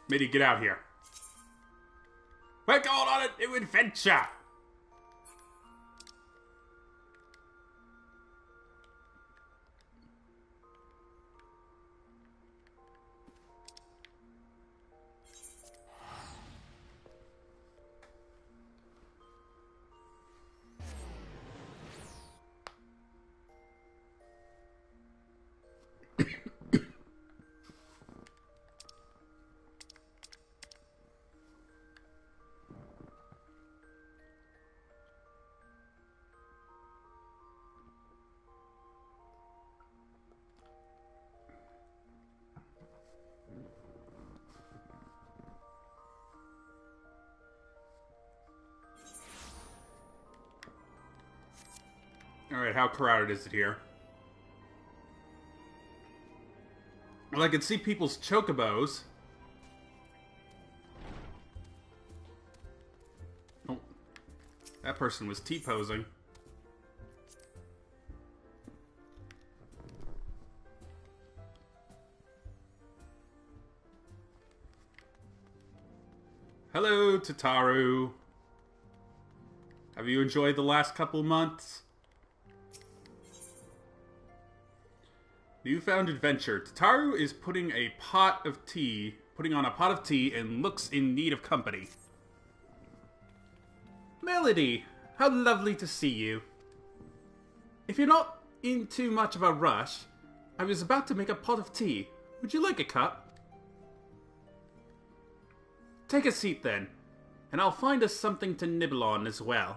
Mitty, get out here. We're going on a new adventure! Alright, how crowded is it here? Well, I can see people's chocobos. Oh, that person was T-posing. Hello, Tataru. Have you enjoyed the last couple months? Newfound adventure. Tataru is putting on a pot of tea and looks in need of company. Melody, how lovely to see you. If you're not in too much of a rush, I was about to make a pot of tea. Would you like a cup? Take a seat then, and I'll find us something to nibble on as well.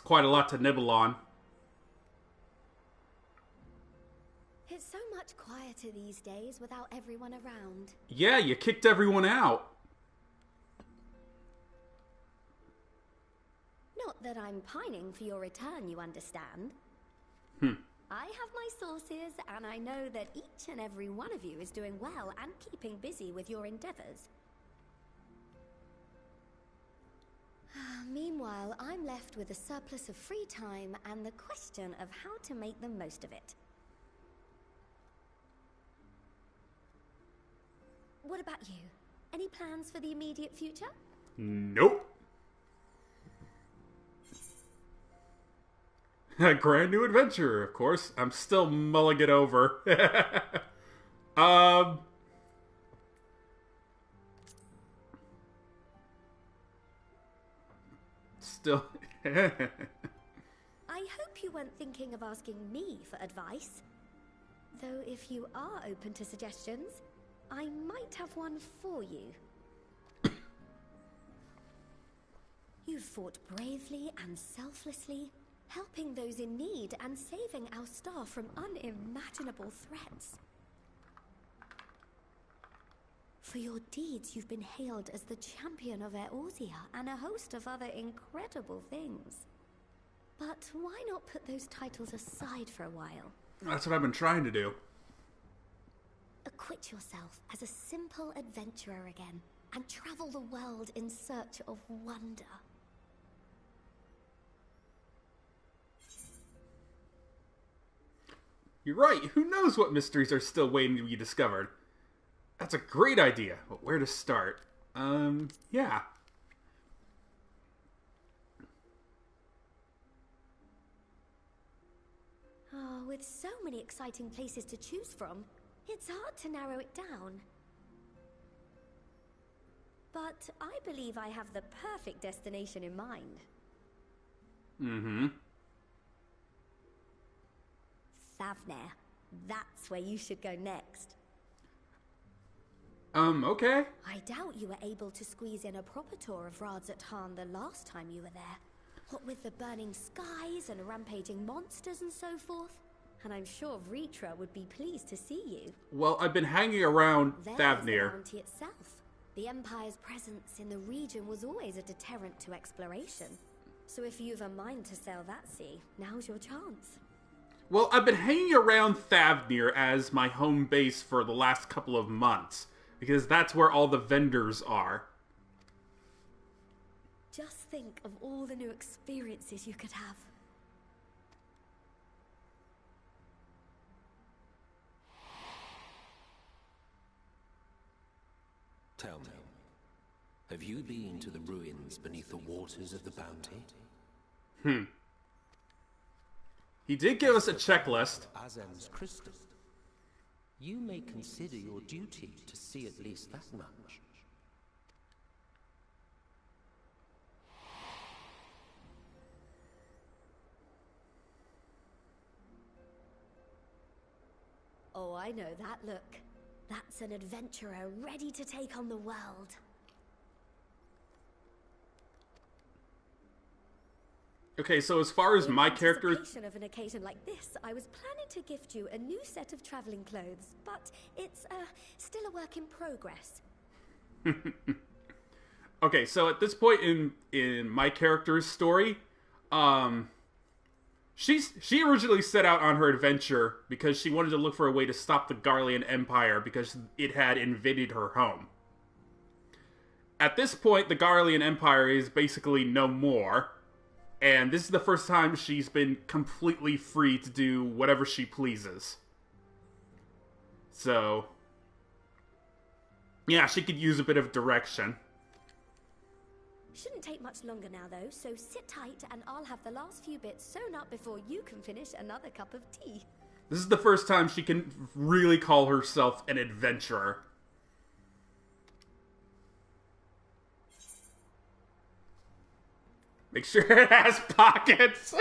Quite a lot to nibble on. It's so much quieter these days without everyone around. Yeah, you kicked everyone out. Not that I'm pining for your return, you understand. I have my sources, and I know that each and every one of you is doing well and keeping busy with your endeavors. Meanwhile, I'm left with a surplus of free time and the question of how to make the most of it. What about you? Any plans for the immediate future? Nope. A grand new adventure, of course. I'm still mulling it over. Still. I hope you weren't thinking of asking me for advice. Though if you are open to suggestions, I might have one for you. You've fought bravely and selflessly, helping those in need and saving our star from unimaginable threats. For your deeds, you've been hailed as the champion of Eorzea and a host of other incredible things. But why not put those titles aside for a while? That's what I've been trying to do. Acquit yourself as a simple adventurer again and travel the world in search of wonder. You're right. Who knows what mysteries are still waiting to be discovered? That's a great idea, but where to start? Yeah. Oh, with so many exciting places to choose from, it's hard to narrow it down. But I believe I have the perfect destination in mind. Mm-hmm. Thavner. That's where you should go next. Okay. I doubt you were able to squeeze in a proper tour of Radzat the last time you were there. What with the burning skies and rampaging monsters and so forth. And I'm sure Vritra would be pleased to see you. Well, I've been hanging around There's Thavner. the bounty itself. The Empire's presence in the region was always a deterrent to exploration. So if you've a mind to sail that sea, now's your chance. Well, I've been hanging around Thavner as my home base for the last couple of months, because that's where all the vendors are. Just think of all the new experiences you could have. Tell me, have you been to the ruins beneath the waters of the bounty? He did give us a checklist. Azem's crystal. You may consider your duty to see at least that much. Oh, I know that look. That's an adventurer ready to take on the world. Okay, so as far as my character... In anticipation of an occasion like this, I was planning to gift you a new set of traveling clothes, but it's still a work in progress. Okay, so at this point in my character's story, she originally set out on her adventure because she wanted to look for a way to stop the Garlean Empire because it had invaded her home. At this point, the Garlean Empire is basically no more, and this is the first time she's been completely free to do whatever she pleases. So, yeah, she could use a bit of direction. Shouldn't take much longer now, though, so sit tight and I'll have the last few bits sewn up before you can finish another cup of tea. This is the first time she can really call herself an adventurer. Make sure it has pockets.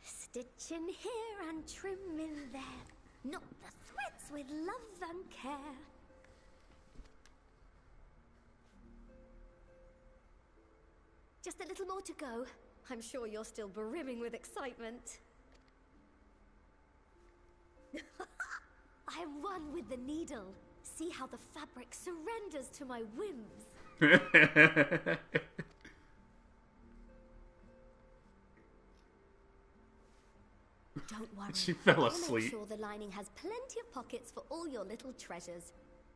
Stitch in here and trim in there. Knot the threads with love and care. Just a little more to go. I'm sure you're still brimming with excitement. I won with the needle. See how the fabric surrenders to my whims. Don't worry. She fell I'll asleep. make sure the lining has plenty of pockets for all your little treasures.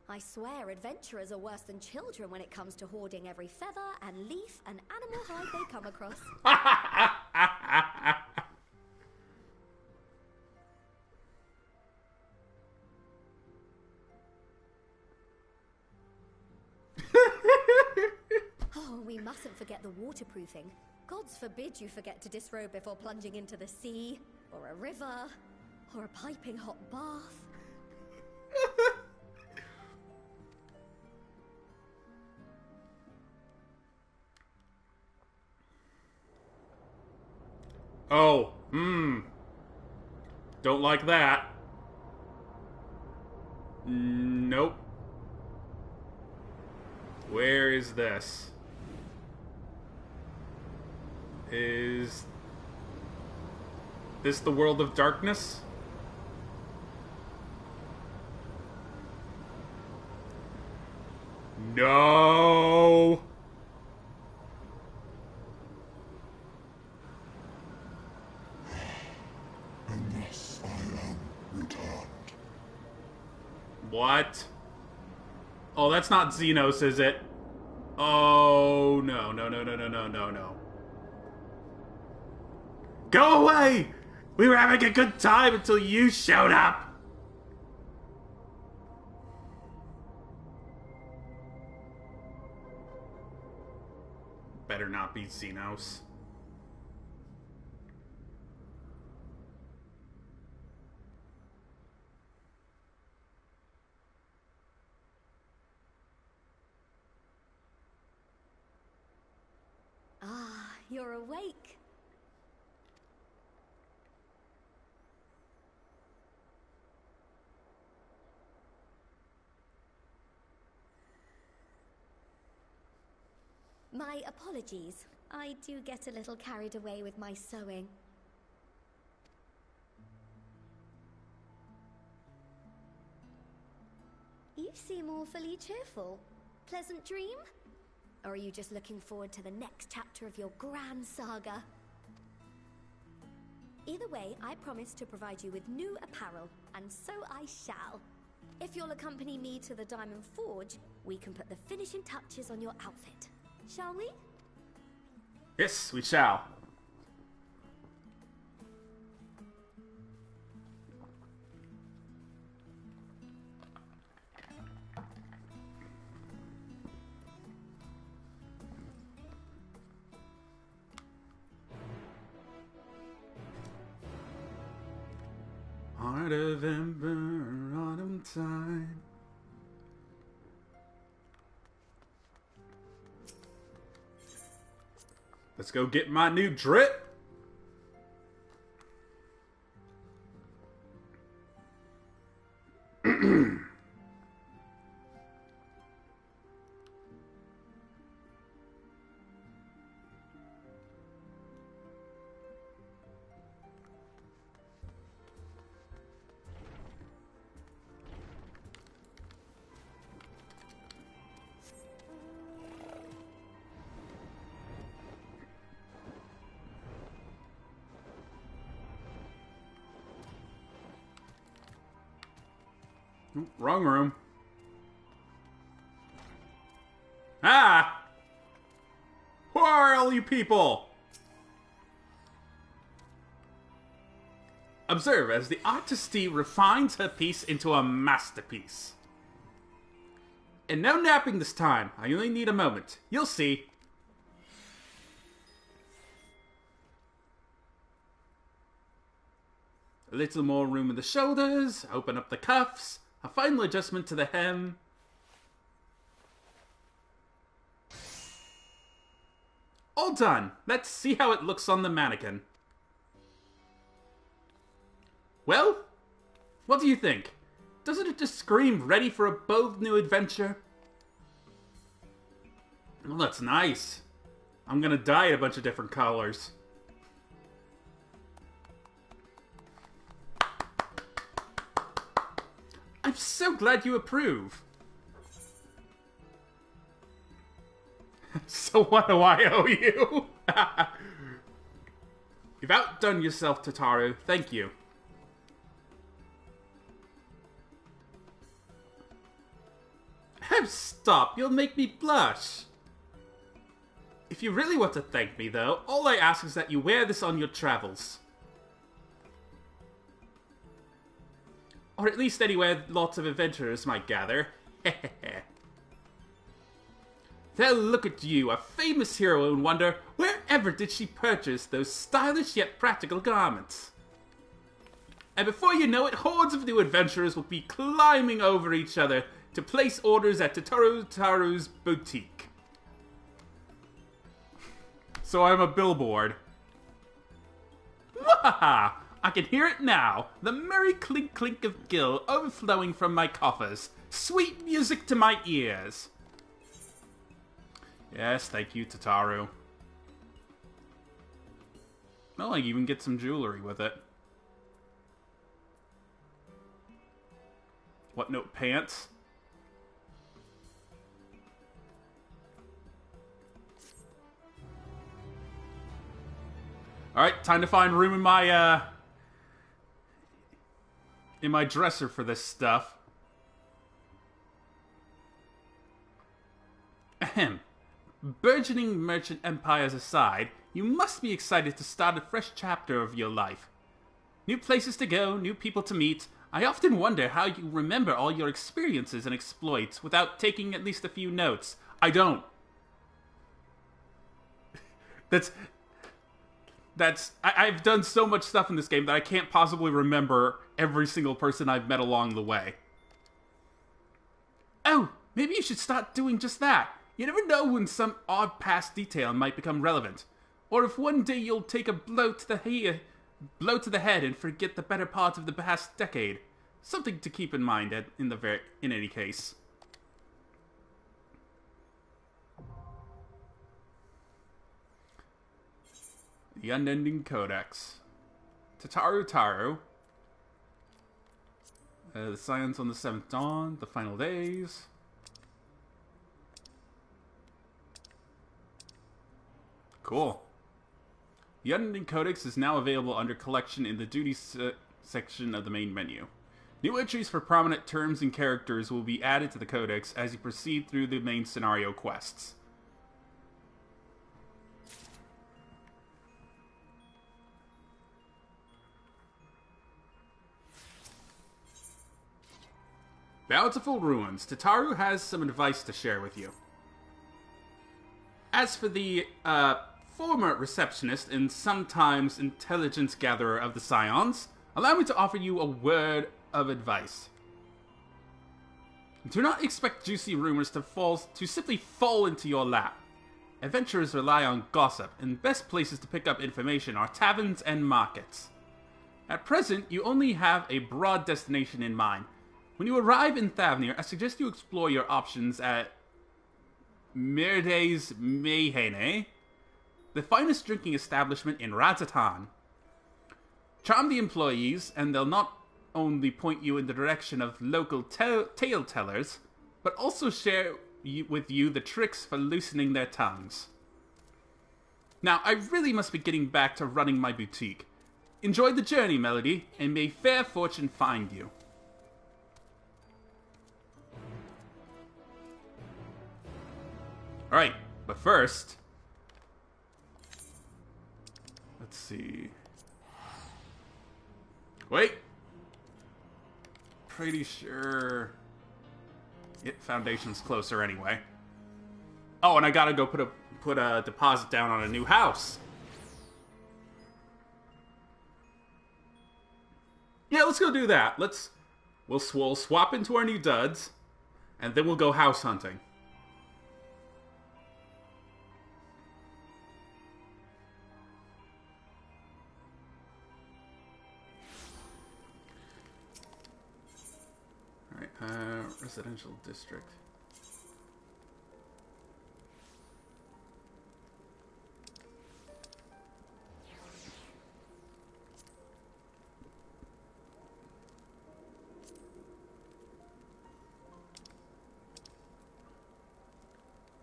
I swear adventurers are worse than children when it comes to hoarding every feather and leaf and animal hide they come across. Oh, we mustn't forget the waterproofing. Gods forbid you forget to disrobe before plunging into the sea, or a river, or a piping hot bath. Oh, don't like that. Nope. Where is this? Is this the world of darkness? No! Unless I am returned. What? Oh, that's not Xenos, is it? Oh, no, no, no, no, no, no, no, no. Go away! We were having a good time until you showed up! Better not be Xenos. Ah, you're awake. My apologies. I do get a little carried away with my sewing. You seem awfully cheerful. Pleasant dream? Or are you just looking forward to the next chapter of your grand saga? Either way, I promise to provide you with new apparel, and so I shall. If you'll accompany me to the Diamond Forge, we can put the finishing touches on your outfit. Shall we? Yes, we shall. Heart of Ember, autumn time. Let's go get my new drip. Wrong room. Ah! Who are all you people? Observe as the artiste refines her piece into a masterpiece. And no napping this time. I only need a moment. You'll see. A little more room in the shoulders. Open up the cuffs. A final adjustment to the hem. All done. Let's see how it looks on the mannequin. Well, what do you think? Doesn't it just scream ready for a bold new adventure? Well, that's nice. I'm gonna dye it a bunch of different colors. I'm so glad you approve. So what do I owe you? You've outdone yourself, Tataru. Thank you. Oh, stop. You'll make me blush. If you really want to thank me, though, all I ask is that you wear this on your travels. Or at least anywhere lots of adventurers might gather. They'll look at you, a famous hero, and wonder, wherever did she purchase those stylish yet practical garments? And before you know it, hordes of new adventurers will be climbing over each other to place orders at Tataru's boutique. So I'm a billboard. Wahaha! I can hear it now. The merry clink clink of gill overflowing from my coffers. Sweet music to my ears. Yes, thank you, Tataru. Well, I even get some jewelry with it. What note? Pants? Alright, time to find room in my dresser for this stuff. Ahem. Burgeoning merchant empires aside, you must be excited to start a fresh chapter of your life. New places to go, new people to meet. I often wonder how you remember all your experiences and exploits without taking at least a few notes. I don't. I've done so much stuff in this game that I can't possibly remember every single person I've met along the way. Oh, maybe you should start doing just that. You never know when some odd past detail might become relevant. Or if one day you'll take a blow to the head and forget the better part of the past decade. Something to keep in mind in any case. The Unending Codex. Taru. The Scions on the Seventh Dawn. The Final Days. Cool. The Unending Codex is now available under Collection in the Duties section of the main menu. New entries for prominent terms and characters will be added to the Codex as you proceed through the main scenario quests. Bountiful Ruins. Tataru has some advice to share with you. As for the former receptionist and sometimes intelligence gatherer of the Scions, allow me to offer you a word of advice. Do not expect juicy rumors to simply fall into your lap. Adventurers rely on gossip, and best places to pick up information are taverns and markets. At present, you only have a broad destination in mind. When you arrive in Thavnir, I suggest you explore your options at Mirdes Mehene, the finest drinking establishment in Ratatan. Charm the employees, and they'll not only point you in the direction of local tale tellers, but also share with you the tricks for loosening their tongues. Now, I really must be getting back to running my boutique. Enjoy the journey, Melody, and may fair fortune find you. Alright, but first, let's see. Wait! Pretty sure Foundation's closer anyway. Oh, and I gotta go put a deposit down on a new house. Yeah, let's go do that. We'll swap into our new duds, and then we'll go house hunting. Residential district.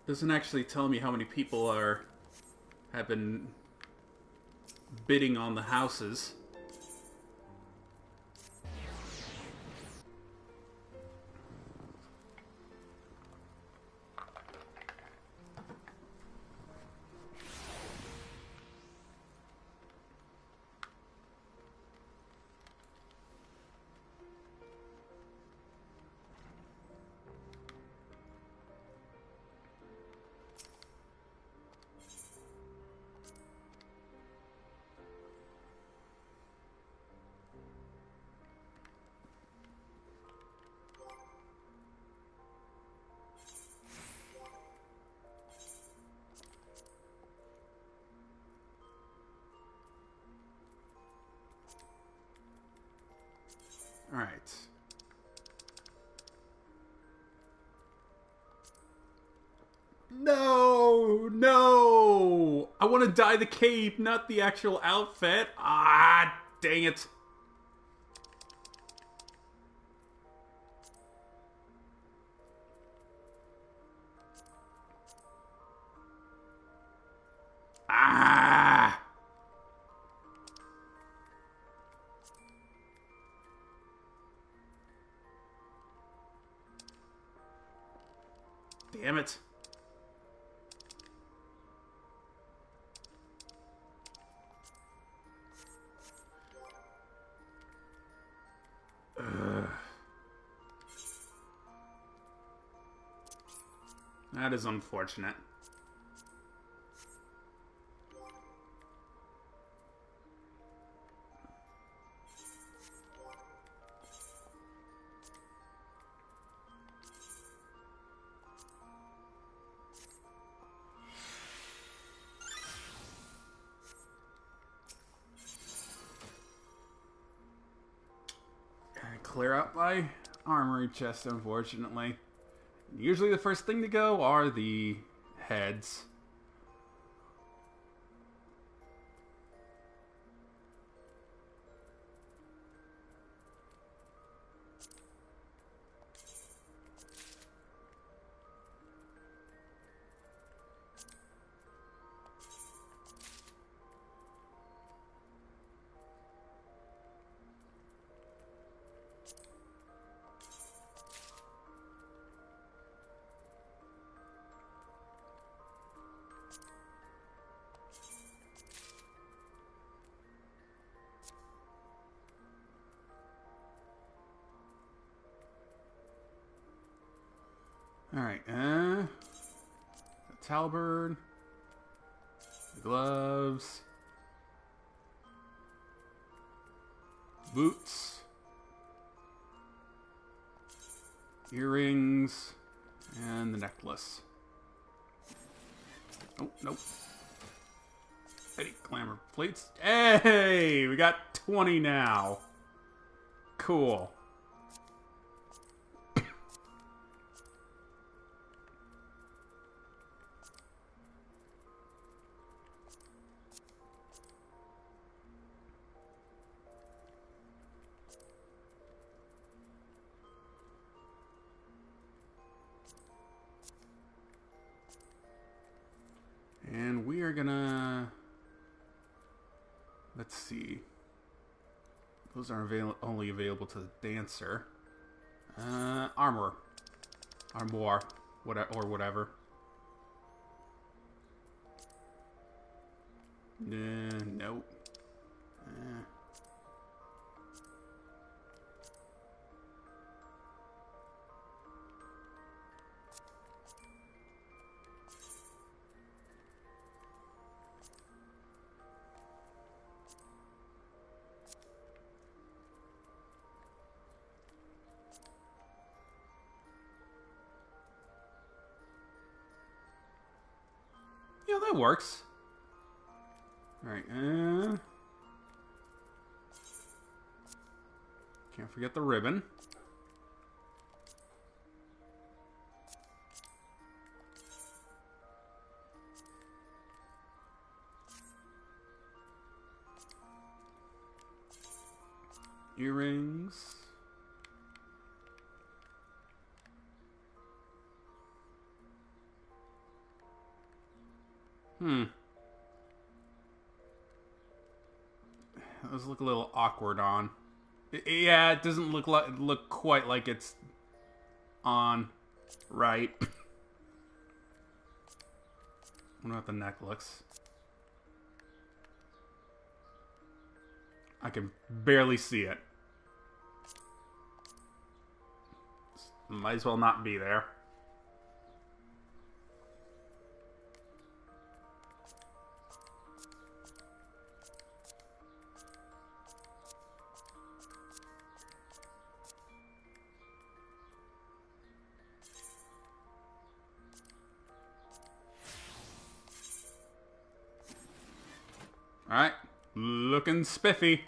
Doesn't actually tell me how many people have been bidding on the houses. Alright. No! I want to dye the cape, not the actual outfit. Ah, dang it. Ah! Damn it. That is unfortunate. Clear out my armory chest, unfortunately. Usually the first thing to go are the heads. Alright, the halberd, the gloves, boots, earrings, and the necklace. Oh, nope. Eddie glamour plates. Hey, we got 20 now. Cool. And we are gonna... Let's see. Those are only available to the dancer. Armor. Armoire. Whatever. Nope. Yeah, that works. Alright, can't forget the ribbon. Earrings. Those look a little awkward on. Yeah, it doesn't look quite like it's on right. What about the necklace? I can barely see it. Might as well not be there. Alright, looking spiffy.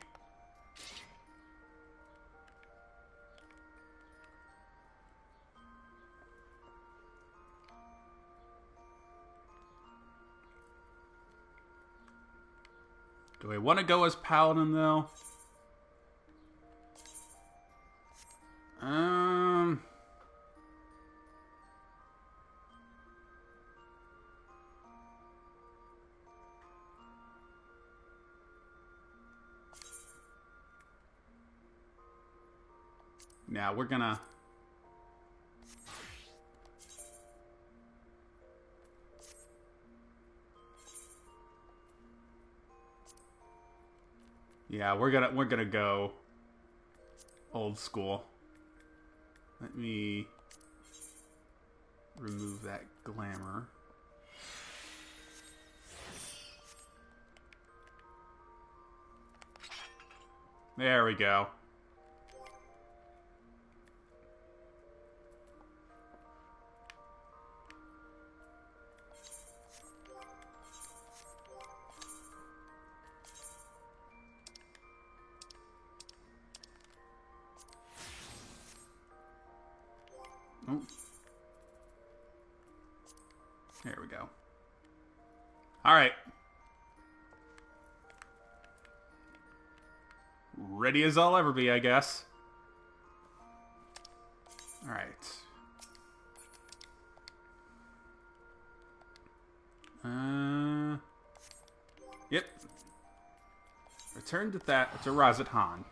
Do I want to go as Paladin, though? Yeah, we're gonna... Yeah, we're gonna go old school. Let me remove that glamour. There we go. Oh. There we go. All right. Ready as I'll ever be, I guess. All right. Yep. Return to Razat-Han.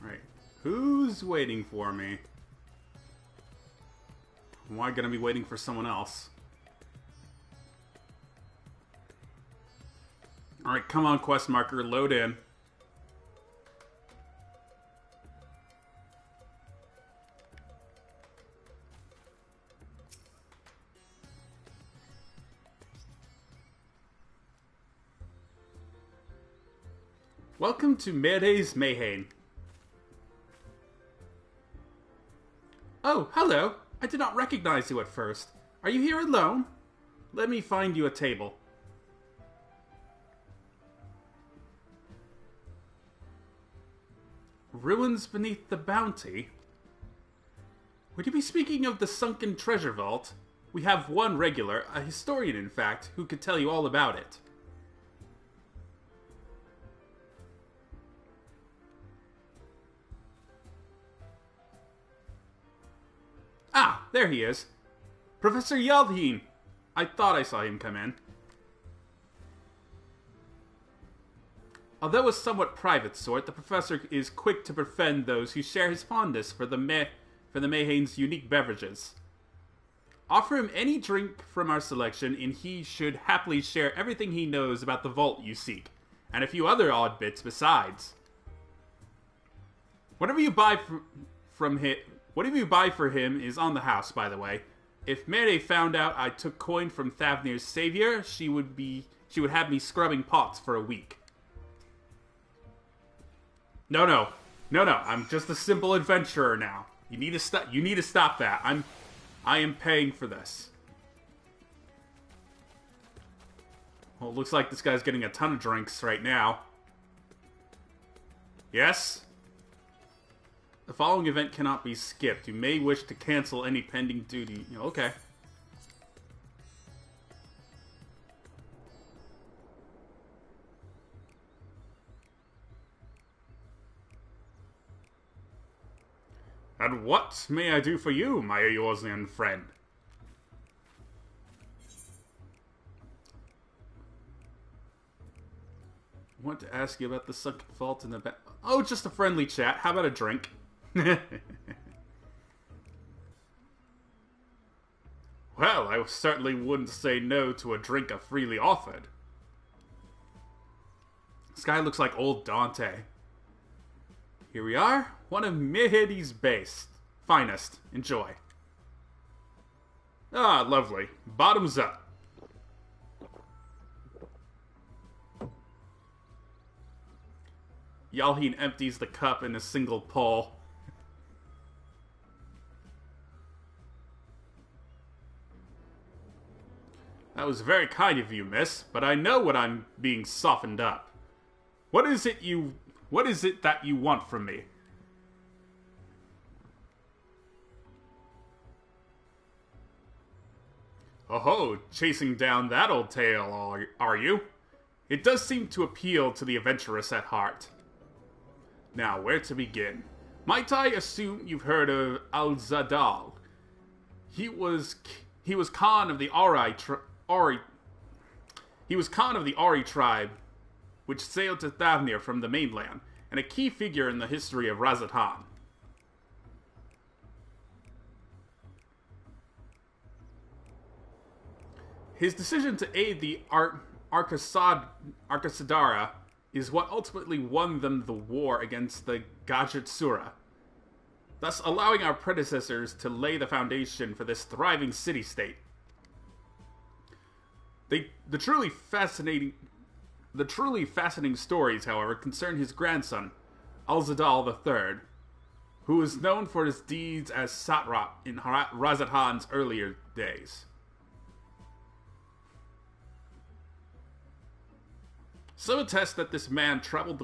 Right. Who's waiting for me? Am I gonna be waiting for someone else? Alright, come on, quest marker, load in. Welcome to Mere's Mayhain. Oh, hello. I did not recognize you at first. Are you here alone? Let me find you a table. Ruins beneath the bounty? Would you be speaking of the sunken treasure vault? We have one regular, a historian in fact, who could tell you all about it. Ah, there he is. Professor Xain. I thought I saw him come in. Although a somewhat private sort, the professor is quick to befriend those who share his fondness for the Mayhain's unique beverages. Offer him any drink from our selection, and he should happily share everything he knows about the vault you seek, and a few other odd bits besides. Whatever you buy Whatever you buy for him is on the house, by the way. If Mere found out I took coin from Thavnir's savior, she would have me scrubbing pots for a week. No. I'm just a simple adventurer now. You need to stop that. I am paying for this. Well, it looks like this guy's getting a ton of drinks right now. Yes? The following event cannot be skipped. You may wish to cancel any pending duty. Okay. And what may I do for you, my Eorzean friend? I want to ask you about the sunken vault in the back. Oh, just a friendly chat. How about a drink? Well, I certainly wouldn't say no to a drink if freely offered. This guy looks like old Dante. Here we are, one of Mehedi's finest. Enjoy. Ah, lovely. Bottoms up. Xain empties the cup in a single pull. That was very kind of you, miss, but I know when I'm being softened up. What is it that you want from me? Oh, chasing down that old tale, are you? It does seem to appeal to the adventurous at heart. Now, where to begin? Might I assume you've heard of Al-Zadal? He was Khan of the Ari tribe, which sailed to Thavnir from the mainland, and a key figure in the history of Razatan. His decision to aid the Arkasadara is what ultimately won them the war against the Gajatsura, thus allowing our predecessors to lay the foundation for this thriving city-state. The truly fascinating stories, however, concern his grandson, Al-Zadal III, who is known for his deeds as satrap in Razatan's earlier days. Some attest that this man traveled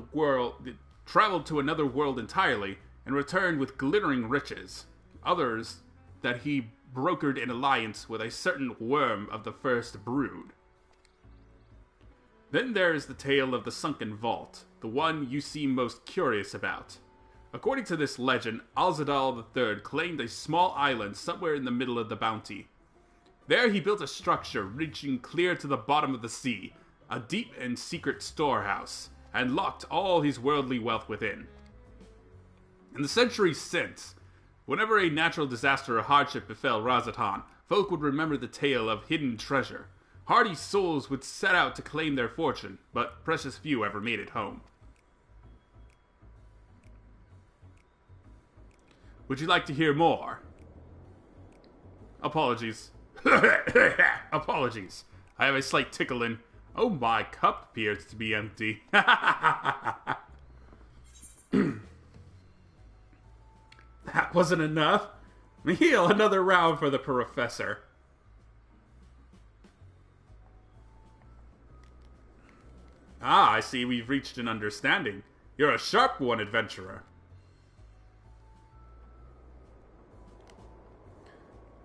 to another world entirely and returned with glittering riches. Others that he brokered an alliance with a certain worm of the first brood. Then there is the tale of the sunken vault, the one you seem most curious about. According to this legend, Al-Zadal III claimed a small island somewhere in the middle of the bounty. There he built a structure reaching clear to the bottom of the sea, a deep and secret storehouse, and locked all his worldly wealth within. In the centuries since, whenever a natural disaster or hardship befell Razatan, folk would remember the tale of hidden treasure. Hardy souls would set out to claim their fortune, but precious few ever made it home. Would you like to hear more? Apologies. Apologies. I have a slight tickle in. Oh, my cup appears to be empty. That wasn't enough. Heal another round for the professor. Ah, I see we've reached an understanding. You're a sharp one, adventurer.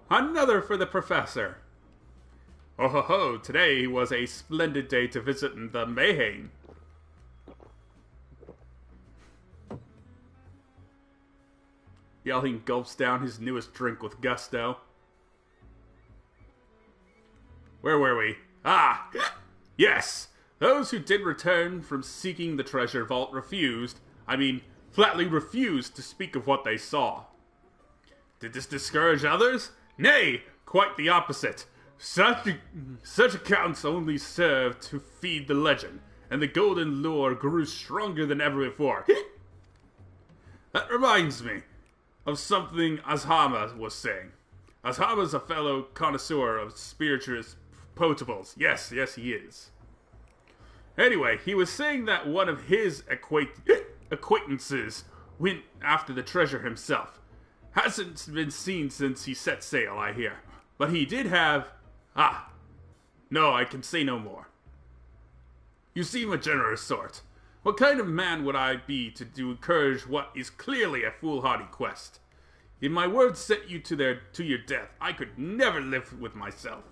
Another for the professor. Oh ho ho, today was a splendid day to visit the Mayhain. Yelling gulps down his newest drink with gusto. Where were we? Ah! Yes! Those who did return from seeking the treasure vault flatly refused to speak of what they saw. Did this discourage others? Nay, quite the opposite. Such accounts only served to feed the legend, and the golden lure grew stronger than ever before. That reminds me of something Azhama was saying. Azhama's a fellow connoisseur of spirituous potables. Yes, he is. Anyway, he was saying that one of his acquaintances went after the treasure himself. Hasn't been seen since he set sail, I hear. But he did have... No, I can say no more. You seem a generous sort. What kind of man would I be to encourage what is clearly a foolhardy quest? If my words sent you to your death, I could never live with myself.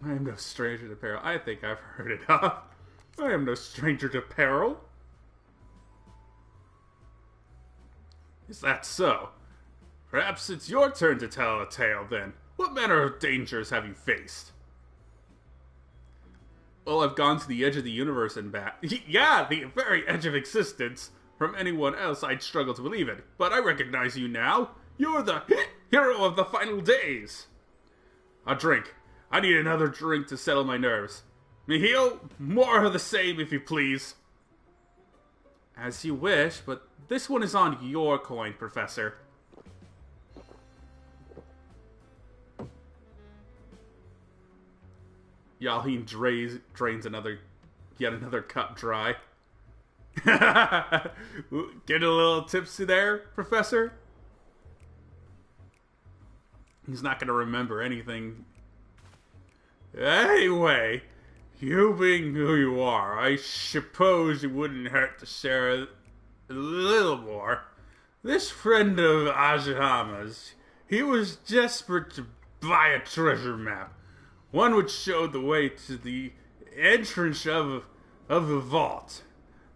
I am no stranger to peril. I think I've heard it up. I am no stranger to peril. Is that so? Perhaps it's your turn to tell a tale, then. What manner of dangers have you faced? Well, I've gone to the edge of the universe and back. Yeah, the very edge of existence. From anyone else, I'd struggle to believe it. But I recognize you now. You're the hero of the final days. A drink. I need another drink to settle my nerves. Michiel, more of the same, if you please. As you wish, but this one is on your coin, Professor. Yalheen drains yet another cup dry. Get a little tipsy there, Professor? He's not going to remember anything Anyway, you being who you are, I suppose it wouldn't hurt to share a little more. This friend of Azahama's, he was desperate to buy a treasure map, one which showed the way to the entrance of the vault.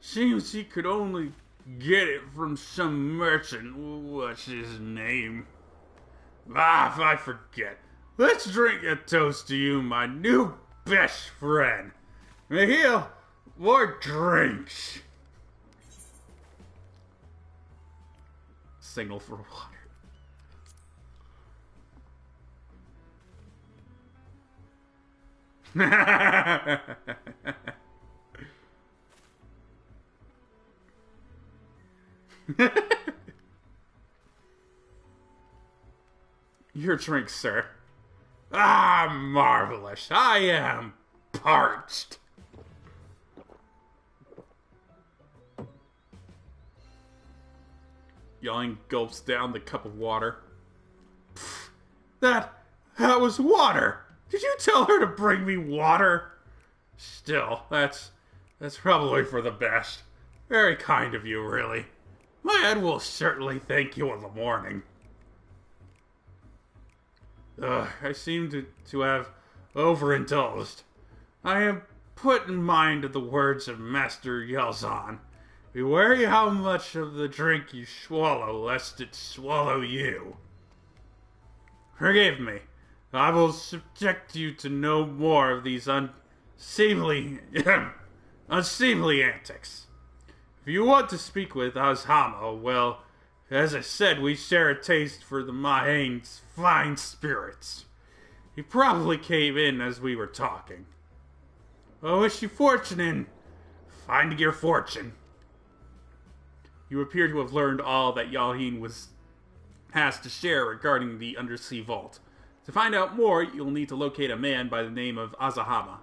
Seems he could only get it from some merchant. What's his name? I forget. Let's drink a toast to you, my new best friend. Mihil, more drinks. Signal for water. Your drink, sir. Ah, marvelous. I am parched. Yelling gulps down the cup of water. Pfft, that was water. Did you tell her to bring me water? Still, that's probably for the best. Very kind of you, really. My head will certainly thank you in the morning. I seem to have overindulged. I am put in mind of the words of Master Yelzan. Be wary how much of the drink you swallow, lest it swallow you. Forgive me. I will subject you to no more of these unseemly antics. If you want to speak with Azhama, well, as I said, we share a taste for the Mahane's fine spirits. He probably came in as we were talking. I wish you fortune in finding your fortune. You appear to have learned all that Yalheen has to share regarding the undersea vault. To find out more, you'll need to locate a man by the name of Azahama.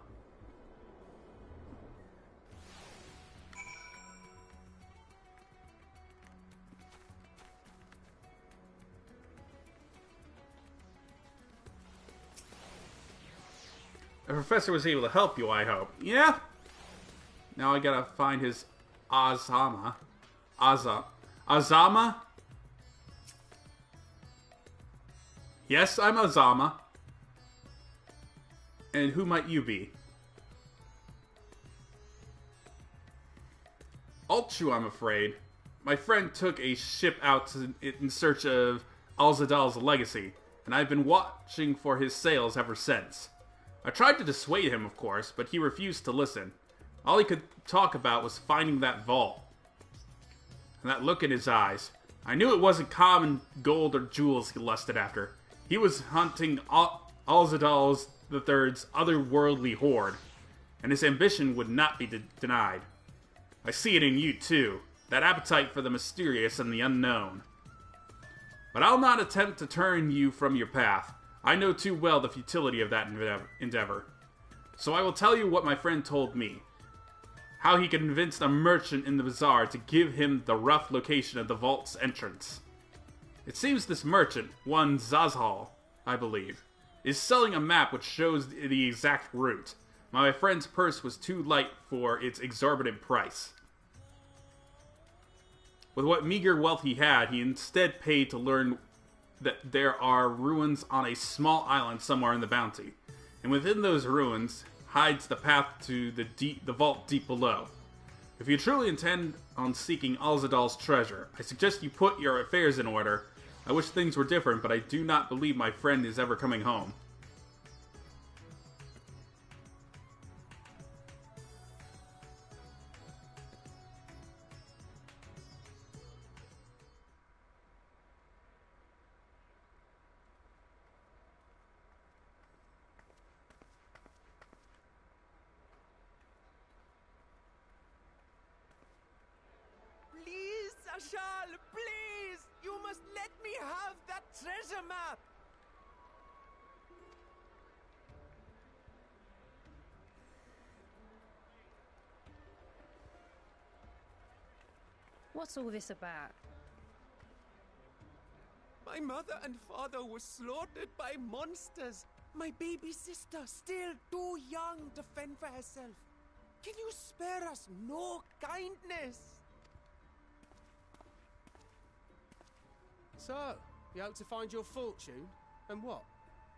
The professor was able to help you, I hope. Yeah? Now I gotta find his Azama. Azama? Yes, I'm Azama. And who might you be? Ulchu, I'm afraid. My friend took a ship out in search of Alzadal's legacy, and I've been watching for his sails ever since. I tried to dissuade him, of course, but he refused to listen. All he could talk about was finding that vault. And that look in his eyes. I knew it wasn't common gold or jewels he lusted after. He was hunting Alzadal III's otherworldly hoard, and his ambition would not be denied. I see it in you, too. That appetite for the mysterious and the unknown. But I'll not attempt to turn you from your path. I know too well the futility of that endeavor. So I will tell you what my friend told me. How he convinced a merchant in the bazaar to give him the rough location of the vault's entrance. It seems this merchant, one Zazhal, I believe, is selling a map which shows the exact route. My friend's purse was too light for its exorbitant price. With what meager wealth he had, he instead paid to learn that there are ruins on a small island somewhere in the bounty, and within those ruins hides the path to the vault deep below. If you truly intend on seeking Alzadal's treasure, I suggest you put your affairs in order. I wish things were different, but I do not believe my friend is ever coming home. Ashal, please! You must let me have that treasure map! What's all this about? My mother and father were slaughtered by monsters. My baby sister, still too young to fend for herself. Can you spare us no kindness? So, you hope to find your fortune? And what?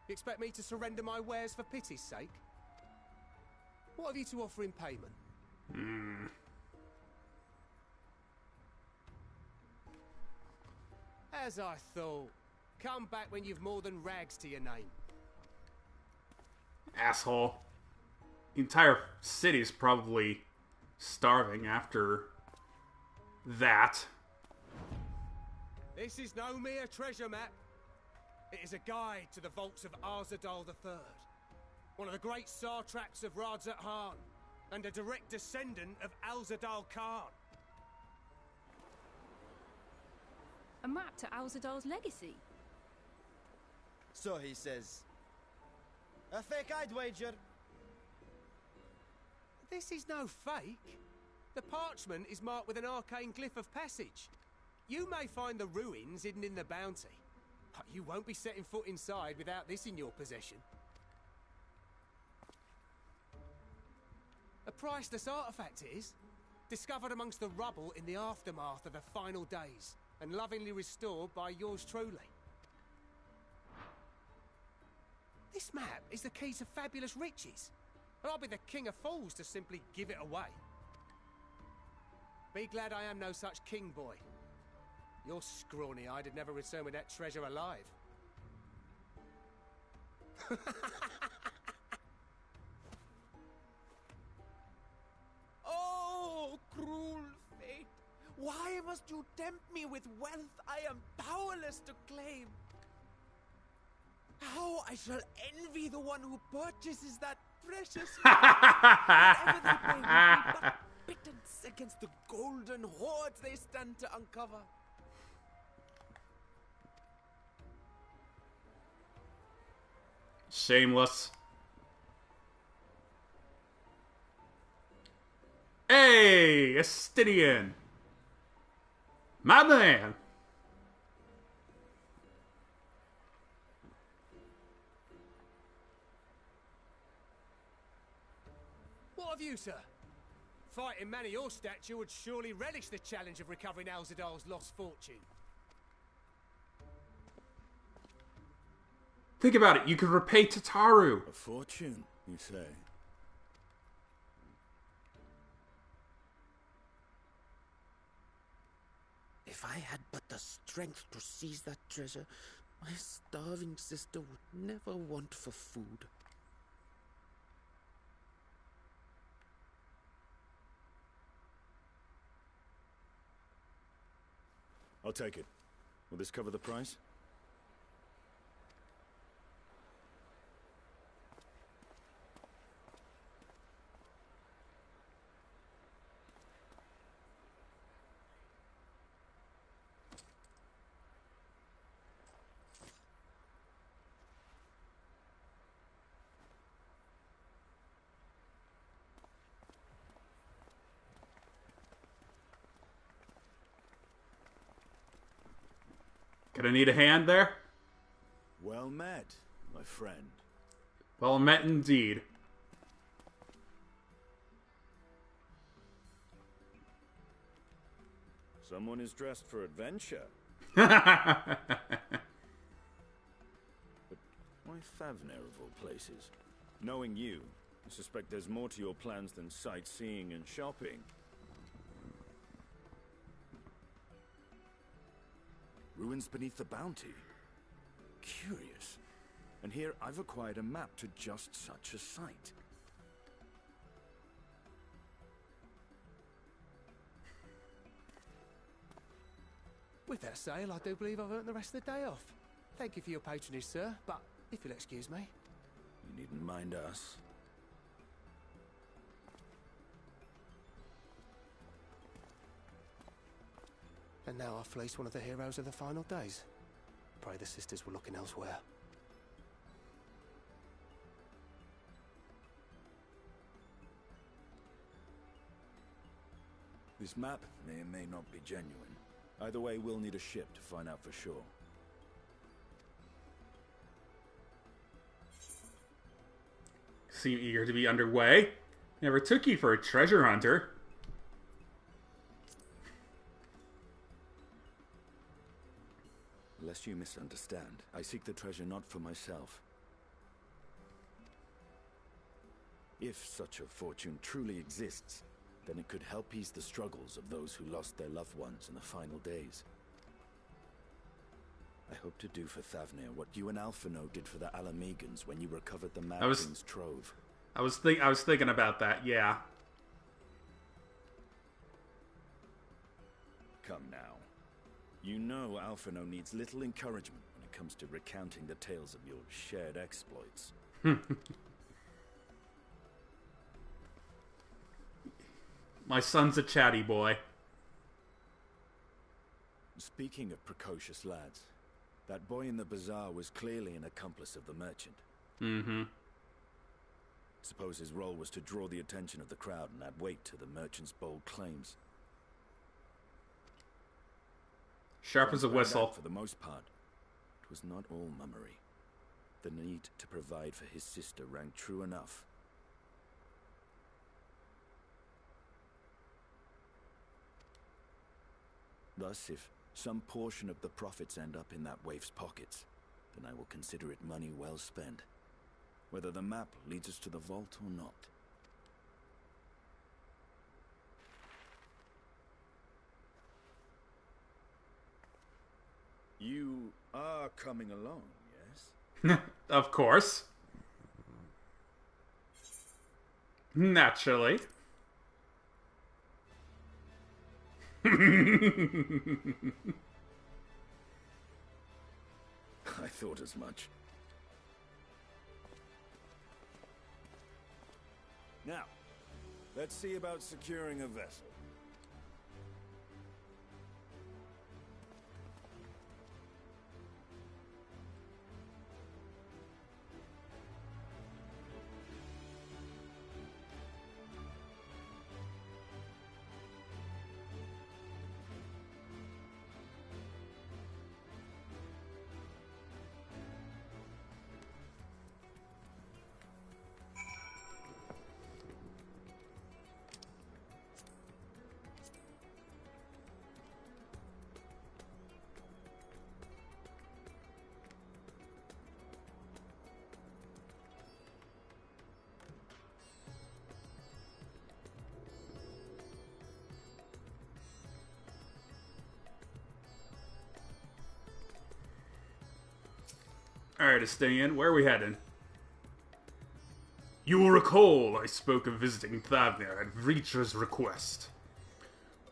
You expect me to surrender my wares for pity's sake? What have you to offer in payment? As I thought. Come back when you've more than rags to your name. Asshole. The entire city's probably starving after that. This is no mere treasure map. It is a guide to the vaults of Arzadal III, one of the great satraps of Radzat Han, and a direct descendant of Alzadal Khan. A map to Alzadal's legacy. So he says. A fake, I'd wager. This is no fake. The parchment is marked with an arcane glyph of passage. You may find the ruins hidden in the bounty, but you won't be setting foot inside without this in your possession. A priceless artifact it is, discovered amongst the rubble in the aftermath of the final days, and lovingly restored by yours truly. This map is the key to fabulous riches, and I'll be the king of fools to simply give it away. Be glad I am no such king boy. Your scrawny-eyed had never return with that treasure alive. Oh, cruel fate! Why must you tempt me with wealth I am powerless to claim? How I shall envy the one who purchases that precious whatever they pay will be but pittance against the golden hoards they stand to uncover. Shameless. Hey, Estidian. My man. What of you, sir? Fighting man of your stature would surely relish the challenge of recovering Alzadal's lost fortune. Think about it. You could repay Tataru. A fortune, you say? If I had but the strength to seize that treasure, my starving sister would never want for food. I'll take it. Will this cover the price? Gonna need a hand there? Well met, my friend. Well met indeed. Someone is dressed for adventure. Haha. But why Favner of all places? Knowing you, I suspect there's more to your plans than sightseeing and shopping. Ruins beneath the bounty. Curious. And here I've acquired a map to just such a site. With that sale, I do believe I've earned the rest of the day off. Thank you for your patronage, sir, but if you'll excuse me. You needn't mind us. And now I've fleeced one of the heroes of the final days. Pray the sisters were looking elsewhere. This map may or may not be genuine. Either way, we'll need a ship to find out for sure. seem eager to be underway. Never took you for a treasure hunter. Lest you misunderstand, I seek the treasure not for myself. If such a fortune truly exists, then it could help ease the struggles of those who lost their loved ones in the final days. I hope to do for Thavnir what you and Alphino did for the Alamegans when you recovered the Mad King's trove. I was thinking about that, yeah. Come now. You know Alphino needs little encouragement when it comes to recounting the tales of your shared exploits. My son's a chatty boy. Speaking of precocious lads, that boy in the bazaar was clearly an accomplice of the merchant. Mm-hmm. Suppose his role was to draw the attention of the crowd and add weight to the merchant's bold claims. Sharp as a whistle. For the most part, it was not all mummery. The need to provide for his sister rang true enough. Thus, if some portion of the profits end up in that waif's pockets, then I will consider it money well spent, whether the map leads us to the vault or not. You are coming along, yes? Of course. Naturally. I thought as much. Now, let's see about securing a vessel. Alright, Estinian, where are we heading? You will recall I spoke of visiting Thavnir at Vreecher's request.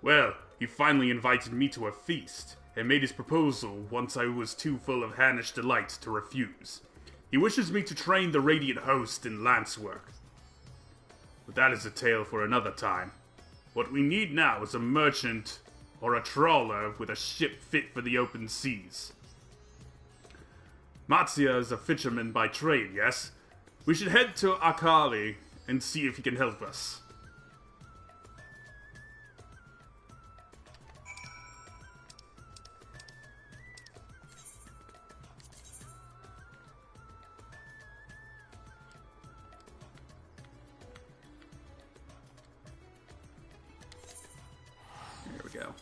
Well, he finally invited me to a feast, and made his proposal once I was too full of Hannish delight to refuse. He wishes me to train the Radiant Host in lance work. But that is a tale for another time. What we need now is a merchant or a trawler with a ship fit for the open seas. Matsia is a fisherman by trade, yes? We should head to Akali and see if he can help us. There we go.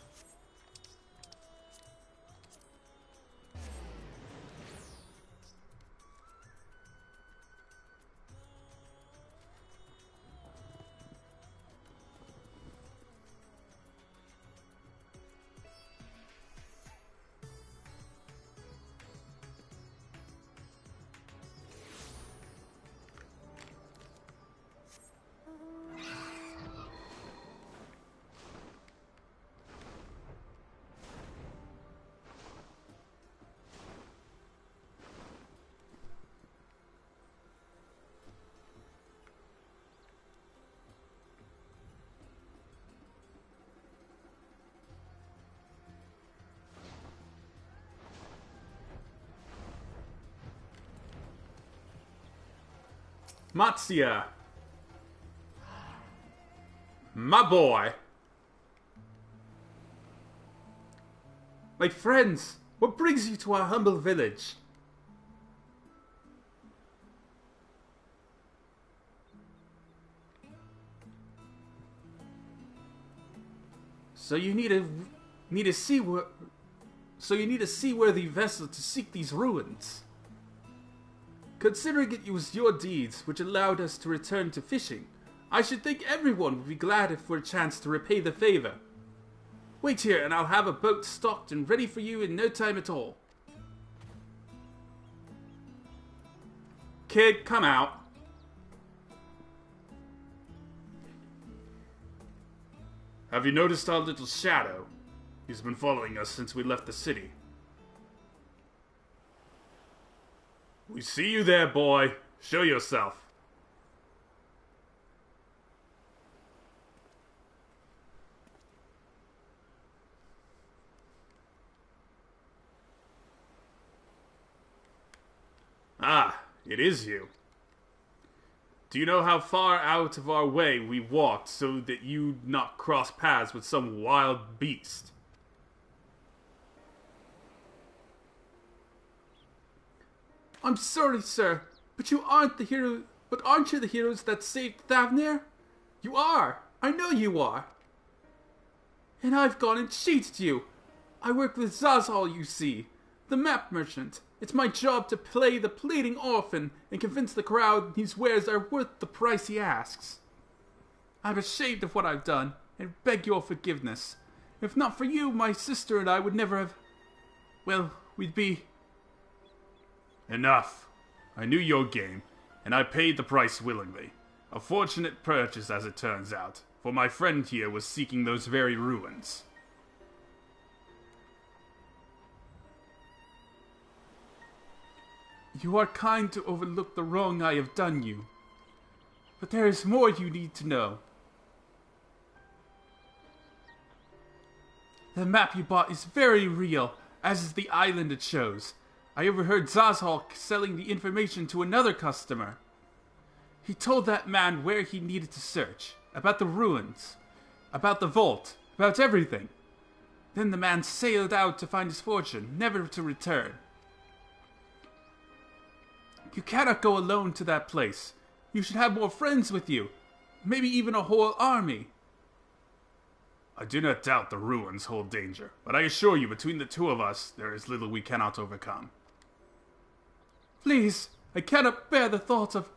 Matsia. My boy. My friends, what brings you to our humble village? So you need a seaworthy vessel to seek these ruins. Considering it was your deeds which allowed us to return to fishing, I should think everyone would be glad for a chance to repay the favor. Wait here and I'll have a boat stocked and ready for you in no time at all. Kid, come out. Have you noticed our little shadow? He's been following us since we left the city. We see you there, boy. Show yourself. Ah, it is you. Do you know how far out of our way we walked so that you not cross paths with some wild beast? I'm sorry, sir, but you aren't the hero. But aren't you the heroes that saved Thavnir? You are. I know you are. And I've gone and cheated you. I work with Zazal, you see, the map merchant. It's my job to play the pleading orphan and convince the crowd his wares are worth the price he asks. I'm ashamed of what I've done and beg your forgiveness. If not for you, my sister and I would never have... Well, we'd be... Enough. I knew your game, and I paid the price willingly. A fortunate purchase, as it turns out, for my friend here was seeking those very ruins. You are kind to overlook the wrong I have done you. But there is more you need to know. The map you bought is very real, as is the island it shows. I overheard Zazhal selling the information to another customer. He told that man where he needed to search, about the ruins, about the vault, about everything. Then the man sailed out to find his fortune, never to return. You cannot go alone to that place. You should have more friends with you, maybe even a whole army. I do not doubt the ruins hold danger, but I assure you between the two of us, there is little we cannot overcome. Please, I cannot bear the thought of...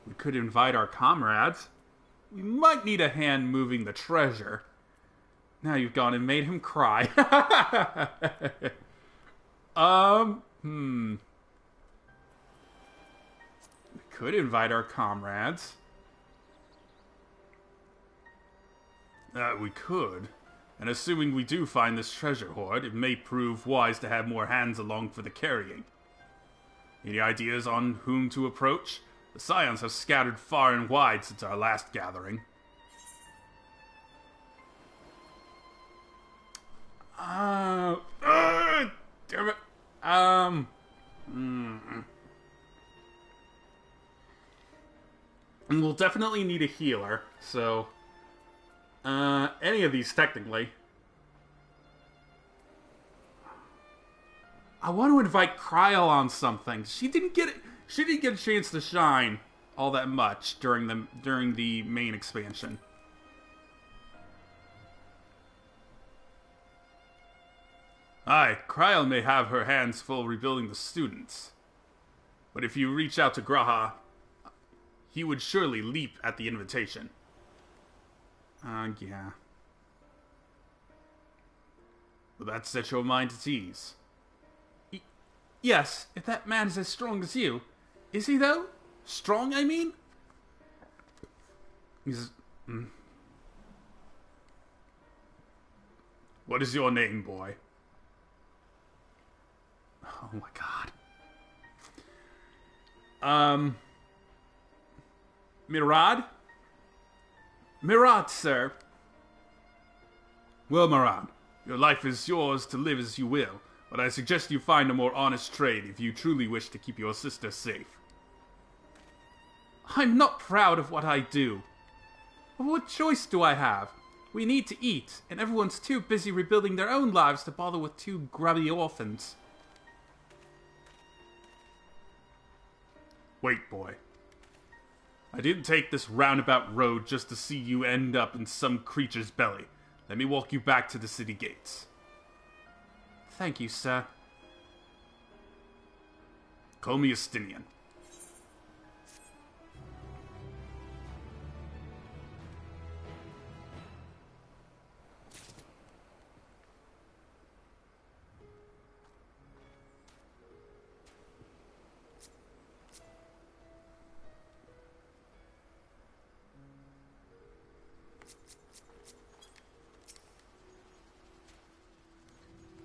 We could invite our comrades. We might need a hand moving the treasure. Now you've gone and made him cry. We could invite our comrades. We could. And assuming we do find this treasure hoard, it may prove wise to have more hands along for the carrying. Any ideas on whom to approach? The Scions have scattered far and wide since our last gathering. Damn it. And we'll definitely need a healer, so... any of these, technically. I want to invite Kryl on something. She didn't get a chance to shine all that much during the main expansion. Aye, Kryl may have her hands full rebuilding the students. But if you reach out to Graha, he would surely leap at the invitation. Yeah. Will that set your mind at ease? Yes, if that man is as strong as you. Is he, though? Strong, I mean? He's... What is your name, boy? Oh my god. Mirad? Mirad, sir. Well, Mirad, your life is yours to live as you will, but I suggest you find a more honest trade if you truly wish to keep your sister safe. I'm not proud of what I do. But what choice do I have? We need to eat, and everyone's too busy rebuilding their own lives to bother with two grubby orphans. Wait, boy. I didn't take this roundabout road just to see you end up in some creature's belly. Let me walk you back to the city gates. Thank you, sir. Call me Estinian.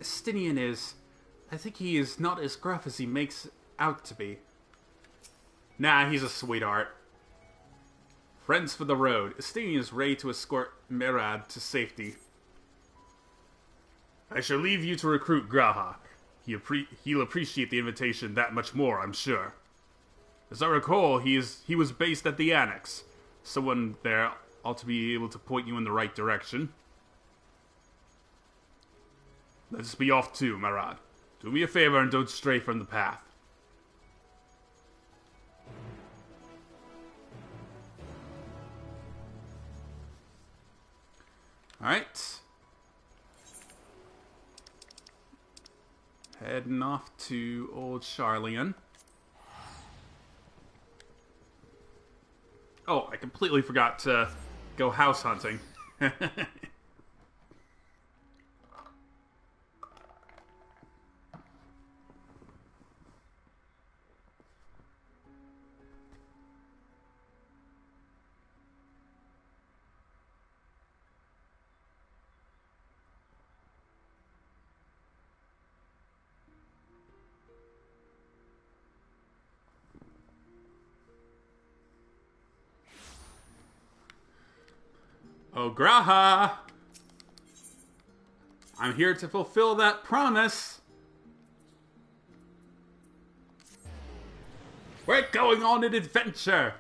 Estinian is... I think he is not as gruff as he makes out to be. Nah, he's a sweetheart. Friends for the road. Estinian is ready to escort Merad to safety. I shall leave you to recruit Graha. He'll appreciate the invitation that much more, I'm sure. As I recall, he was based at the Annex. Someone there ought to be able to point you in the right direction. Let's be off too, Merad. Do me a favor and don't stray from the path. Alright. Heading off to old Charlian. Oh, I completely forgot to go house hunting. Oh, Graha! I'm here to fulfill that promise. We're going on an adventure.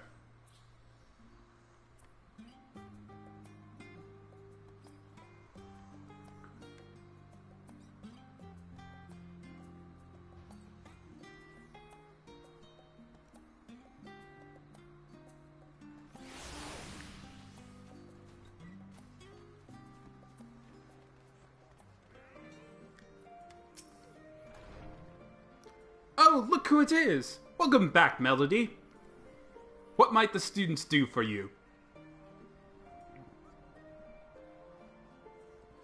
Oh, look who it is! Welcome back, Melody. What might the students do for you?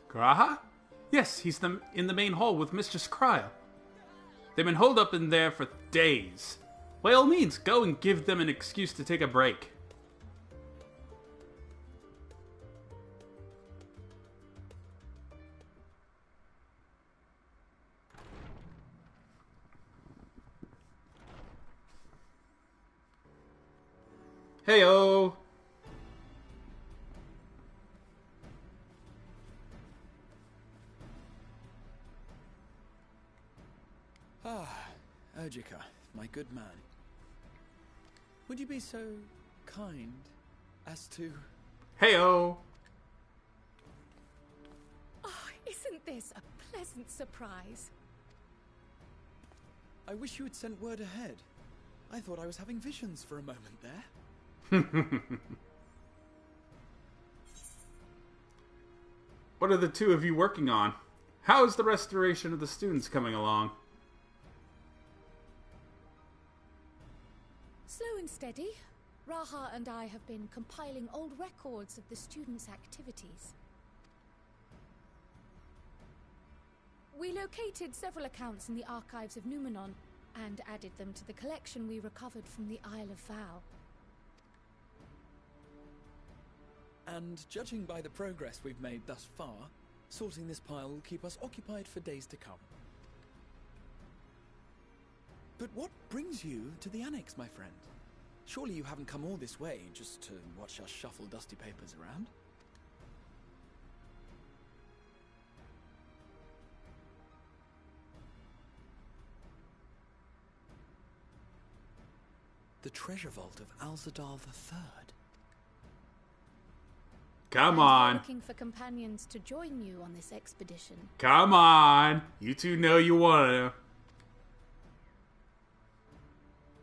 Graha? Yes, he's in the main hall with Mistress Cryle. They've been holed up in there for days. By all means, go and give them an excuse to take a break. Heyo! Urgica, my good man. Would you be so kind as to... Heyo! Oh, isn't this a pleasant surprise? I wish you had sent word ahead. I thought I was having visions for a moment there. What are the two of you working on? How is the restoration of the students coming along? Slow and steady. Raha and I have been compiling old records of the students' activities. We located several accounts in the archives of Numenon and added them to the collection we recovered from the Isle of Vow. And judging by the progress we've made thus far, sorting this pile will keep us occupied for days to come. But what brings you to the Annex, my friend? Surely you haven't come all this way just to watch us shuffle dusty papers around? The treasure vault of Alzadal III. Come on. Looking for companions to join you on this expedition. Come on. You two know you want to.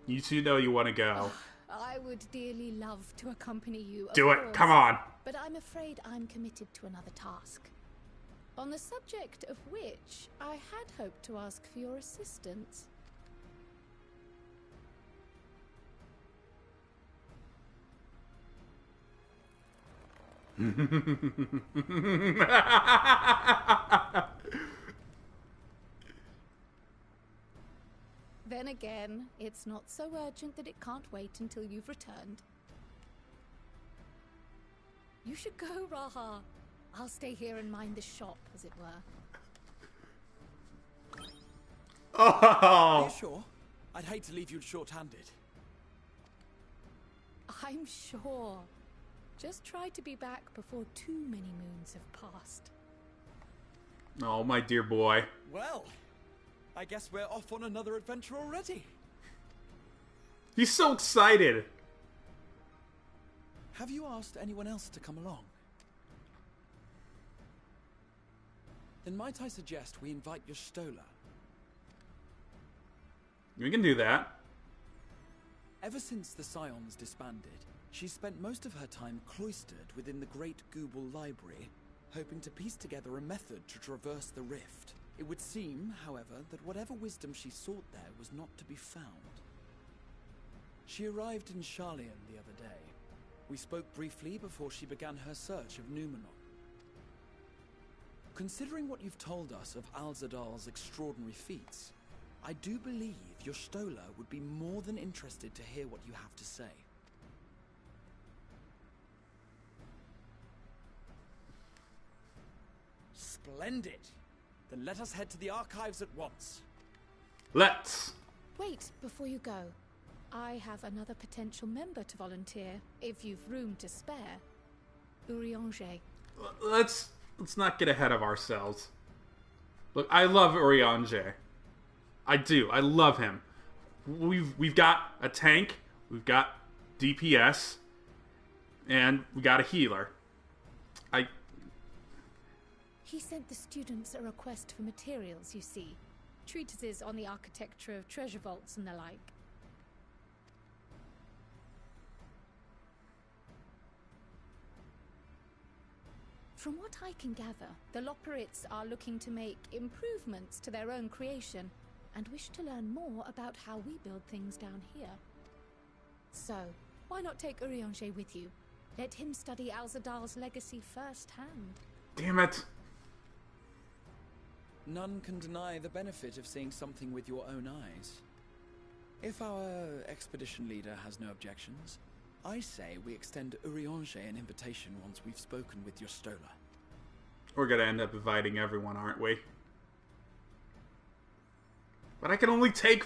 You two know you want to go. I would dearly love to accompany you. Do it. Course, Come on. but I'm afraid I'm committed to another task. On the subject of which I had hoped to ask for your assistance. Then again, it's not so urgent that it can't wait until you've returned. You should go, Raha. I'll stay here and mind the shop, as it were. Oh! Are you sure? I'd hate to leave you short-handed. I'm sure. Just try to be back before too many moons have passed. Oh, my dear boy. Well, I guess we're off on another adventure already. He's so excited. Have you asked anyone else to come along? Then might I suggest we invite Y'shtola? We can do that. Ever since the Scions disbanded, she's spent most of her time cloistered within the Great Gooble Library, hoping to piece together a method to traverse the rift. It would seem, however, that whatever wisdom she sought there was not to be found. She arrived in Sharlayan the other day. We spoke briefly before she began her search of Numenor. Considering what you've told us of Alzadal's extraordinary feats, I do believe Y'shtola would be more than interested to hear what you have to say. Splendid! Then let us head to the archives at once. Let's. Wait, before you go. I have another potential member to volunteer, if you've room to spare. Urianger. Let's not get ahead of ourselves. Look, I love Urianger. I do. I love him. We've got a tank, we've got DPS, and we got a healer. He sent the students a request for materials, you see. Treatises on the architecture of treasure vaults and the like. From what I can gather, the Loperites are looking to make improvements to their own creation and wish to learn more about how we build things down here. So, why not take Urianger with you? Let him study Alzadal's legacy firsthand. Damn it. None can deny the benefit of seeing something with your own eyes. If our expedition leader has no objections, I say we extend Urianger an invitation once we've spoken with Y'shtola. We're gonna end up inviting everyone, aren't we? But I can only take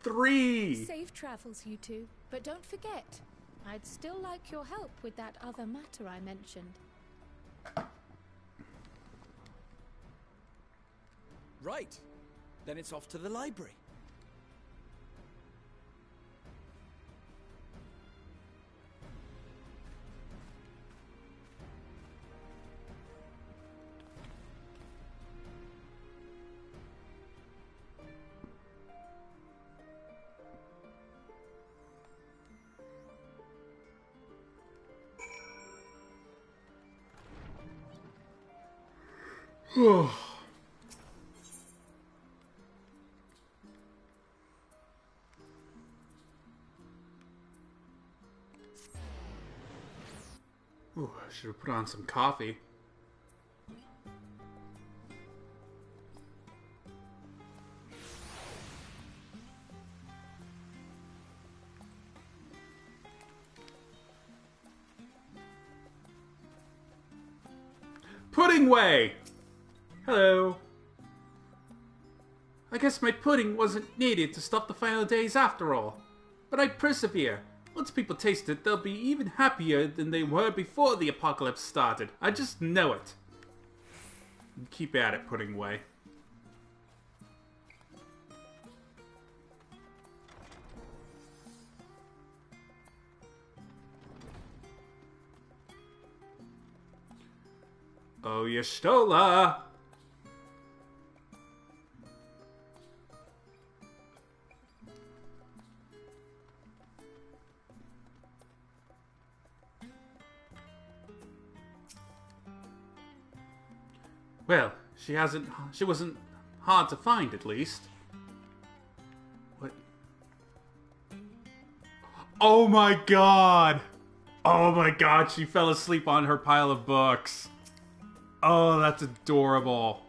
3! Safe travels, you two. But don't forget, I'd still like your help with that other matter I mentioned. Right. Then it's off to the library. Ooh, I should have put on some coffee. Pudding Way! Hello. I guess my pudding wasn't needed to stop the final days after all. But I persevere. Once people taste it, they'll be even happier than they were before the apocalypse started. I just know it. Keep at it, Pudding Way. Oh, Y'shtola! Well, she wasn't hard to find, at least. What? Oh my god! Oh my god, she fell asleep on her pile of books. Oh, that's adorable.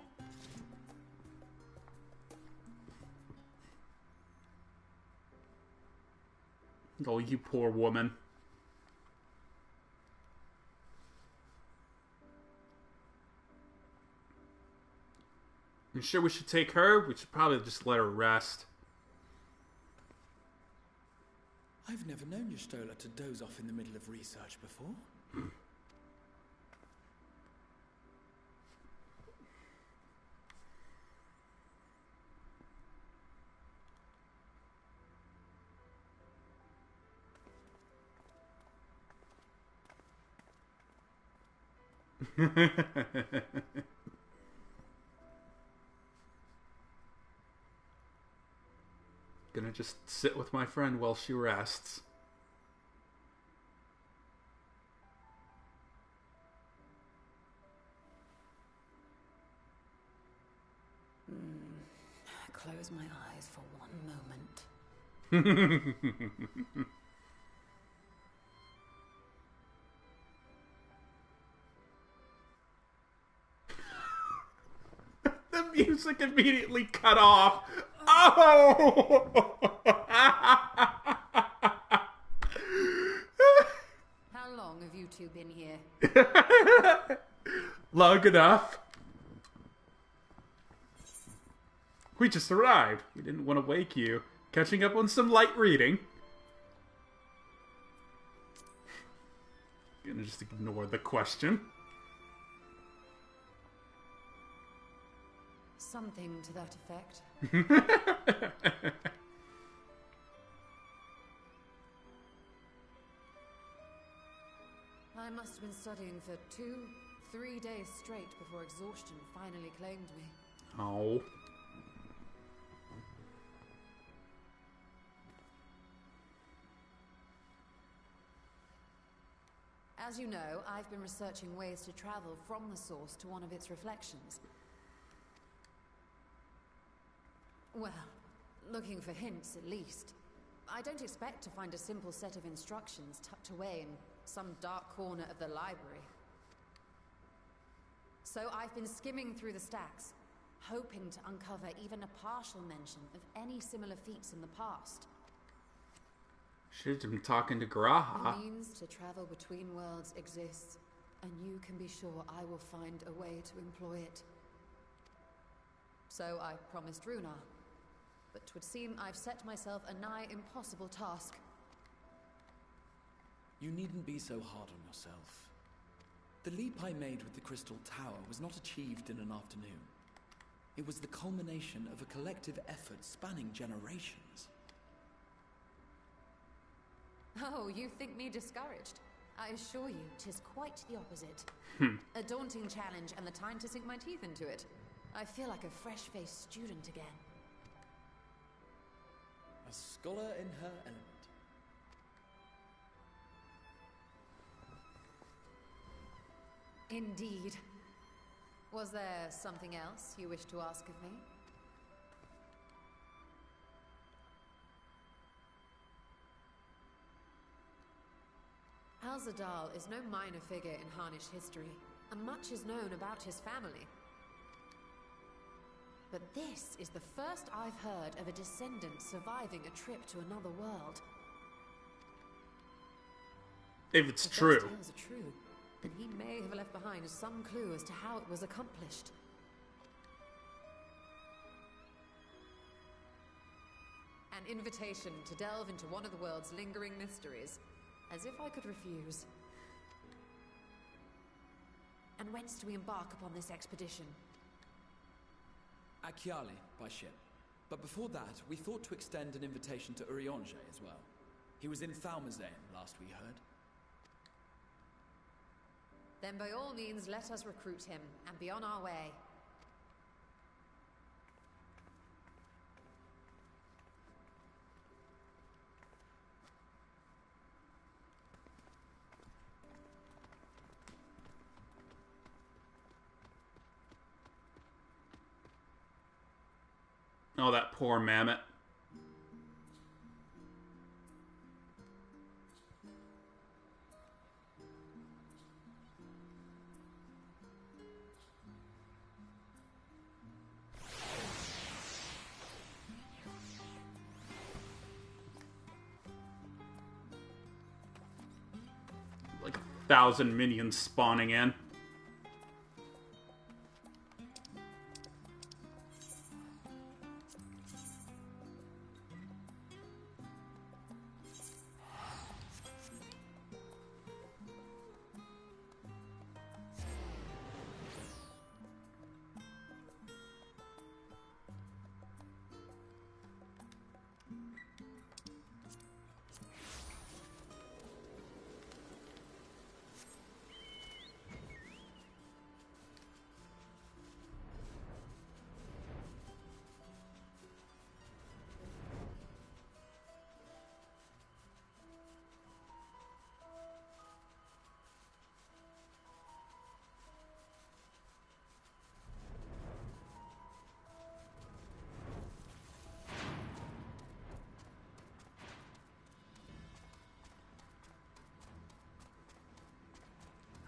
Oh, you poor woman. You sure we should take her? We should probably just let her rest. I've never known Y'shtola to doze off in the middle of research before. Gonna just sit with my friend while she rests. Close my eyes for one moment. The music immediately cut off. Oh! How long have you two been here? Long enough. We just arrived. We didn't want to wake you. Catching up on some light reading. Gonna just ignore the question. Something to that effect. I must have been studying for 2-3 days straight before exhaustion finally claimed me. Oh. As you know, I've been researching ways to travel from the source to one of its reflections. Well, looking for hints at least. I don't expect to find a simple set of instructions tucked away in some dark corner of the library. So I've been skimming through the stacks, hoping to uncover even a partial mention of any similar feats in the past. Should have been talking to Graha. The means to travel between worlds exists, and you can be sure I will find a way to employ it. So I promised Runar, but 'twould seem I've set myself a nigh impossible task. You needn't be so hard on yourself. The leap I made with the Crystal Tower was not achieved in an afternoon. It was the culmination of a collective effort spanning generations. Oh, you think me discouraged? I assure you, 'tis quite the opposite. A daunting challenge and the time to sink my teeth into it. I feel like a fresh-faced student again. A scholar in her element. Indeed. Was there something else you wished to ask of me? Al-Zadal is no minor figure in Harnish history, and much is known about his family. But this is the first I've heard of a descendant surviving a trip to another world. If it's If true. those tales are true, then he may have left behind some clue as to how it was accomplished. An invitation to delve into one of the world's lingering mysteries. As if I could refuse. And whence do we embark upon this expedition? Akyali, by ship. But before that, we thought to extend an invitation to Urianger as well. He was in Thalmazain last we heard. Then by all means, let us recruit him and be on our way. Oh, that poor mammoth. Like 1,000 minions spawning in.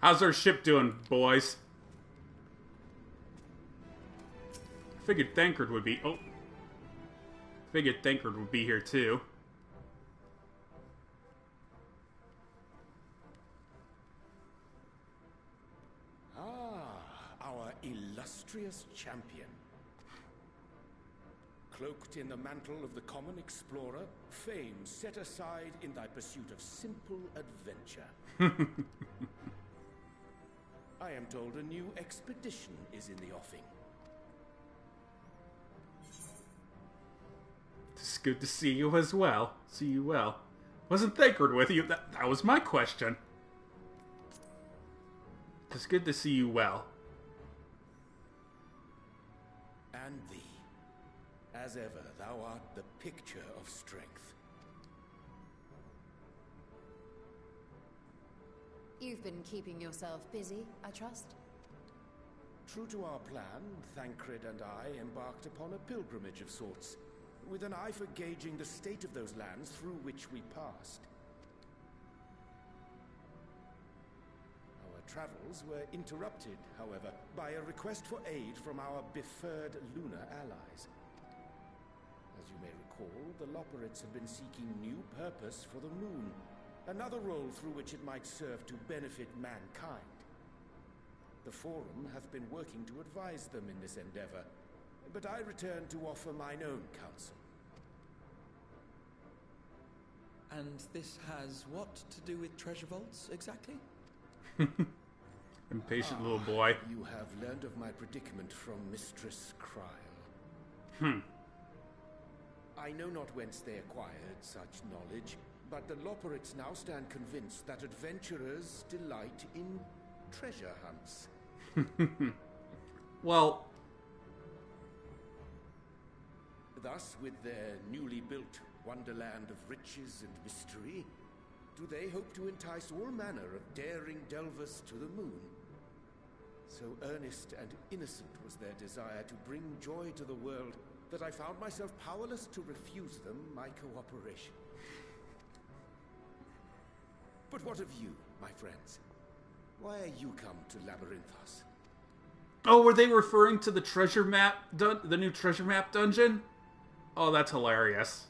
How's our ship doing, boys? Figured Thancred would be... Oh. Figured Thancred would be here, too. Our illustrious champion. Cloaked in the mantle of the common explorer, fame set aside in thy pursuit of simple adventure. I am told a new expedition is in the offing. It's good to see you as well. See you well. Wasn't Thancred with you? That was my question. It's good to see you well. And thee. As ever, thou art the picture of strength. You've been keeping yourself busy, I trust? True to our plan, Thancred and I embarked upon a pilgrimage of sorts, with an eye for gauging the state of those lands through which we passed. Our travels were interrupted, however, by a request for aid from our befurred lunar allies. As you may recall, the Loperites have been seeking new purpose for the moon, another role through which it might serve to benefit mankind. The Forum hath been working to advise them in this endeavor, but I return to offer mine own counsel. And this has what to do with treasure vaults, exactly? Impatient little boy. You have learned of my predicament from Mistress Cryle. I know not whence they acquired such knowledge, but the Loperites now stand convinced that adventurers delight in treasure hunts. Well... Thus, with their newly built wonderland of riches and mystery, do they hope to entice all manner of daring delvers to the moon? So earnest and innocent was their desire to bring joy to the world that I found myself powerless to refuse them my cooperation. But what of you, my friends? Why are you come to Labyrinthos? Oh, were they referring to the treasure map, the new treasure map dungeon? Oh, that's hilarious.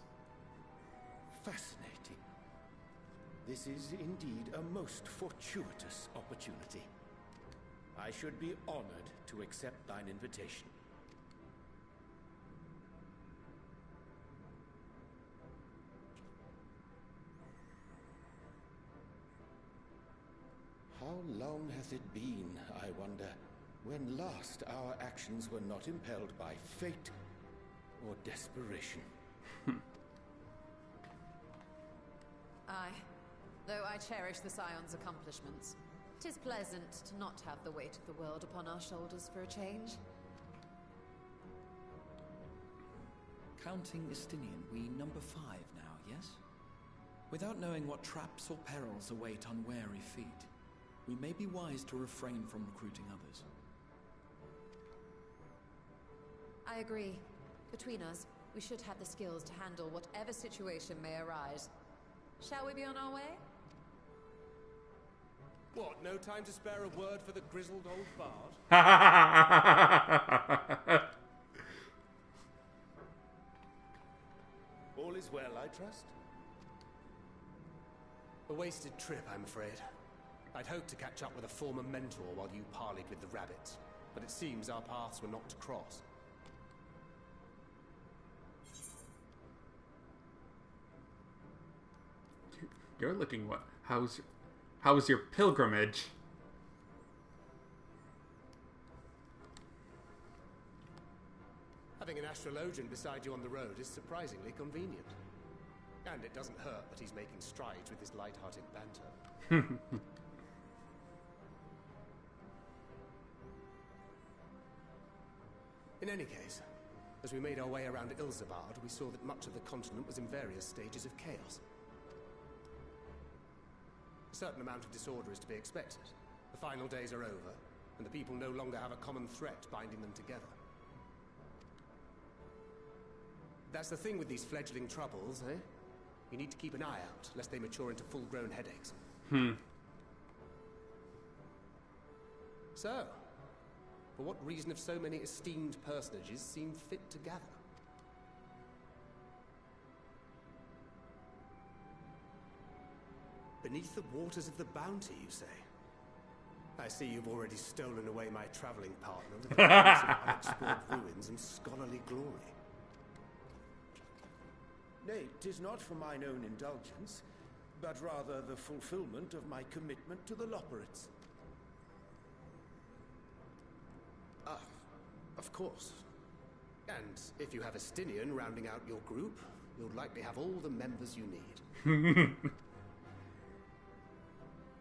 Fascinating. This is indeed a most fortuitous opportunity. I should be honored to accept thine invitation. How long hath it been, I wonder, when last our actions were not impelled by fate or desperation? Aye. Though I cherish the Scion's accomplishments, 'tis pleasant to not have the weight of the world upon our shoulders for a change. Counting Istinian, we number 5 now, yes? Without knowing what traps or perils await unwary feet, we may be wise to refrain from recruiting others. I agree. Between us, we should have the skills to handle whatever situation may arise. Shall we be on our way? What, no time to spare a word for the grizzled old bard? All is well, I trust? A wasted trip, I'm afraid. I'd hoped to catch up with a former mentor while you parleyed with the rabbits, but it seems our paths were not to cross. You're looking what? How was your pilgrimage? Having an astrologian beside you on the road is surprisingly convenient. And it doesn't hurt that he's making strides with his light-hearted banter. In any case, as we made our way around Ilzabard, we saw that much of the continent was in various stages of chaos. A certain amount of disorder is to be expected. The final days are over, and the people no longer have a common threat binding them together. That's the thing with these fledgling troubles, eh? You need to keep an eye out, lest they mature into full-grown headaches. So, for what reason have so many esteemed personages seemed fit to gather? Beneath the waters of the bounty, you say? I see you've already stolen away my traveling partner with the promise of unexplored ruins and scholarly glory. Nay, 'tis not for mine own indulgence, but rather the fulfillment of my commitment to the Loporrits. Ah, of course. And if you have a Stinian rounding out your group, you'll likely have all the members you need.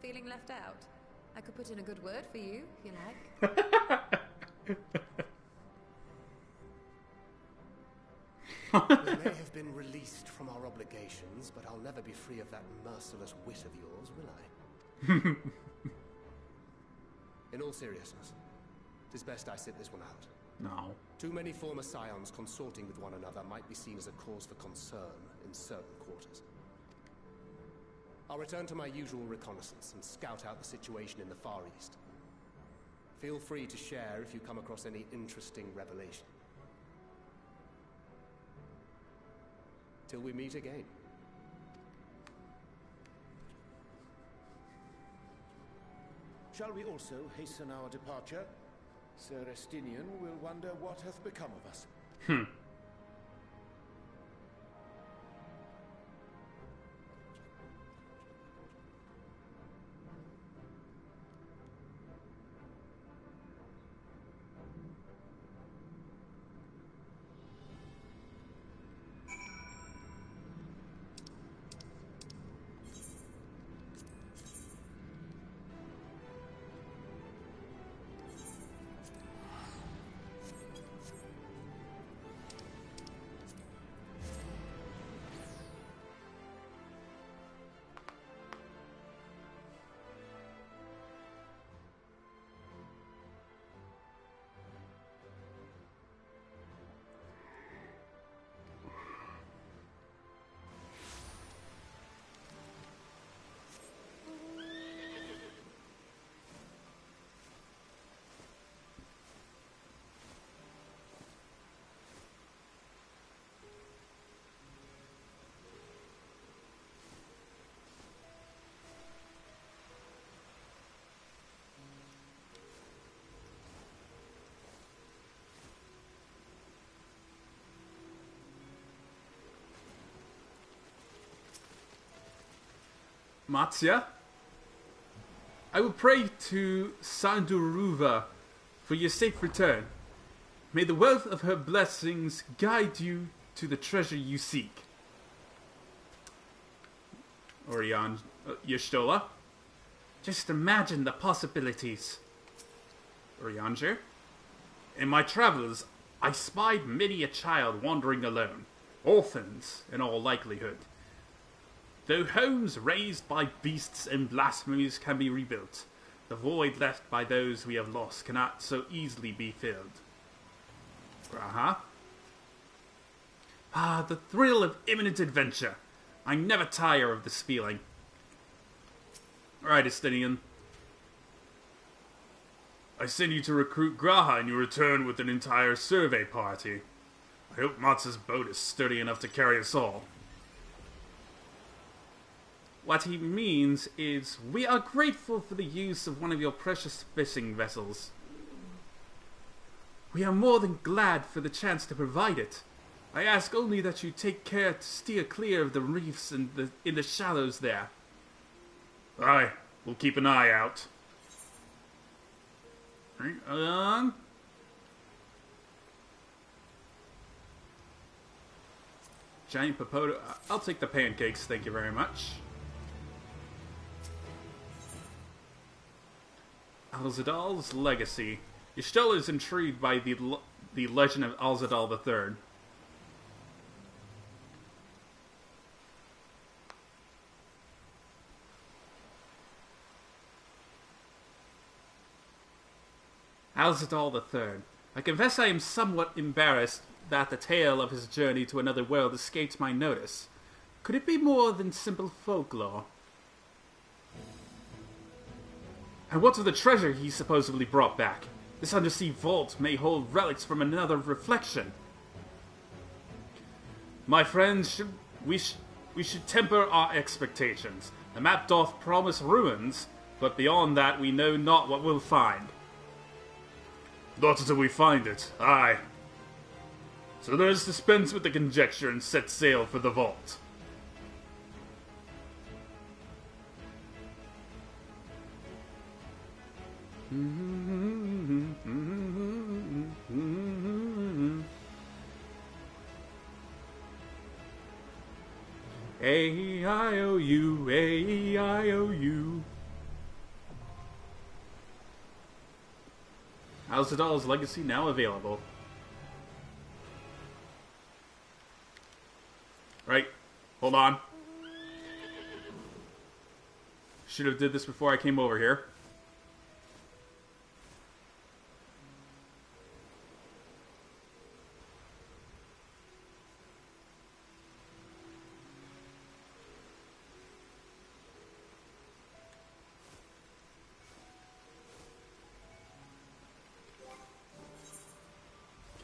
Feeling left out? I could put in a good word for you, if you like. We may have been released from our obligations, but I'll never be free of that merciless wit of yours, will I? In all seriousness, it's best I sit this one out. No. Too many former scions consorting with one another might be seen as a cause for concern in certain quarters. I'll return to my usual reconnaissance and scout out the situation in the Far East. Feel free to share if you come across any interesting revelation. Till we meet again. Shall we also hasten our departure? Sir Estinian will wonder what hath become of us. Matsya, I will pray to Sanduruva for your safe return. May the wealth of her blessings guide you to the treasure you seek. Orion, Y'shtola, just imagine the possibilities. Orianger, in my travels, I spied many a child wandering alone, orphans in all likelihood. Though homes raised by beasts and blasphemies can be rebuilt, the void left by those we have lost cannot so easily be filled. Ah, the thrill of imminent adventure. I never tire of this feeling. Alright, Estinian. I send you to recruit Graha and you return with an entire survey party. I hope Matz's boat is sturdy enough to carry us all. What he means is, we are grateful for the use of one of your precious fishing vessels. We are more than glad for the chance to provide it. I ask only that you take care to steer clear of the reefs and in the shallows there. Aye, we'll keep an eye out. Right, giant popoto. I'll take the pancakes, thank you very much. Alzadal's legacy. Y'shtola is intrigued by the legend of Alzadal III. Alzadal III. I confess I am somewhat embarrassed that the tale of his journey to another world escaped my notice. Could it be more than simple folklore? And what of the treasure he supposedly brought back? This undersea vault may hold relics from another reflection. My friends, we should temper our expectations. The map doth promise ruins, but beyond that we know not what we'll find. Not until we find it, aye. So let us dispense with the conjecture and set sail for the vault. A-I-O-U, A-I-O-U. Alzadal's legacy now available. Right, hold on. Should have did this before I came over here.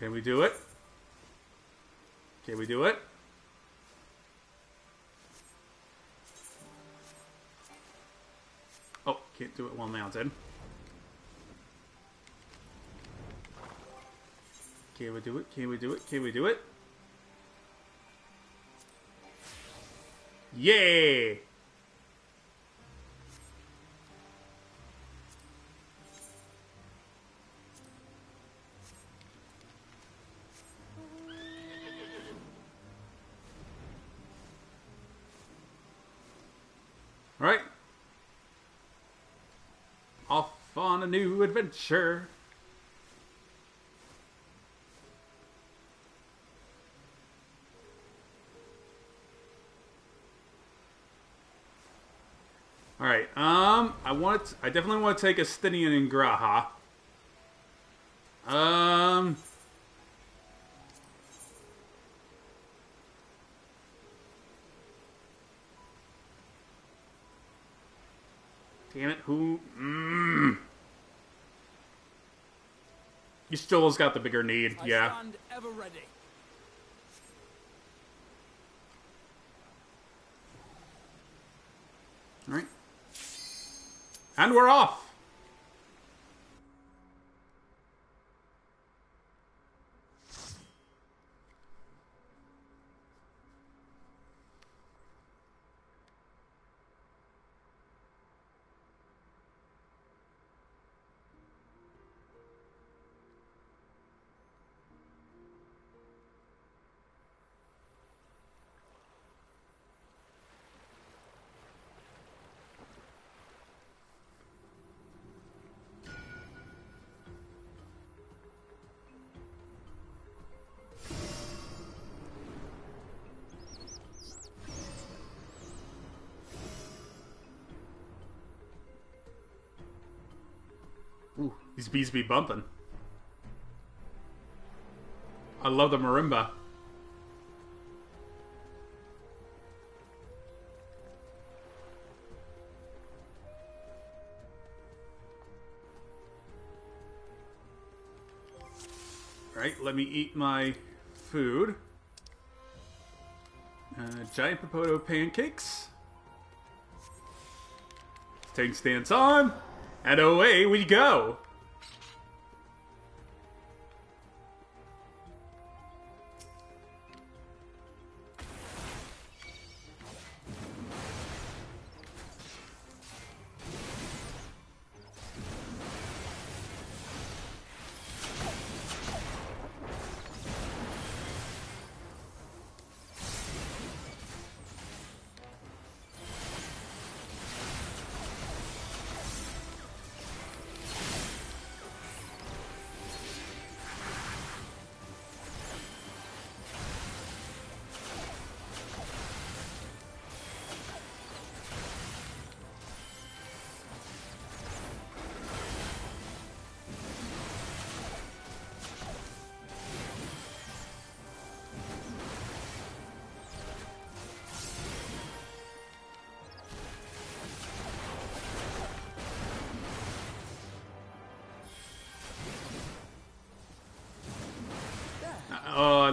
Can we do it? Can we do it? Oh, can't do it while mounted. Can we do it? Can we do it? Can we do it? Yay! Alright. Off on a new adventure. Alright, I definitely want to take Estinian and Graha. Damn it, who? Y'shtola's got the bigger need, yeah. I stand ever ready. Alright. And we're off! Ooh, these bees be bumping. I love the marimba. Alright, let me eat my food. Giant potato pancakes. Tank stance on, and away we go.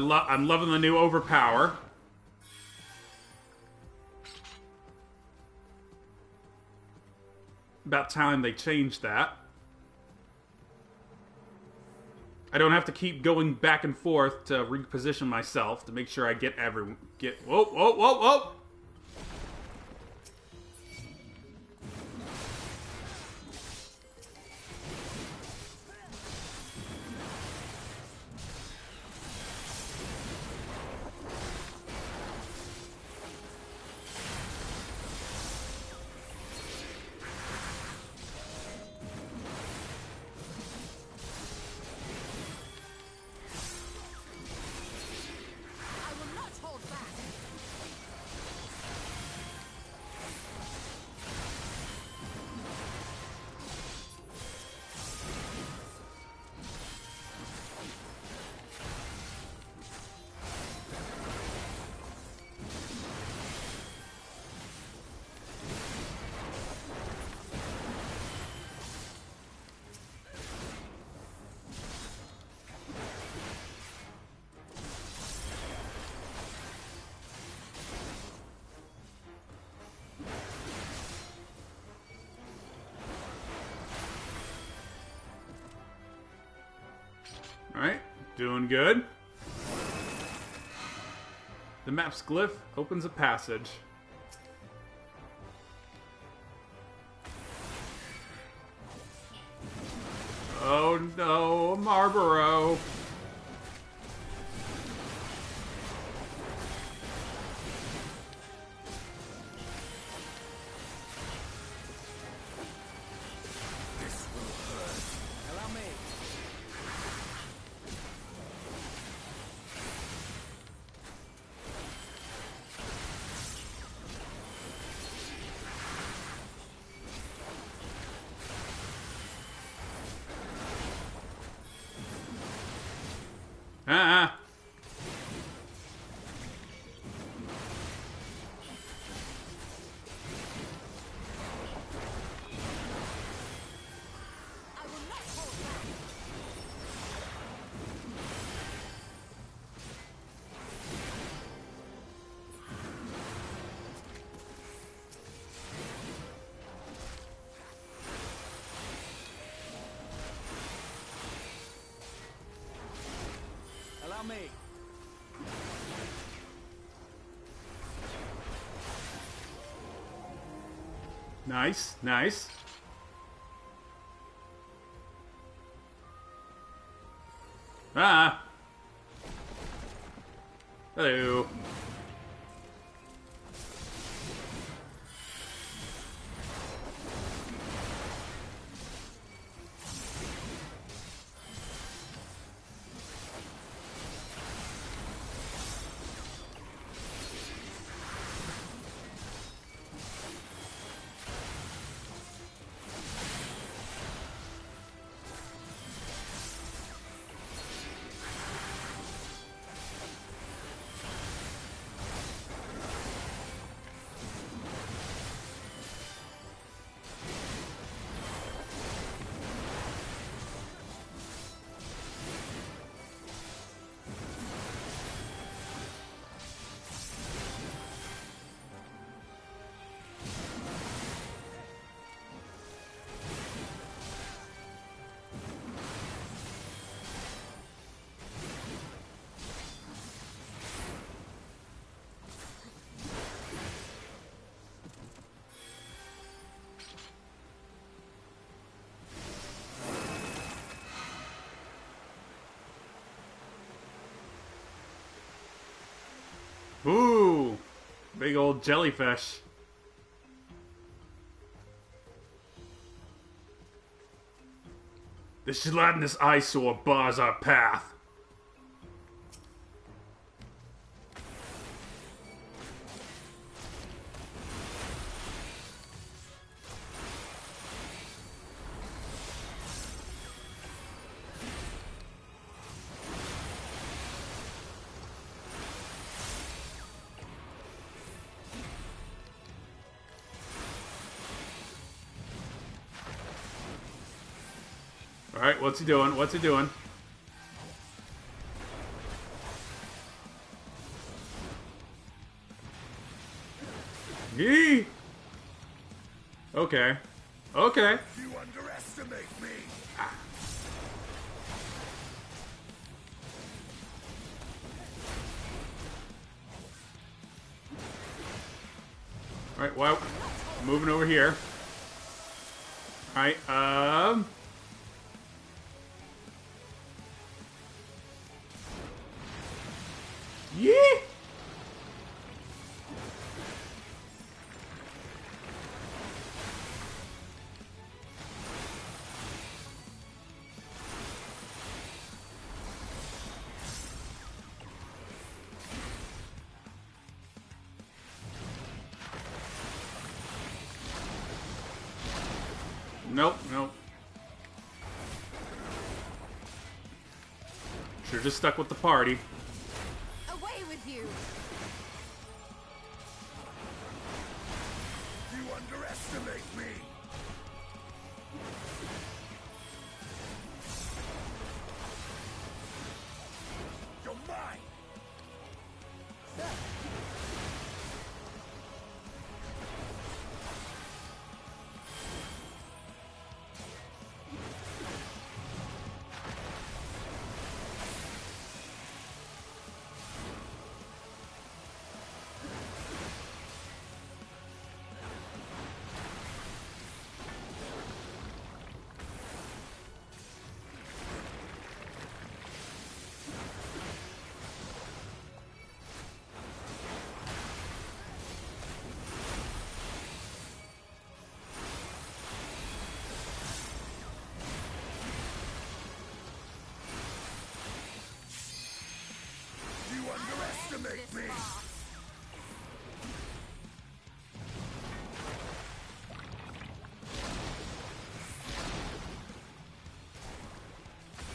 I'm loving the new overpower. About time they changed that. I don't have to keep going back and forth to reposition myself to make sure I get whoa, whoa, whoa, whoa! Alright, doing good. The map's glyph opens a passage. Oh no, Marlboro. Allow me. Nice, nice. Ah. Hello. Ooh, big old jellyfish. This gelatinous eyesore bars our path. Alright, what's he doing? What's he doing? Yee! Okay. Okay. You underestimate me. Alright, well, moving over here. Alright, Yee! Nope, nope. Should've just stuck with the party. Away with you! You underestimate me. You're mine. You underestimate me.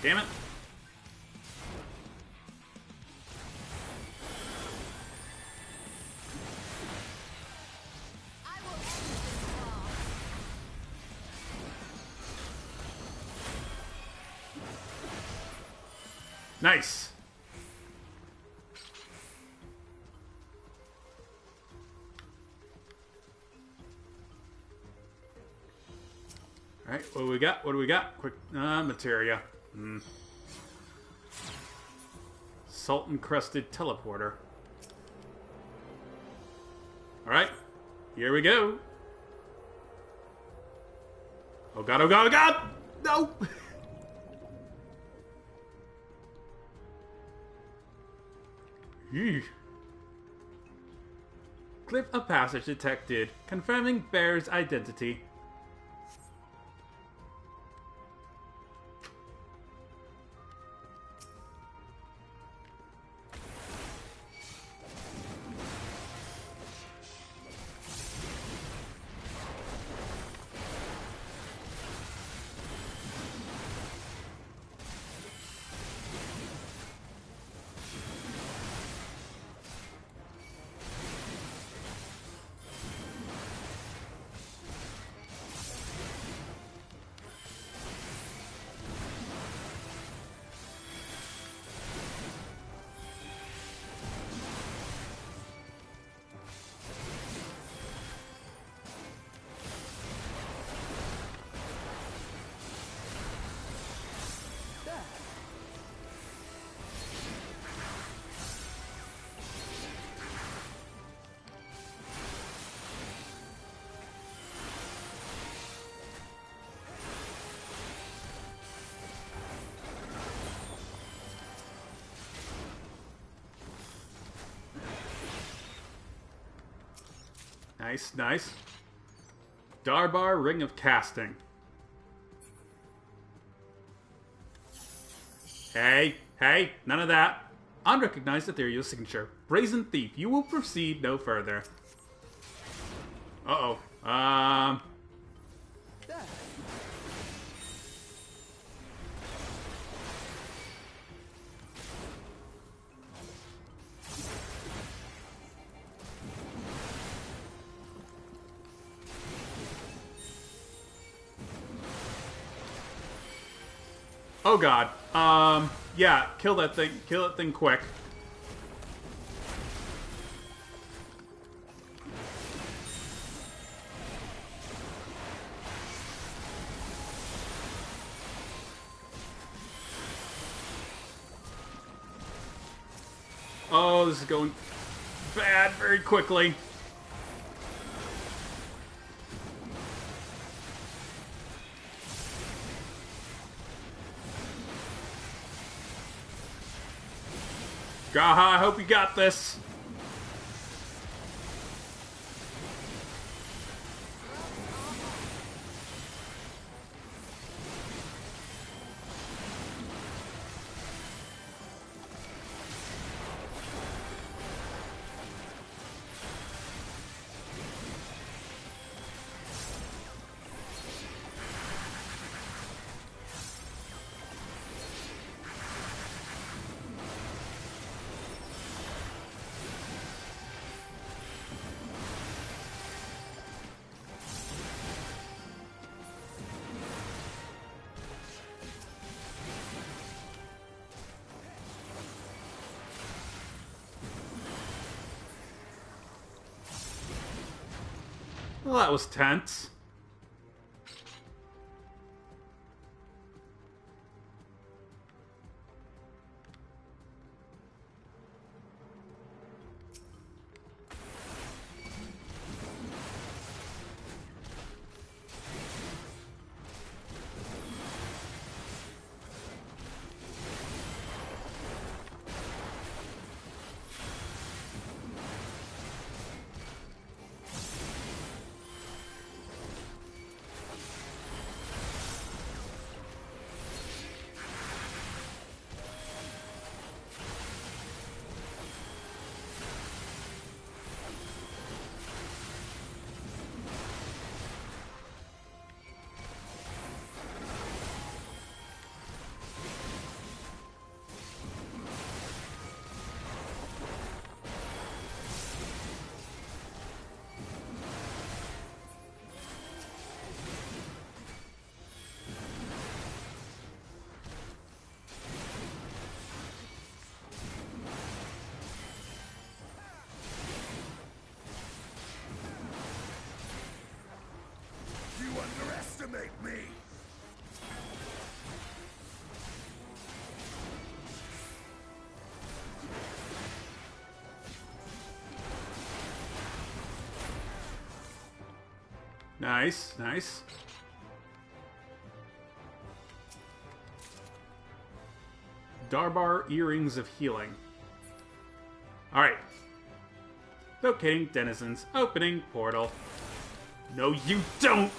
Damn it. Nice. Alright, what do we got? What do we got? Quick, materia. Salt-encrusted teleporter. Alright, here we go. Oh god, oh god, oh god! No! Eesh. Clip of passage detected, confirming Bear's identity. Nice, nice. Darbar Ring of Casting. Hey, hey, none of that. Unrecognized ethereal signature. Brazen Thief. You will proceed no further. Uh-oh. Oh god. Yeah, kill that thing. Kill that thing quick. Oh, this is going bad very quickly. Gaha, I hope you got this. Well, that was tense. Underestimate me! Nice, nice. Darbar Earrings of Healing. Alright. Locating denizens. Opening portal. No, you don't!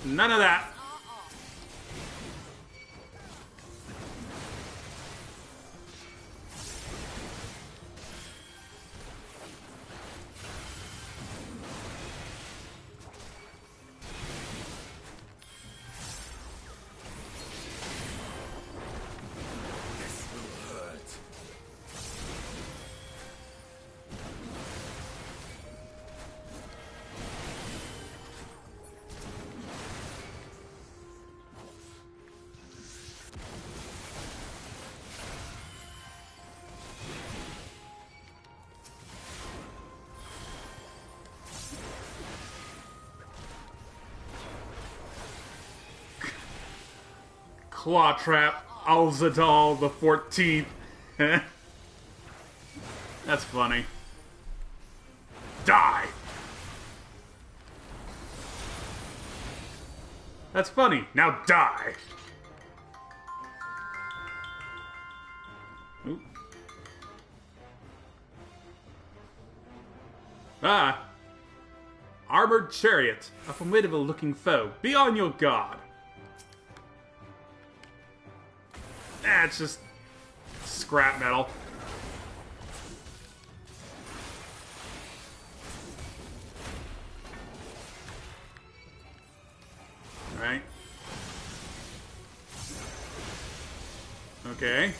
None of that. Clawtrap Alzadal the 14th. That's funny. Die! That's funny. Now die! Ooh. Ah! Armored chariot. A formidable looking foe. Be on your guard. It's just scrap metal. Alright. Okay.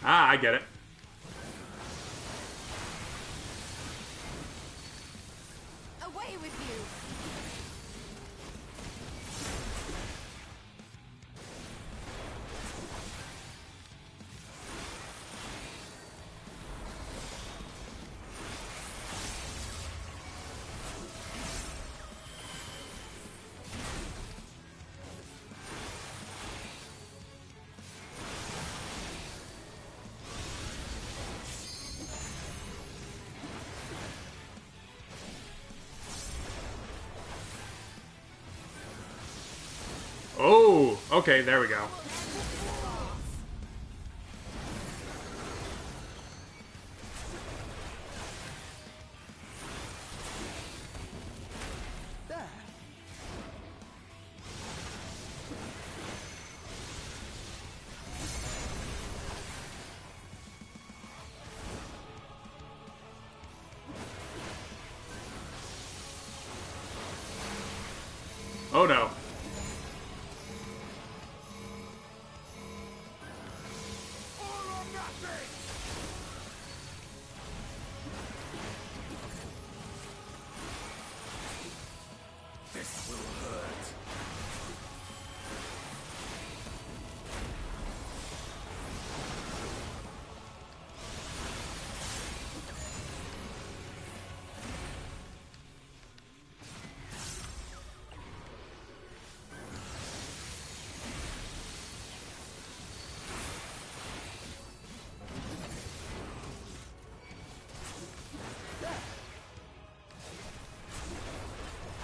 I get it. Away with you! Oh, okay, there we go. There. Oh no. This will hurt.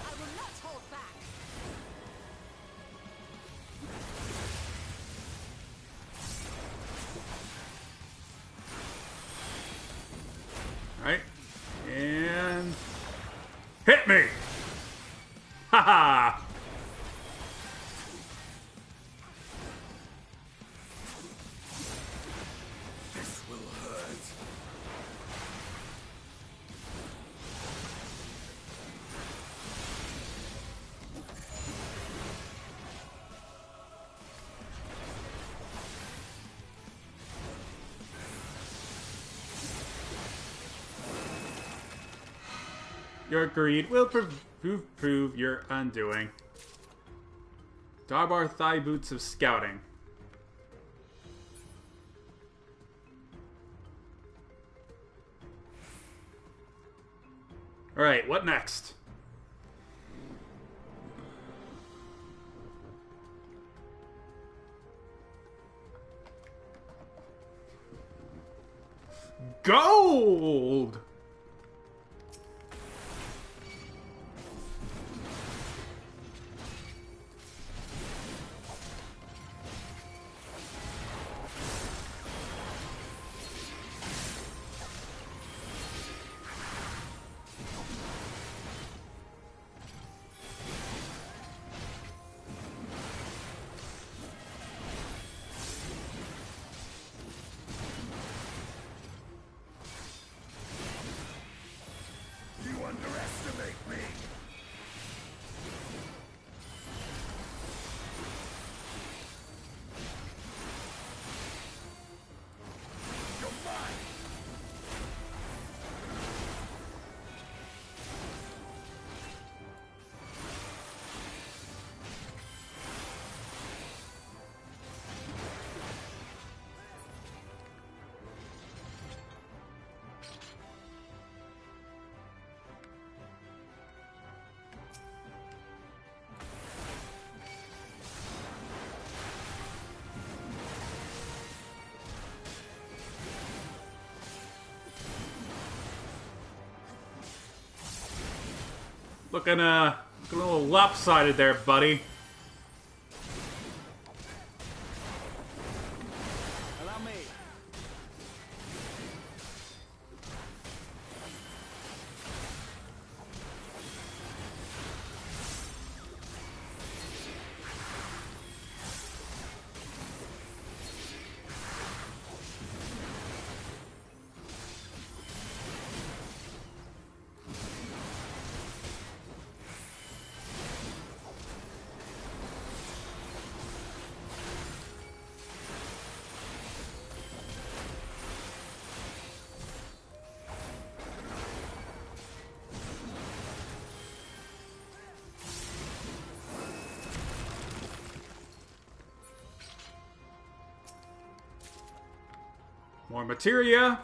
I will not hold back! Alright. And... hit me! Haha! This will hurt. Your greed will prove your undoing. Darbar thigh boots of scouting. Alright, what next? Gold! You underestimate me. You're mine. Looking a little lopsided there, buddy. Allow me. More materia.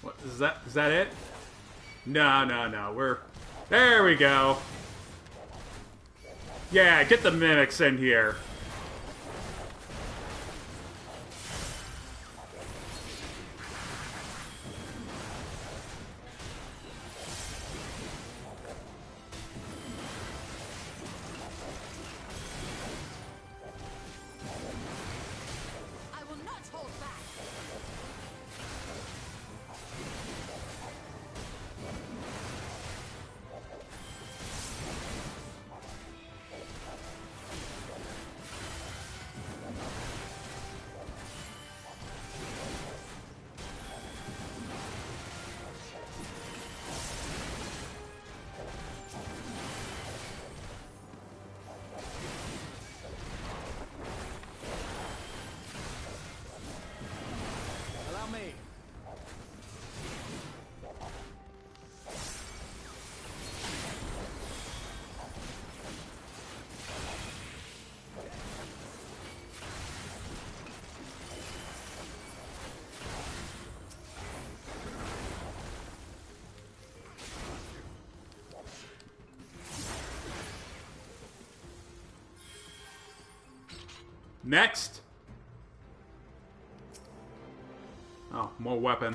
What is that? Is that it? No. There we go. Yeah, get the mimics in here. Next. Oh, more weapon.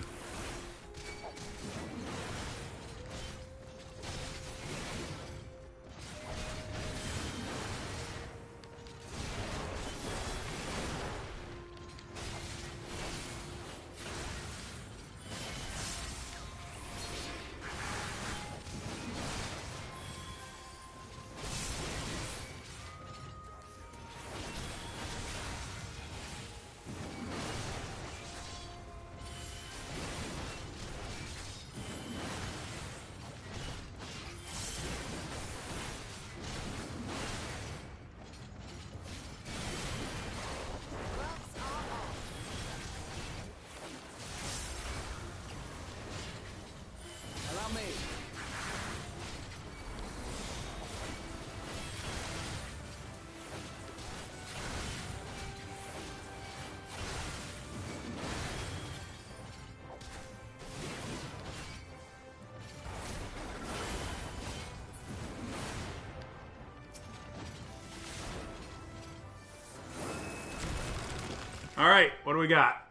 All right, what do we got?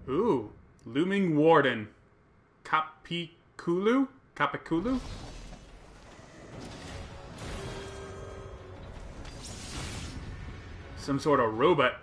Ooh, Looming Warden. Capiculu? Capiculu? Some sort of robot.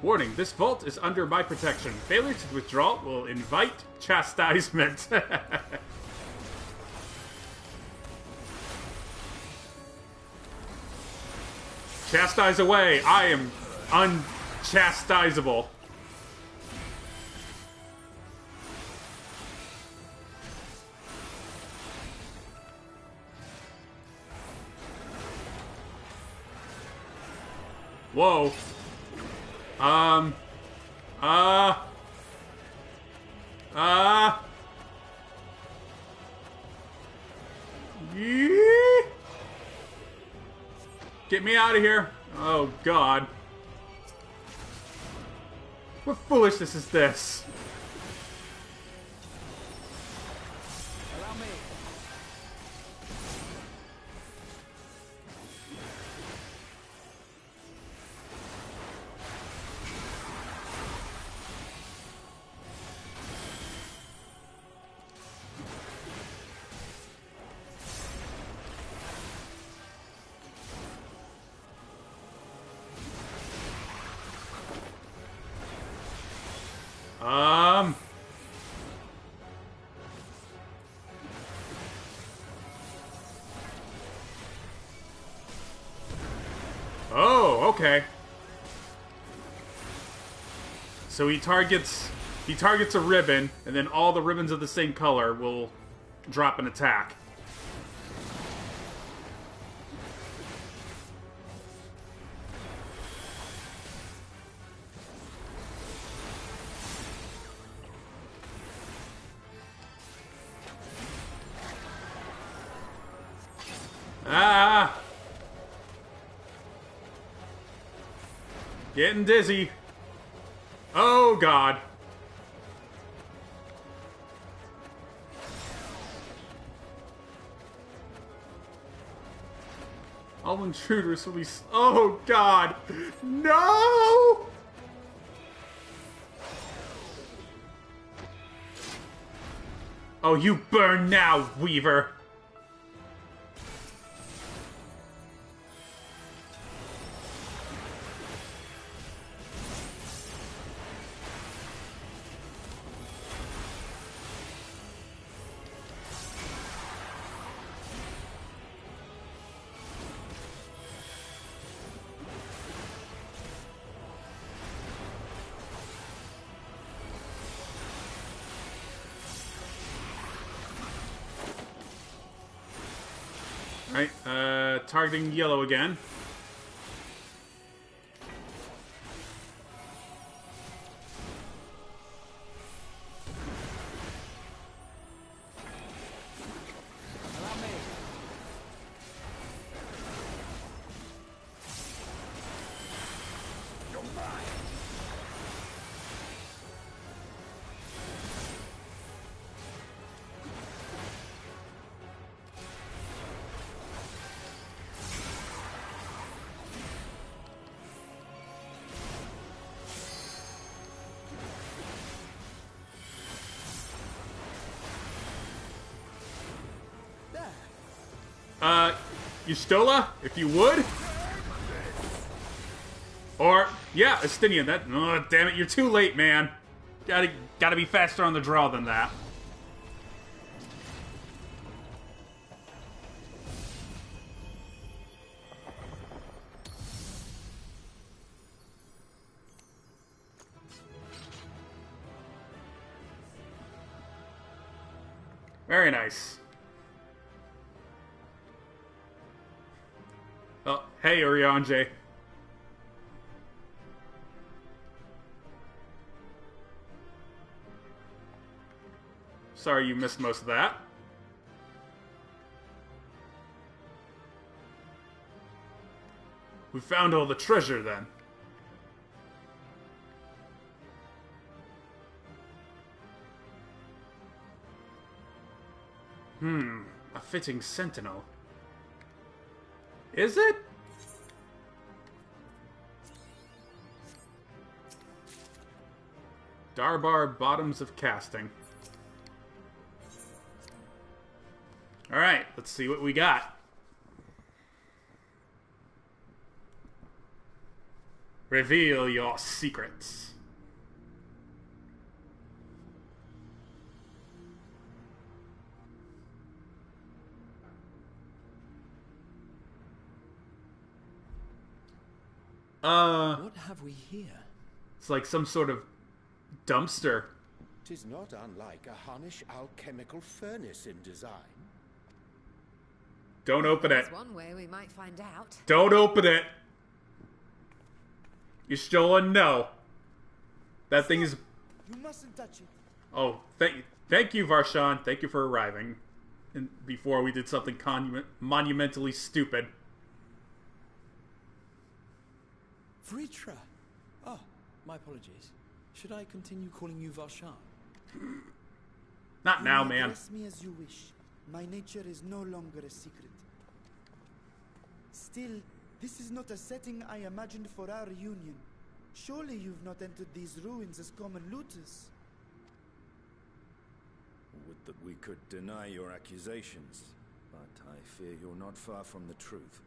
Warning, this vault is under my protection. Failure to withdraw will invite chastisement. Chastise away. I am unchastisable. Whoa. Yee! Get me out of here. Oh, God. What foolishness is this? Allow me. Oh, okay. So he targets a ribbon, and then all the ribbons of the same color will drop an attack. Ah! Getting dizzy. Oh, God. All intruders will be... Oh, God. No! Oh, you burn now, Weaver. Alright, targeting yellow again. Y'shtola, if you would. Or, yeah, Estinian, that... Oh, damn it, you're too late, man. Gotta be faster on the draw than that. Very nice. Oh, hey, Urianger. Sorry you missed most of that. We found all the treasure, then. A fitting sentinel. Is it? Darbar Bottoms of Casting. Alright, let's see what we got. Reveal your secrets. What have we here? It's like some sort of dumpster. 'Tis not unlike a Hunnish alchemical furnace in design. Don't open it. That's one way we might find out. Don't open it. Y'shtola, no. That thing is... You mustn't touch it. Oh, thank you, Varshan. Thank you for arriving. And before we did something monumentally stupid. Vritra! Oh, my apologies. Should I continue calling you Varshan? Not now, You may man. address me as you wish. My nature is no longer a secret. Still, this is not a setting I imagined for our union. Surely you've not entered these ruins as common looters. Would that we could deny your accusations, but I fear you're not far from the truth.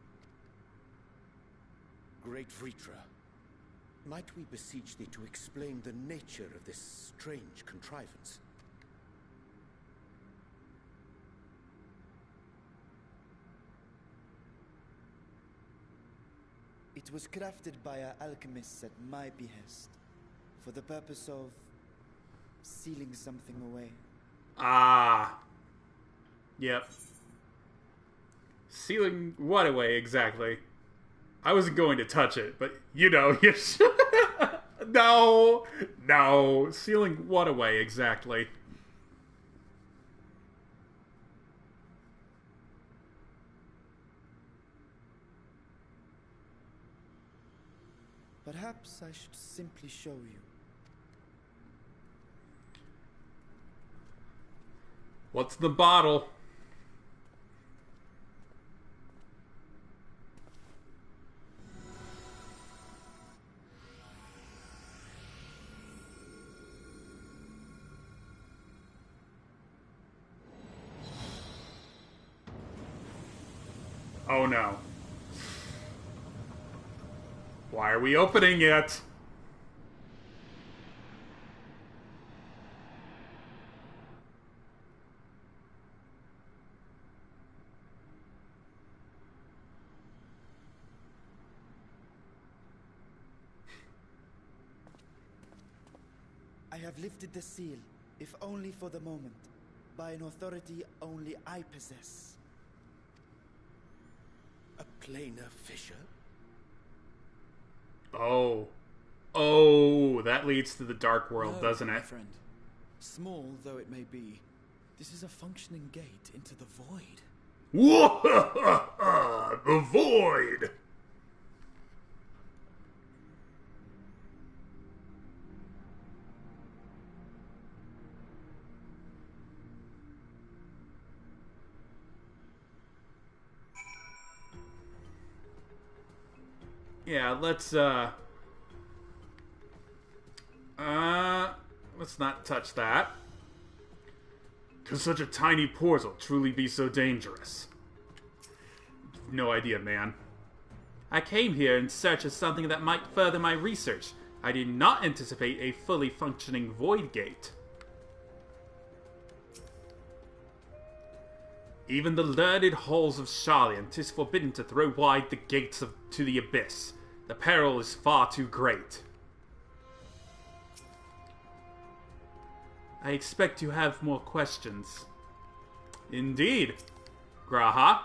Great Vritra, might we beseech thee to explain the nature of this strange contrivance? It was crafted by our alchemists at my behest, for the purpose of sealing something away. Ah. Yep. Sealing what away, exactly? I wasn't going to touch it, but you know, you should. No! No! Sealing what away, exactly? Perhaps I should simply show you. What's the bottle? Oh no. Why are we opening it? I have lifted the seal, if only for the moment, by an authority only I possess. A planar fissure? Oh. Oh, that leads to the dark world, No, doesn't my it? friend. Small though it may be, this is a functioning gate into the void. Whoa! The void! Yeah, let's not touch that. Could such a tiny portal truly be so dangerous? No idea, man. I came here in search of something that might further my research. I did not anticipate a fully functioning void gate. Even the learned halls of Sharlayan, 'tis forbidden to throw wide the gates to the abyss. The peril is far too great. I expect you have more questions. Indeed, Graha.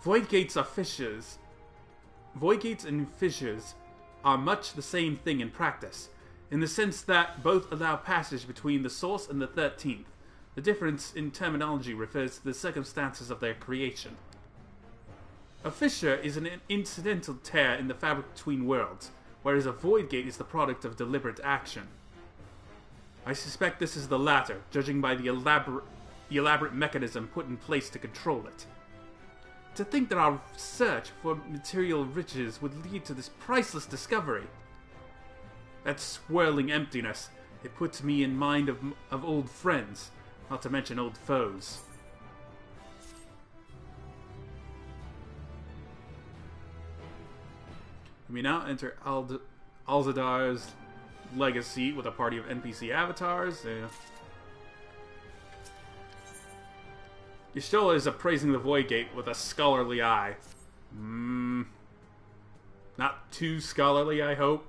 Void gates are fissures. Void gates and fissures are much the same thing in practice, in the sense that both allow passage between the source and the 13th. The difference in terminology refers to the circumstances of their creation. A fissure is an incidental tear in the fabric between worlds, whereas a void gate is the product of deliberate action. I suspect this is the latter, judging by the elaborate mechanism put in place to control it. To think that our search for material riches would lead to this priceless discovery. That swirling emptiness, it puts me in mind of old friends, not to mention old foes. We now enter Alzadar's legacy with a party of NPC avatars. Y'shtola is appraising the Void Gate with a scholarly eye. Not too scholarly, I hope.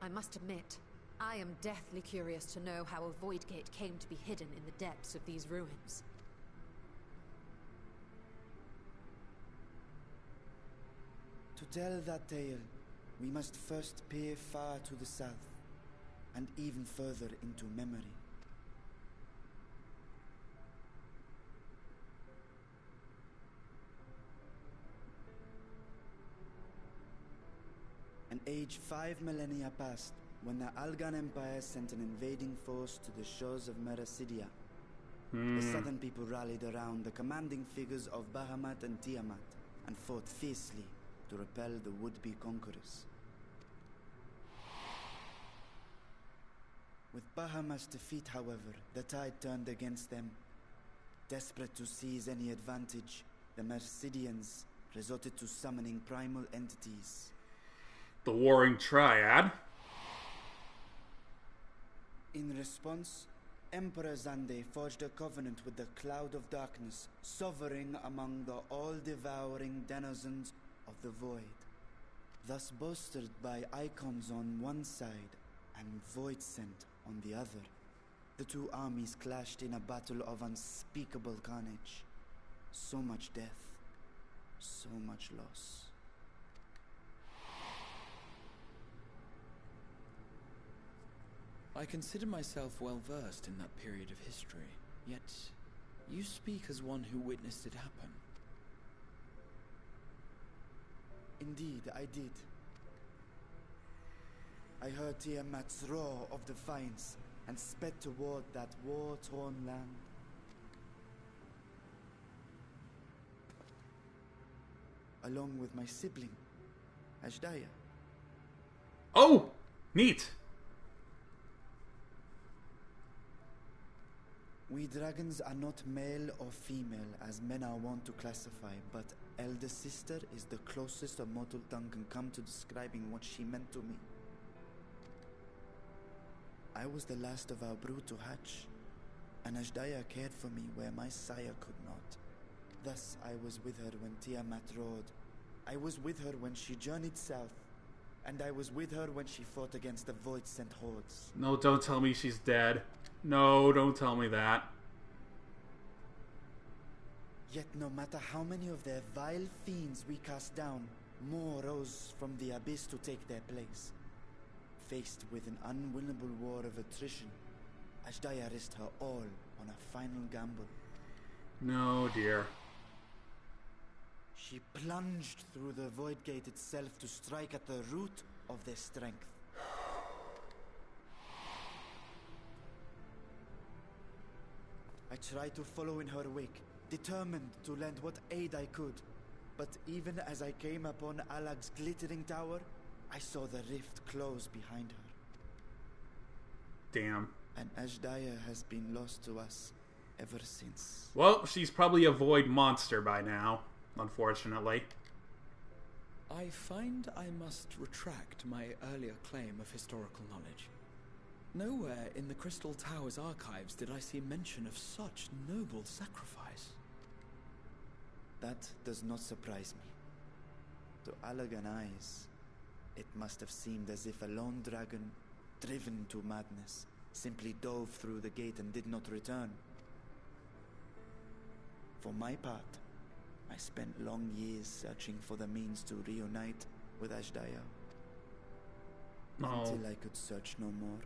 I must admit, I am deathly curious to know how a void gate came to be hidden in the depths of these ruins. To tell that tale, we must first peer far to the south, and even further into memory. An age 5 millennia passed when the Algan Empire sent an invading force to the shores of Mericidia. The southern people rallied around the commanding figures of Bahamut and Tiamat and fought fiercely to repel the would-be conquerors. With Bahamut's defeat, however, the tide turned against them. Desperate to seize any advantage, the Mercidians resorted to summoning primal entities. The Warring Triad. In response, Emperor Xande forged a covenant with the Cloud of Darkness, sovereign among the all-devouring denizens of the Void. Thus bolstered by icons on one side and Void Scent on the other, the two armies clashed in a battle of unspeakable carnage. So much death, so much loss. I consider myself well versed in that period of history, yet you speak as one who witnessed it happen. Indeed, I did. I heard Tiamat's roar of defiance and sped toward that war-torn land. Along with my sibling, Ashdaya. Oh! Neat! We dragons are not male or female as men are wont to classify, but elder sister is the closest a mortal tongue can come to describing what she meant to me. I was the last of our brood to hatch, and Ashdaya cared for me where my sire could not. Thus I was with her when Tiamat roared. I was with her when she journeyed south, and I was with her when she fought against the Void-sent hordes. No, don't tell me she's dead. No, don't tell me that. Yet no matter how many of their vile fiends we cast down, more rose from the abyss to take their place. Faced with an unwinnable war of attrition, Ashdaya risked her all on a final gamble. No, dear. She plunged through the Void Gate itself to strike at the root of their strength. I tried to follow in her wake, determined to lend what aid I could. But even as I came upon Alag's glittering tower, I saw the rift close behind her. Damn. And Ashdaya has been lost to us ever since. Well, she's probably a void monster by now, unfortunately. I find I must retract my earlier claim of historical knowledge. Nowhere in the Crystal Tower's archives did I see mention of such noble sacrifice. That does not surprise me. To Allagan eyes, it must have seemed as if a lone dragon, driven to madness, simply dove through the gate and did not return. For my part, I spent long years searching for the means to reunite with Ashdaya. Until I could search no more.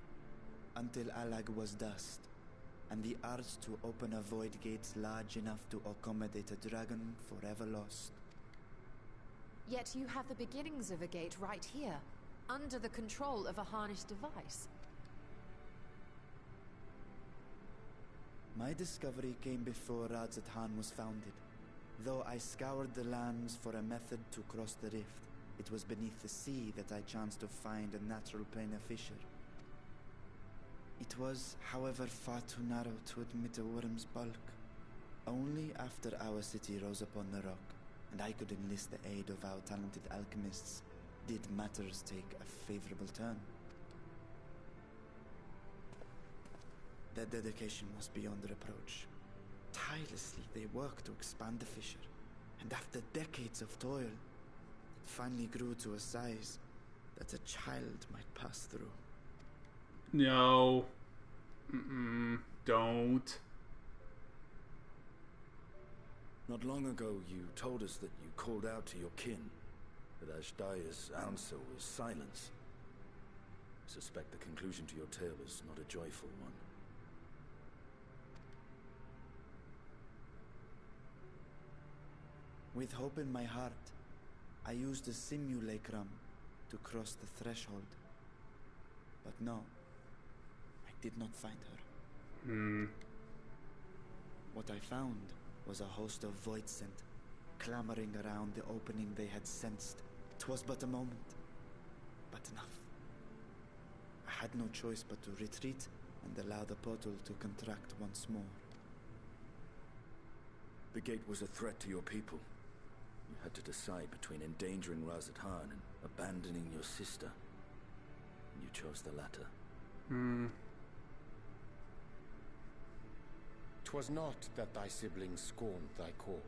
Until Alag was dust, and the arts to open a void gate large enough to accommodate a dragon forever lost. Yet you have the beginnings of a gate right here, under the control of a harnessed device. My discovery came before Radzat Han was founded. Though I scoured the lands for a method to cross the rift, it was beneath the sea that I chanced to find a natural planar fissure. It was, however, far too narrow to admit a worm's bulk. Only after our city rose upon the rock, and I could enlist the aid of our talented alchemists, did matters take a favorable turn. Their dedication was beyond reproach. Tirelessly they worked to expand the fissure, and after decades of toil, it finally grew to a size that a child might pass through. No. Don't. Not long ago, you told us that you called out to your kin, but Ashdaya's answer was silence. I suspect the conclusion to your tale is not a joyful one. With hope in my heart, I used a simulacrum to cross the threshold. But no, I did not find her. What I found was a host of Voidsent, clamoring around the opening they had sensed. 'Twas but a moment, but enough. I had no choice but to retreat and allow the portal to contract once more. The gate was a threat to your people. You had to decide between endangering Razathan and abandoning your sister. You chose the latter. 'Twas not that thy siblings scorned thy call.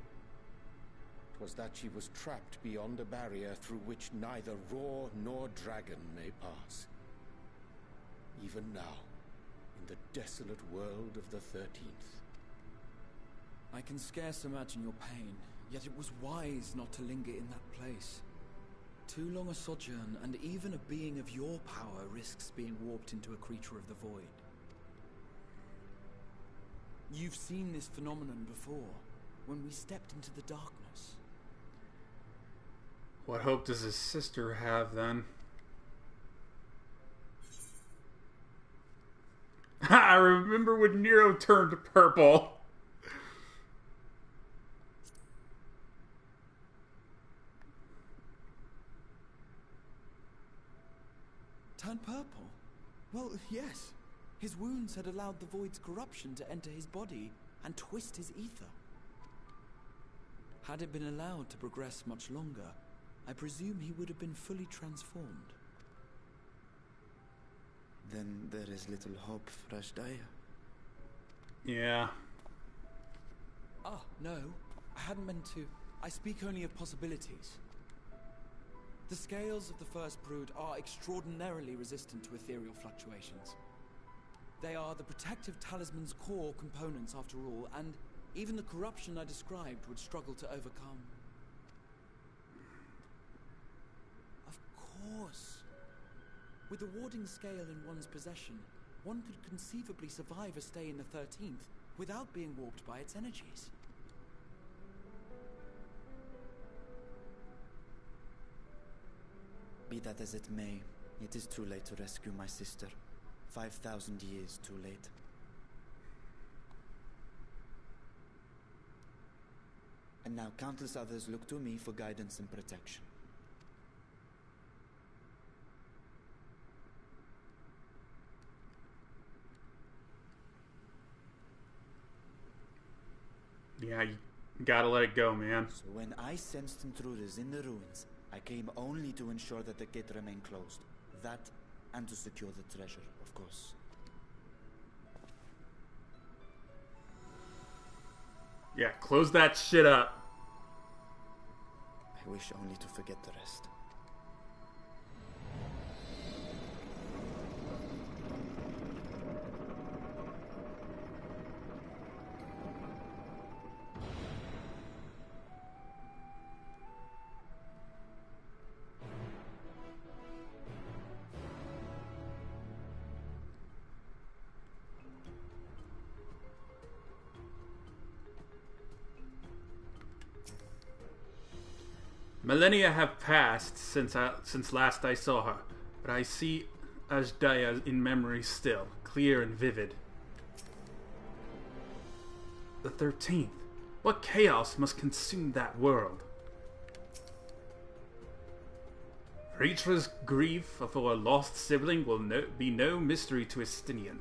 'Twas that she was trapped beyond a barrier through which neither roar nor dragon may pass. Even now, in the desolate world of the 13th. I can scarce imagine your pain, yet it was wise not to linger in that place. Too long a sojourn, and even a being of your power risks being warped into a creature of the void. You've seen this phenomenon before, when we stepped into the darkness. What hope does his sister have, then? I remember when Nero turned purple. Turned purple? Well, yes. His wounds had allowed the void's corruption to enter his body and twist his ether. Had it been allowed to progress much longer, I presume he would have been fully transformed. Then there is little hope for Ashdaya. Yeah. Ah, no. I hadn't meant to. I speak only of possibilities. The scales of the first brood are extraordinarily resistant to ethereal fluctuations. They are the protective talisman's core components after all, and even the corruption I described would struggle to overcome. Of course. With the warding scale in one's possession, one could conceivably survive a stay in the 13th without being warped by its energies. Be that as it may, it is too late to rescue my sister. 5,000 years too late. And now countless others look to me for guidance and protection. Yeah, you gotta let it go, man. So when I sensed intruders in the ruins, I came only to ensure that the gate remained closed. That, and to secure the treasure, of course. Yeah, close that shit up. I wish only to forget the rest. Millennia have passed since last I saw her, but I see Ashdaya in memory still, clear and vivid. The 13th. What chaos must consume that world? Ritra's grief for a lost sibling will be no mystery to Estinian.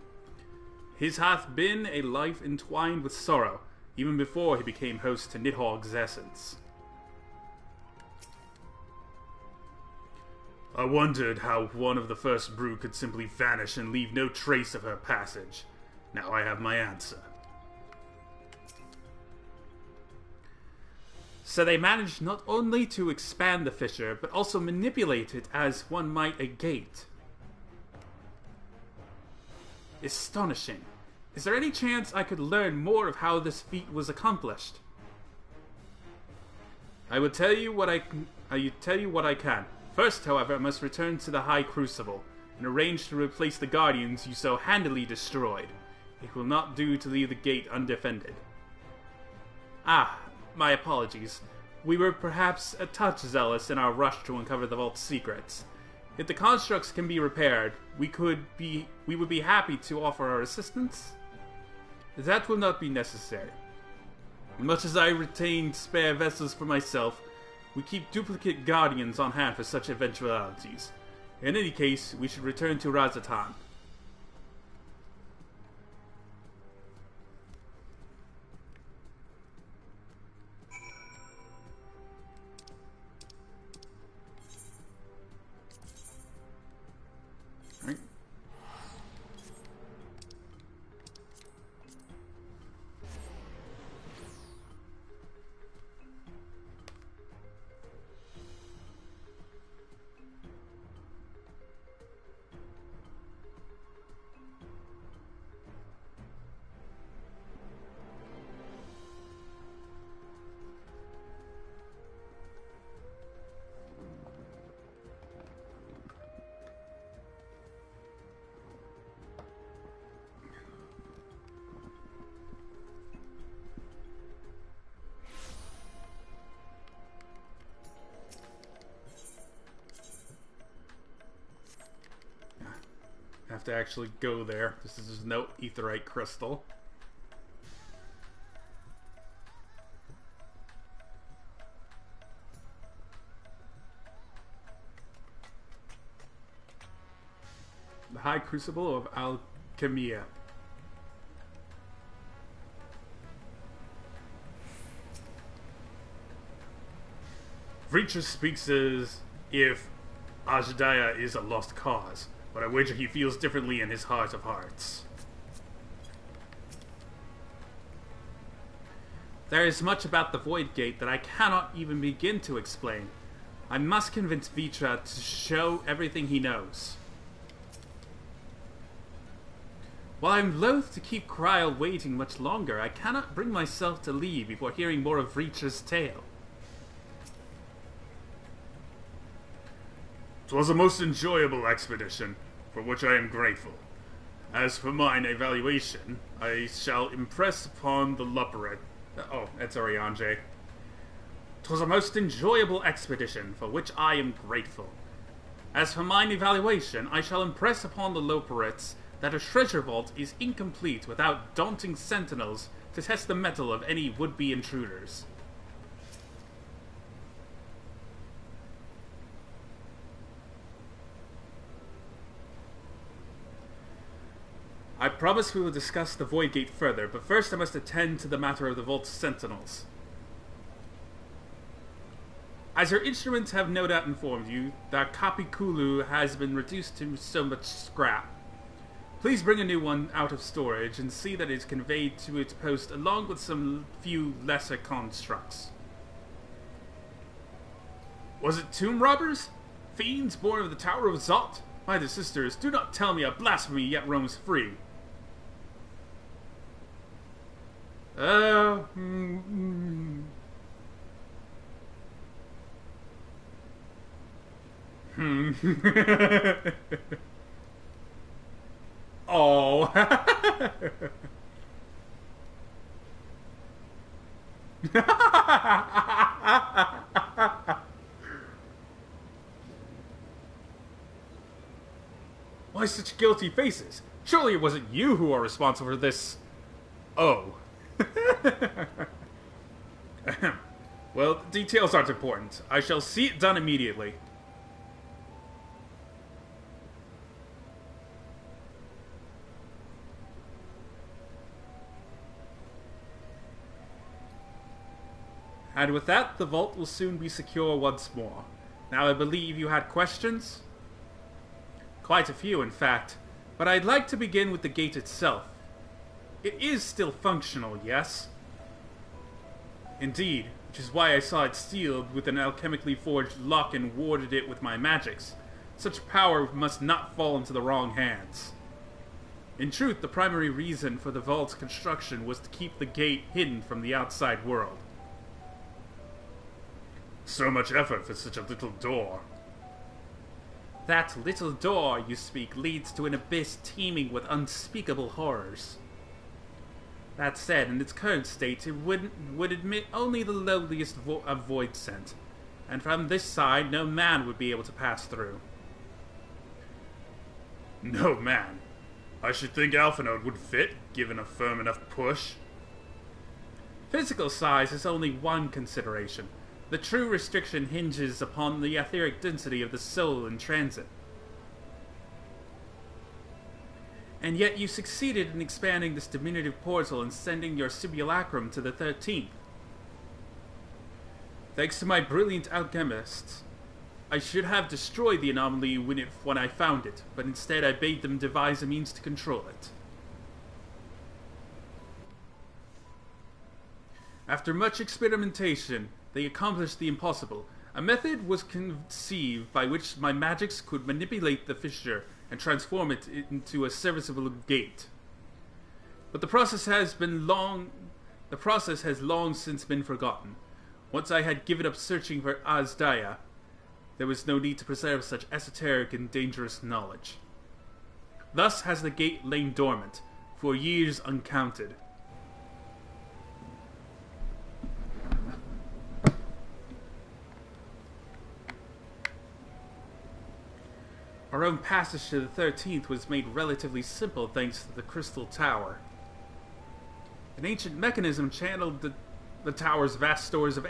His hath been a life entwined with sorrow, even before he became host to Nidhogg's essence. I wondered how one of the first brood could simply vanish and leave no trace of her passage. Now I have my answer. So they managed not only to expand the fissure, but also manipulate it as one might a gate. astonishing. Is there any chance I could learn more of how this feat was accomplished? I will tell you what I can. First, however, I must return to the High Crucible and arrange to replace the guardians you so handily destroyed. It will not do to leave the gate undefended. Ah, my apologies. We were perhaps a touch zealous in our rush to uncover the vault's secrets. If the constructs can be repaired, we would be happy to offer our assistance. That will not be necessary. Much as I retain spare vessels for myself, we keep duplicate guardians on hand for such eventualities. In any case, we should return to Razatan. Right. Have to actually go there. This is no aetheryte crystal. The High Crucible of Alchemia. Reacher speaks as if Azadaya is a lost cause, but I wager he feels differently in his heart of hearts. There is much about the Void Gate that I cannot even begin to explain. I must convince Vitra to show everything he knows. While I'm loath to keep Kryl waiting much longer, I cannot bring myself to leave before hearing more of Reacher's tale. 'Twas a most enjoyable expedition, for which I am grateful. As for mine evaluation, I shall impress upon the Luperate... Oh, that's Oriange. 'Twas a most enjoyable expedition, for which I am grateful. As for mine evaluation, I shall impress upon the Loperates that a treasure vault is incomplete without daunting sentinels to test the mettle of any would-be intruders. I promise we will discuss the Void Gate further, but first I must attend to the matter of the Vault's sentinels. As your instruments have no doubt informed you, that Kapikulu has been reduced to so much scrap. Please bring a new one out of storage and see that it is conveyed to its post along with some few lesser constructs. Was it tomb robbers? Fiends born of the Tower of Zot? My dear sisters, do not tell me a blasphemy yet roams free. Oh. Why such guilty faces? Surely it wasn't you who are responsible for this. Oh. Well, details aren't important. I shall see it done immediately. And with that, the vault will soon be secure once more. Now I believe you had questions? Quite a few, in fact. But I'd like to begin with the gate itself. It is still functional, yes? Indeed, which is why I saw it sealed with an alchemically forged lock and warded it with my magics. Such power must not fall into the wrong hands. In truth, the primary reason for the vault's construction was to keep the gate hidden from the outside world. So much effort for such a little door. That little door, you speak, leads to an abyss teeming with unspeakable horrors. That said, in its current state, it would admit only the lowliest of void scent, and from this side no man would be able to pass through. No man. I should think Alphanode would fit, given a firm enough push. Physical size is only one consideration. The true restriction hinges upon the etheric density of the soul in transit. And yet you succeeded in expanding this diminutive portal and sending your simulacrum to the 13th. Thanks to my brilliant alchemists, I should have destroyed the anomaly when I found it, but instead I bade them devise a means to control it. After much experimentation, they accomplished the impossible. A method was conceived by which my magics could manipulate the fissure and transform it into a serviceable gate. But the process has long since been forgotten. Once I had given up searching for Azdaia, there was no need to preserve such esoteric and dangerous knowledge. Thus has the gate lain dormant, for years uncounted. Our own passage to the 13th was made relatively simple thanks to the Crystal Tower. An ancient mechanism channeled the tower's vast stores of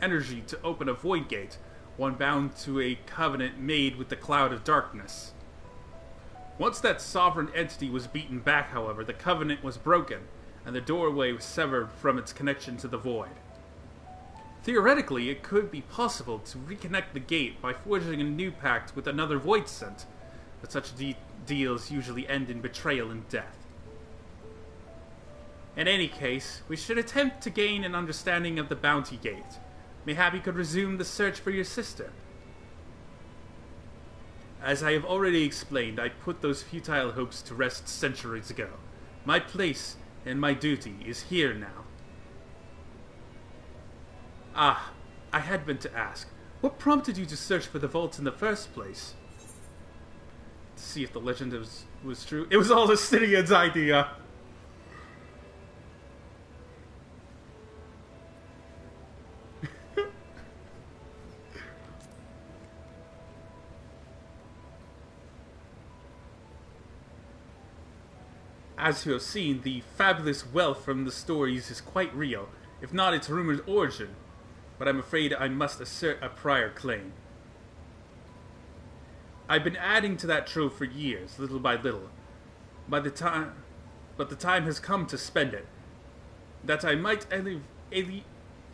energy to open a void gate, one bound to a covenant made with the Cloud of Darkness. Once that sovereign entity was beaten back, however, the covenant was broken, and the doorway was severed from its connection to the void. Theoretically, it could be possible to reconnect the gate by forging a new pact with another void scent, but such deals usually end in betrayal and death. In any case, we should attempt to gain an understanding of the Bounty Gate. Mayhap you could resume the search for your sister. As I have already explained, I put those futile hopes to rest centuries ago. My place and my duty is here now. Ah, I had meant to ask, what prompted you to search for the vault in the first place? To see if the legend was true. It was all Justinian's idea. As you have seen, the fabulous wealth from the stories is quite real, if not its rumored origin, but I'm afraid I must assert a prior claim. I've been adding to that trove for years, little by little, but the time has come to spend it, that I might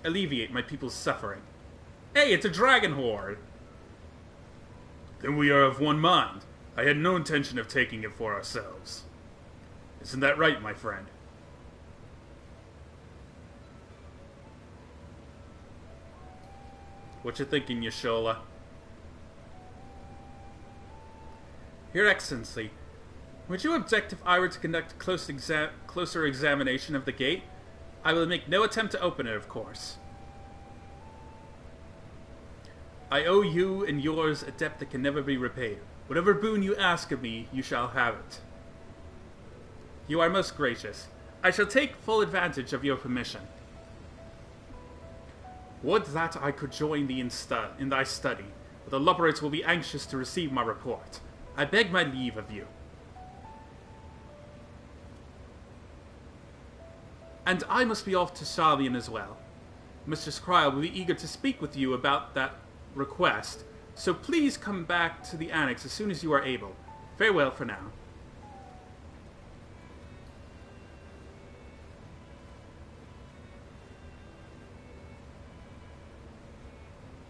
alleviate my people's suffering. Hey, it's a dragon horde! Then we are of one mind. I had no intention of taking it for ourselves. Isn't that right, my friend? What you thinking, Yashola? Your Excellency, would you object if I were to conduct a closer examination of the gate? I will make no attempt to open it, of course. I owe you and yours a debt that can never be repaid. Whatever boon you ask of me, you shall have it. You are most gracious. I shall take full advantage of your permission. Would that I could join thee in thy study, but the Luperites will be anxious to receive my report. I beg my leave of you. And I must be off to Salian as well. Mistress Kryl will be eager to speak with you about that request, so please come back to the annex as soon as you are able. Farewell for now.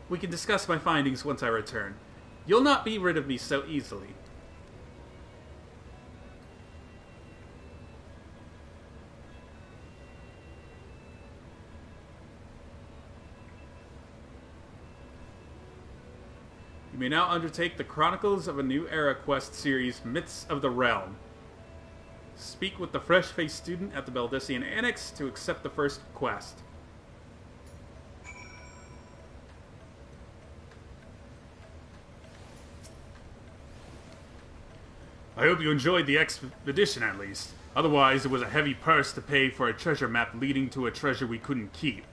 We can discuss my findings once I return. You'll not be rid of me so easily. You may now undertake the Chronicles of a New Era quest series, Myths of the Realm. Speak with the fresh-faced student at the Baldessian Annex to accept the first quest. I hope you enjoyed the expedition, at least. Otherwise, it was a heavy purse to pay for a treasure map leading to a treasure we couldn't keep.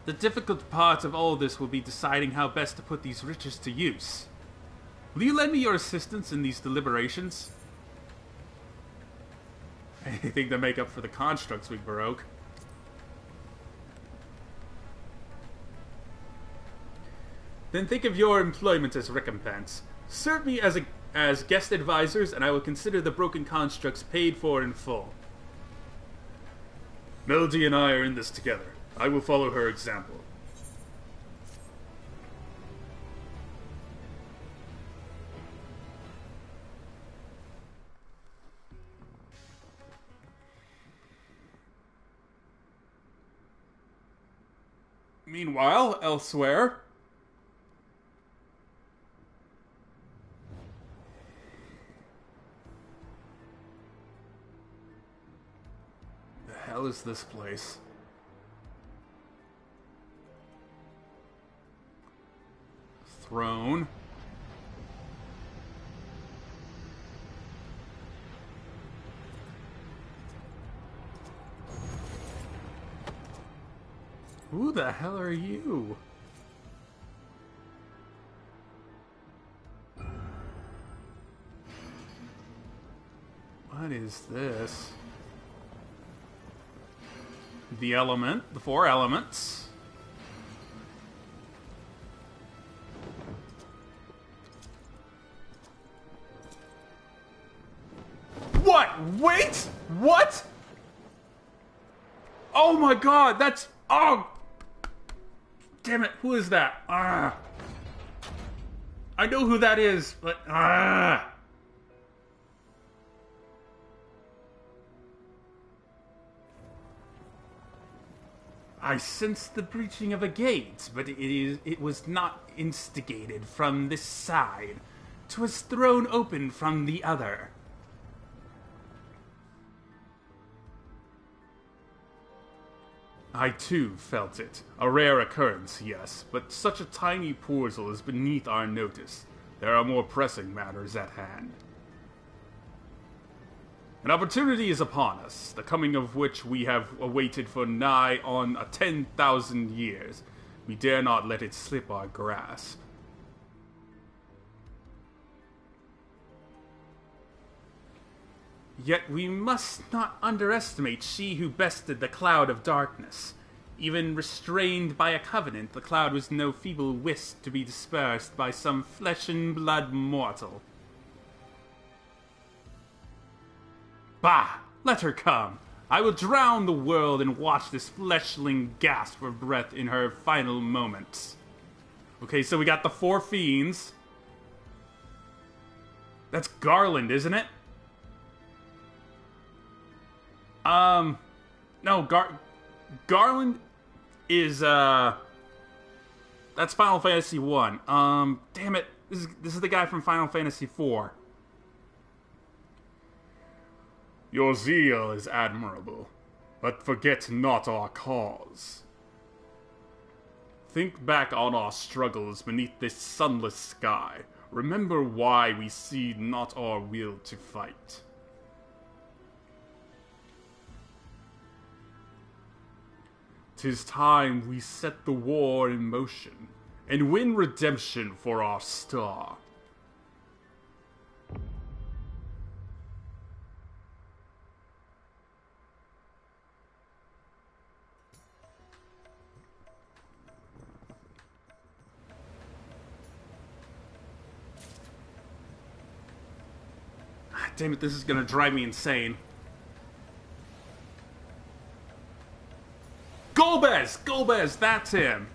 The difficult part of all this will be deciding how best to put these riches to use. Will you lend me your assistance in these deliberations? Anything to make up for the constructs we broke. Then think of your employment as recompense. Serve me as guest advisors, and I will consider the broken constructs paid for in full. Melody and I are in this together. I will follow her example. Meanwhile, elsewhere... The hell is this place? Throne. Who the hell are you? What is this? The element, the 4 elements. What? Wait! What? Oh my god, that's... Oh! Damn it, who is that? Ah! I know who that is, but... Ah! I sensed the breaching of a gate, but it was not instigated from this side. 'Twas thrown open from the other. I too felt it. A rare occurrence, yes, but such a tiny portal is beneath our notice. There are more pressing matters at hand. An opportunity is upon us, the coming of which we have awaited for nigh on 10,000 years. We dare not let it slip our grasp. Yet we must not underestimate she who bested the cloud of darkness. Even restrained by a covenant, the cloud was no feeble wisp to be dispersed by some flesh and blood mortal. Bah! Let her come! I will drown the world and watch this fleshling gasp for breath in her final moments. Okay, so we got the 4 fiends. That's Garland, isn't it? No, Garland is, that's Final Fantasy 1. Damn it. This is the guy from Final Fantasy 4. Your zeal is admirable, but forget not our cause. Think back on our struggles beneath this sunless sky. Remember why we cede not our will to fight. 'Tis time we set the war in motion, and win redemption for our star. Damn it, this is gonna drive me insane. Golbez! Golbez, that's him!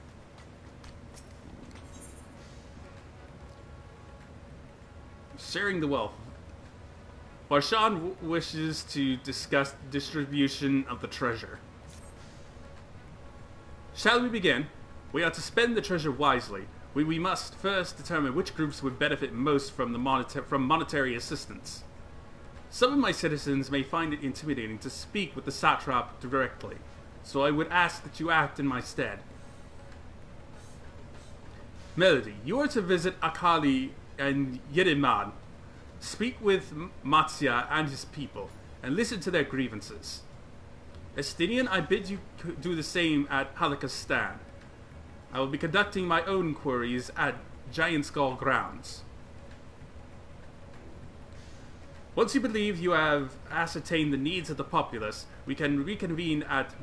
Sharing the wealth. Barshan wishes to discuss the distribution of the treasure. Shall we begin? We ought to spend the treasure wisely. we must first determine which groups would benefit most from monetary assistance. Some of my citizens may find it intimidating to speak with the satrap directly, so I would ask that you act in my stead. Melody, you are to visit Akali and Yeriman. Speak with Matsya and his people, and listen to their grievances. Estinian, I bid you do the same at Palikistan. I will be conducting my own queries at Giant Skull Grounds. Once you believe you have ascertained the needs of the populace, we can reconvene at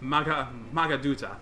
Magaduta.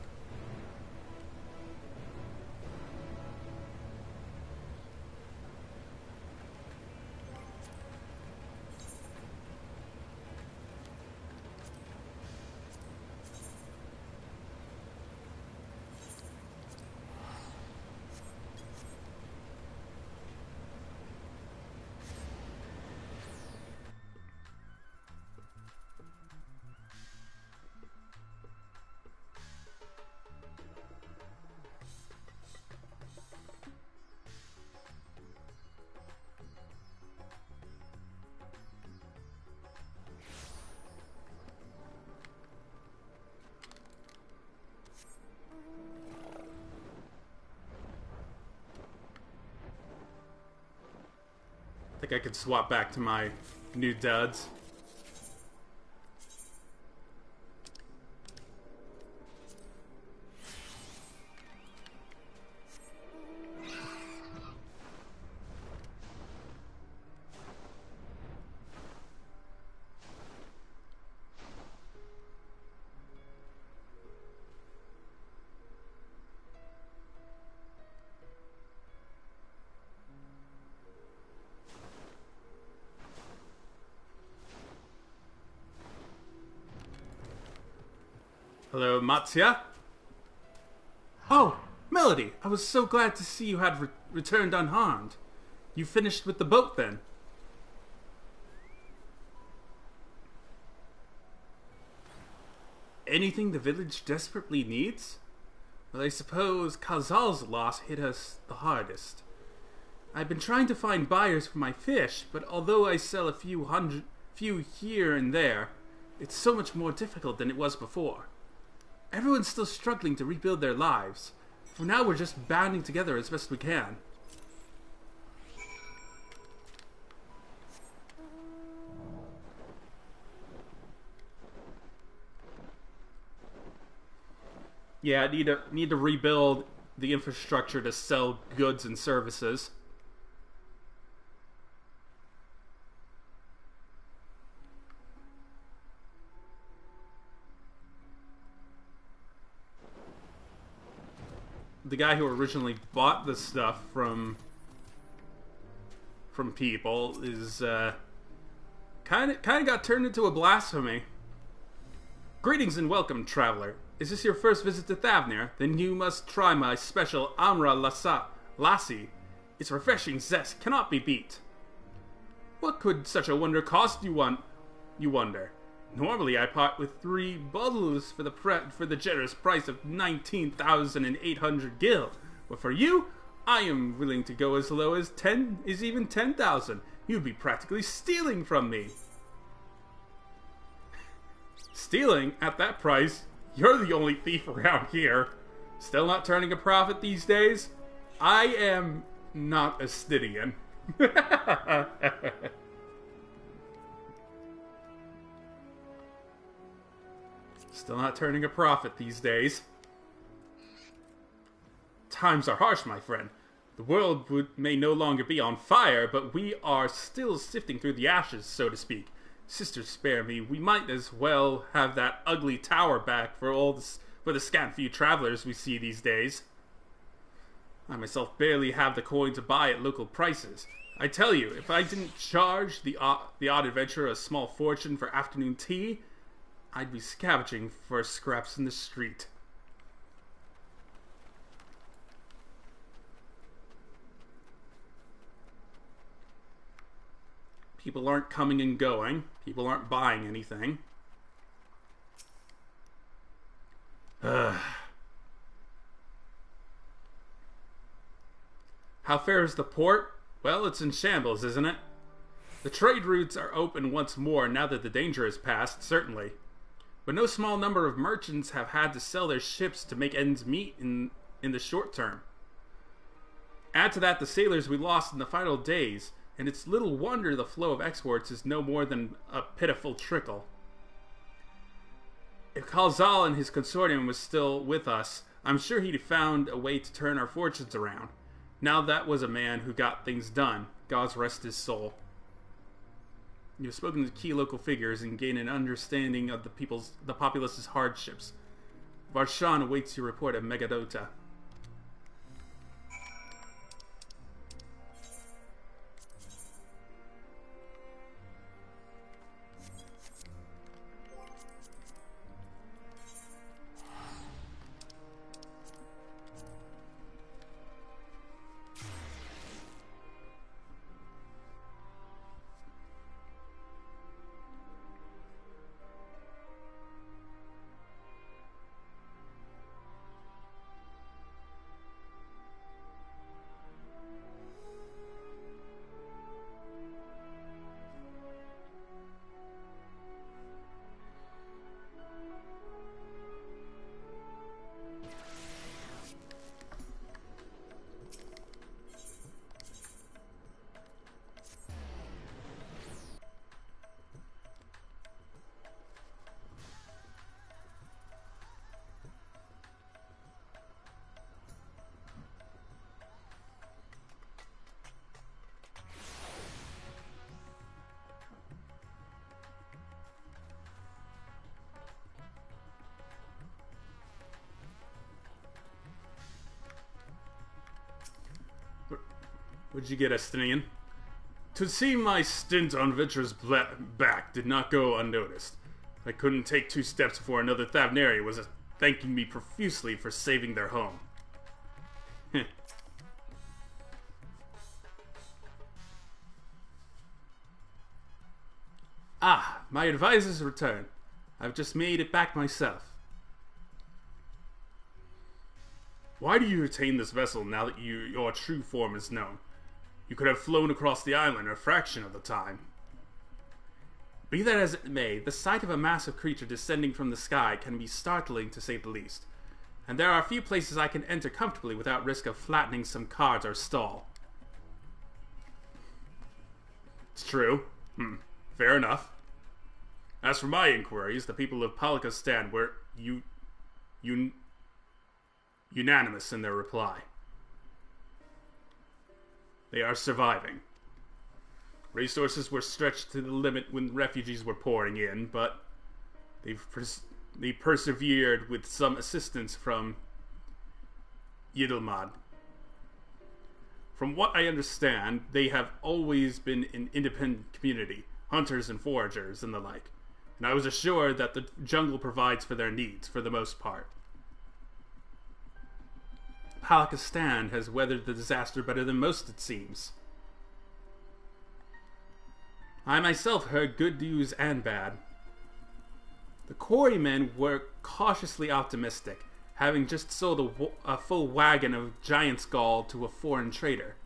I think I could swap back to my new duds. Hello, Matsya? Oh, Melody, I was so glad to see you had returned unharmed. You finished with the boat, then? Anything the village desperately needs? Well, I suppose Kazal's loss hit us the hardest. I've been trying to find buyers for my fish, but although I sell a few here and there, it's so much more difficult than it was before. Everyone's still struggling to rebuild their lives. For now, we're just banding together as best we can. Yeah, I need to rebuild the infrastructure to sell goods and services. The guy who originally bought the stuff from people is kind of got turned into a blasphemy. Greetings and welcome, traveler. Is this your first visit to Thavnir? Then you must try my special Amra Lassi. Its refreshing zest cannot be beat. What could such a wonder cost you wonder? Normally, I part with 3 bottles for the generous price of 19,800 gil. But for you, I am willing to go as low as 10,000. You'd be practically stealing from me. Stealing at that price? You're the only thief around here. Still not turning a profit these days? I am not a Stydian. Still not turning a profit these days. Times are harsh, my friend. The world may no longer be on fire, but we are still sifting through the ashes, so to speak. Sister, spare me. We might as well have that ugly tower back for the scant few travelers we see these days. I myself barely have the coin to buy at local prices. I tell you, if I didn't charge the odd adventurer a small fortune for afternoon tea, I'd be scavenging for scraps in the street. People aren't coming and going. People aren't buying anything. How fares the port? Well, it's in shambles, isn't it? The trade routes are open once more now that the danger is past, certainly. But no small number of merchants have had to sell their ships to make ends meet in the short term. Add to that the sailors we lost in the final days, and it's little wonder the flow of exports is no more than a pitiful trickle. If Khalzal and his consortium was still with us, I'm sure he'd found a way to turn our fortunes around. Now that was a man who got things done. God's rest his soul. You have spoken to key local figures and gained an understanding of the populace's hardships. Varshan awaits your report at Megadota. What'd you get, Estinian? To see my stint on Vitra's back did not go unnoticed. I couldn't take 2 steps before another Thavneri was thanking me profusely for saving their home. Ah, my advisor's return. I've just made it back myself. Why do you retain this vessel now that your true form is known? You could have flown across the island a fraction of the time. Be that as it may, the sight of a massive creature descending from the sky can be startling to say the least, and there are few places I can enter comfortably without risk of flattening some cards or stall. It's true. Fair enough. As for my inquiries, the people of Palakistan were unanimous in their reply. They are surviving. Resources were stretched to the limit when refugees were pouring in, but they persevered with some assistance from Yidilmad. From what I understand, they have always been an independent community, hunters and foragers and the like, and I was assured that the jungle provides for their needs for the most part. Palakistan has weathered the disaster better than most, it seems. I myself heard good news and bad. The quarrymen were cautiously optimistic, having just sold a full wagon of giant's gall to a foreign trader.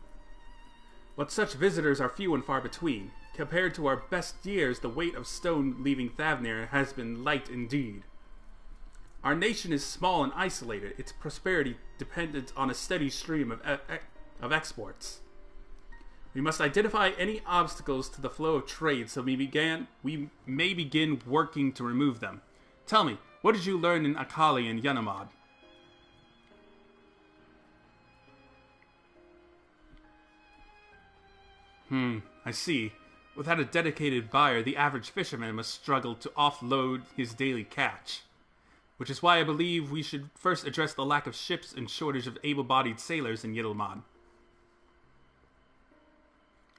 But such visitors are few and far between. Compared to our best years, the weight of stone leaving Thavnir has been light indeed. Our nation is small and isolated, its prosperity dependent on a steady stream of exports. We must identify any obstacles to the flow of trade so we may begin working to remove them. Tell me, what did you learn in Akali and Yanamad? I see. Without a dedicated buyer, the average fisherman must struggle to offload his daily catch. Which is why I believe we should first address the lack of ships and shortage of able-bodied sailors in Yidilmad.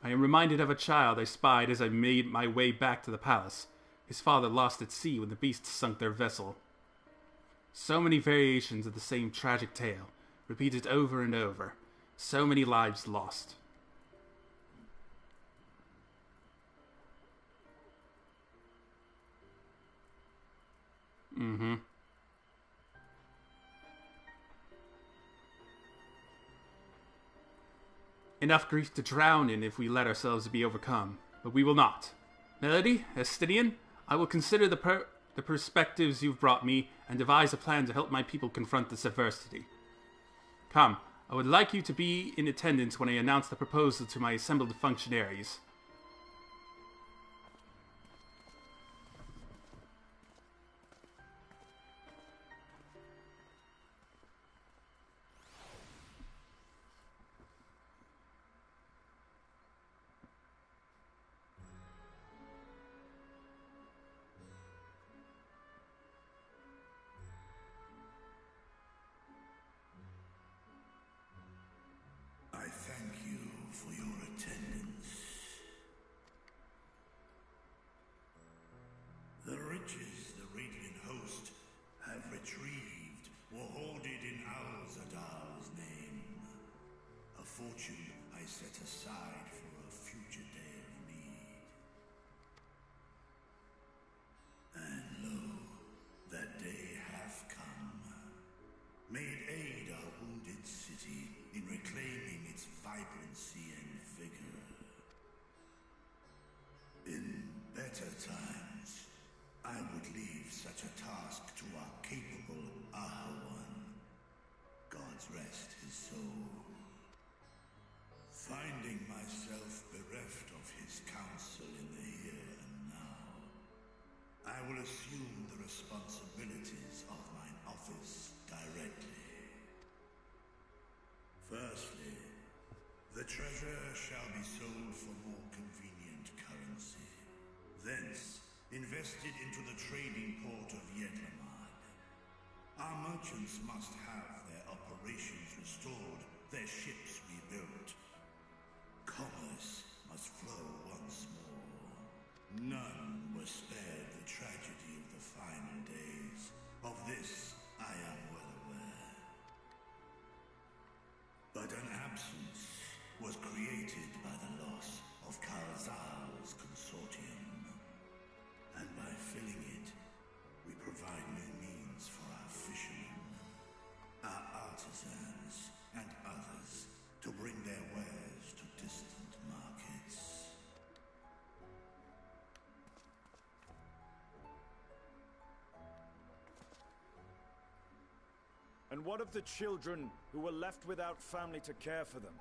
I am reminded of a child I spied as I made my way back to the palace. His father lost at sea when the beasts sunk their vessel. So many variations of the same tragic tale, repeated over and over. So many lives lost. enough grief to drown in if we let ourselves be overcome. But we will not. Melody, Estinian, I will consider the perspectives you've brought me and devise a plan to help my people confront this adversity. Come, I would like you to be in attendance when I announce the proposal to my assembled functionaries. I thank you for your attendance. The riches the Radiant Host have retrieved were hoarded in Al-Zadal's name. A fortune I set aside for a future day of need. And lo, that day hath come. May it aid our wounded city in reclaiming its vibrancy and vigor. In better times, I would leave such a task to our capable Ahawan. God's rest his soul. Finding myself bereft of his counsel in the here and now, I will assume the responsibilities of mine office directly. Firstly, the treasure shall be sold for more convenient currency. Thence, invested into the trading port of Yedlamad. Our merchants must have their operations restored, their ships rebuilt. Commerce must flow once more. None were spared the tragedy of the final days. Of this, I am well aware. But an absence was created by the loss of Karazal's consortium. And by filling it, we provide new means for our fishermen, our artisans, and others to bring their wares to distant markets. And what of the children who were left without family to care for them?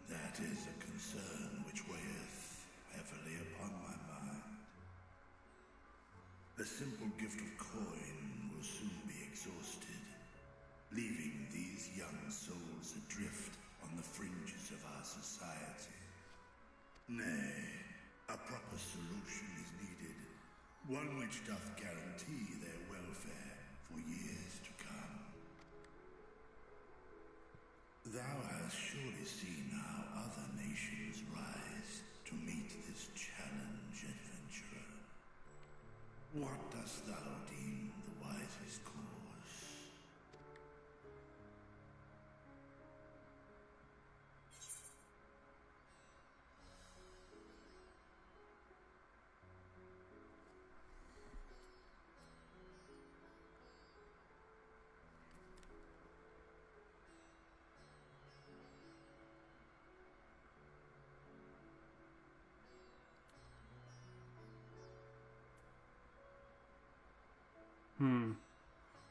That is a concern which weigheth heavily upon my mind. The simple gift of coin will soon be exhausted, leaving these young souls adrift on the fringes of our society. Nay, a proper solution is needed, one which doth guarantee their welfare for years to come. Thou hast surely seen how other nations rise to meet this challenge, adventurer. What dost thou deem the wisest course?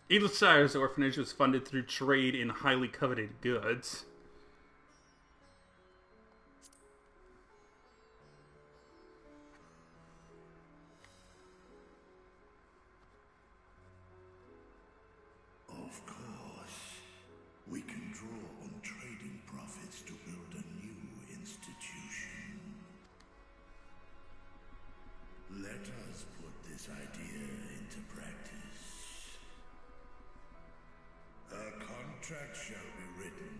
Edelsire's orphanage was funded through trade in highly coveted goods. Of course, we can draw on trading profits to build a new institution. Let us put this idea into practice. A contract shall be written,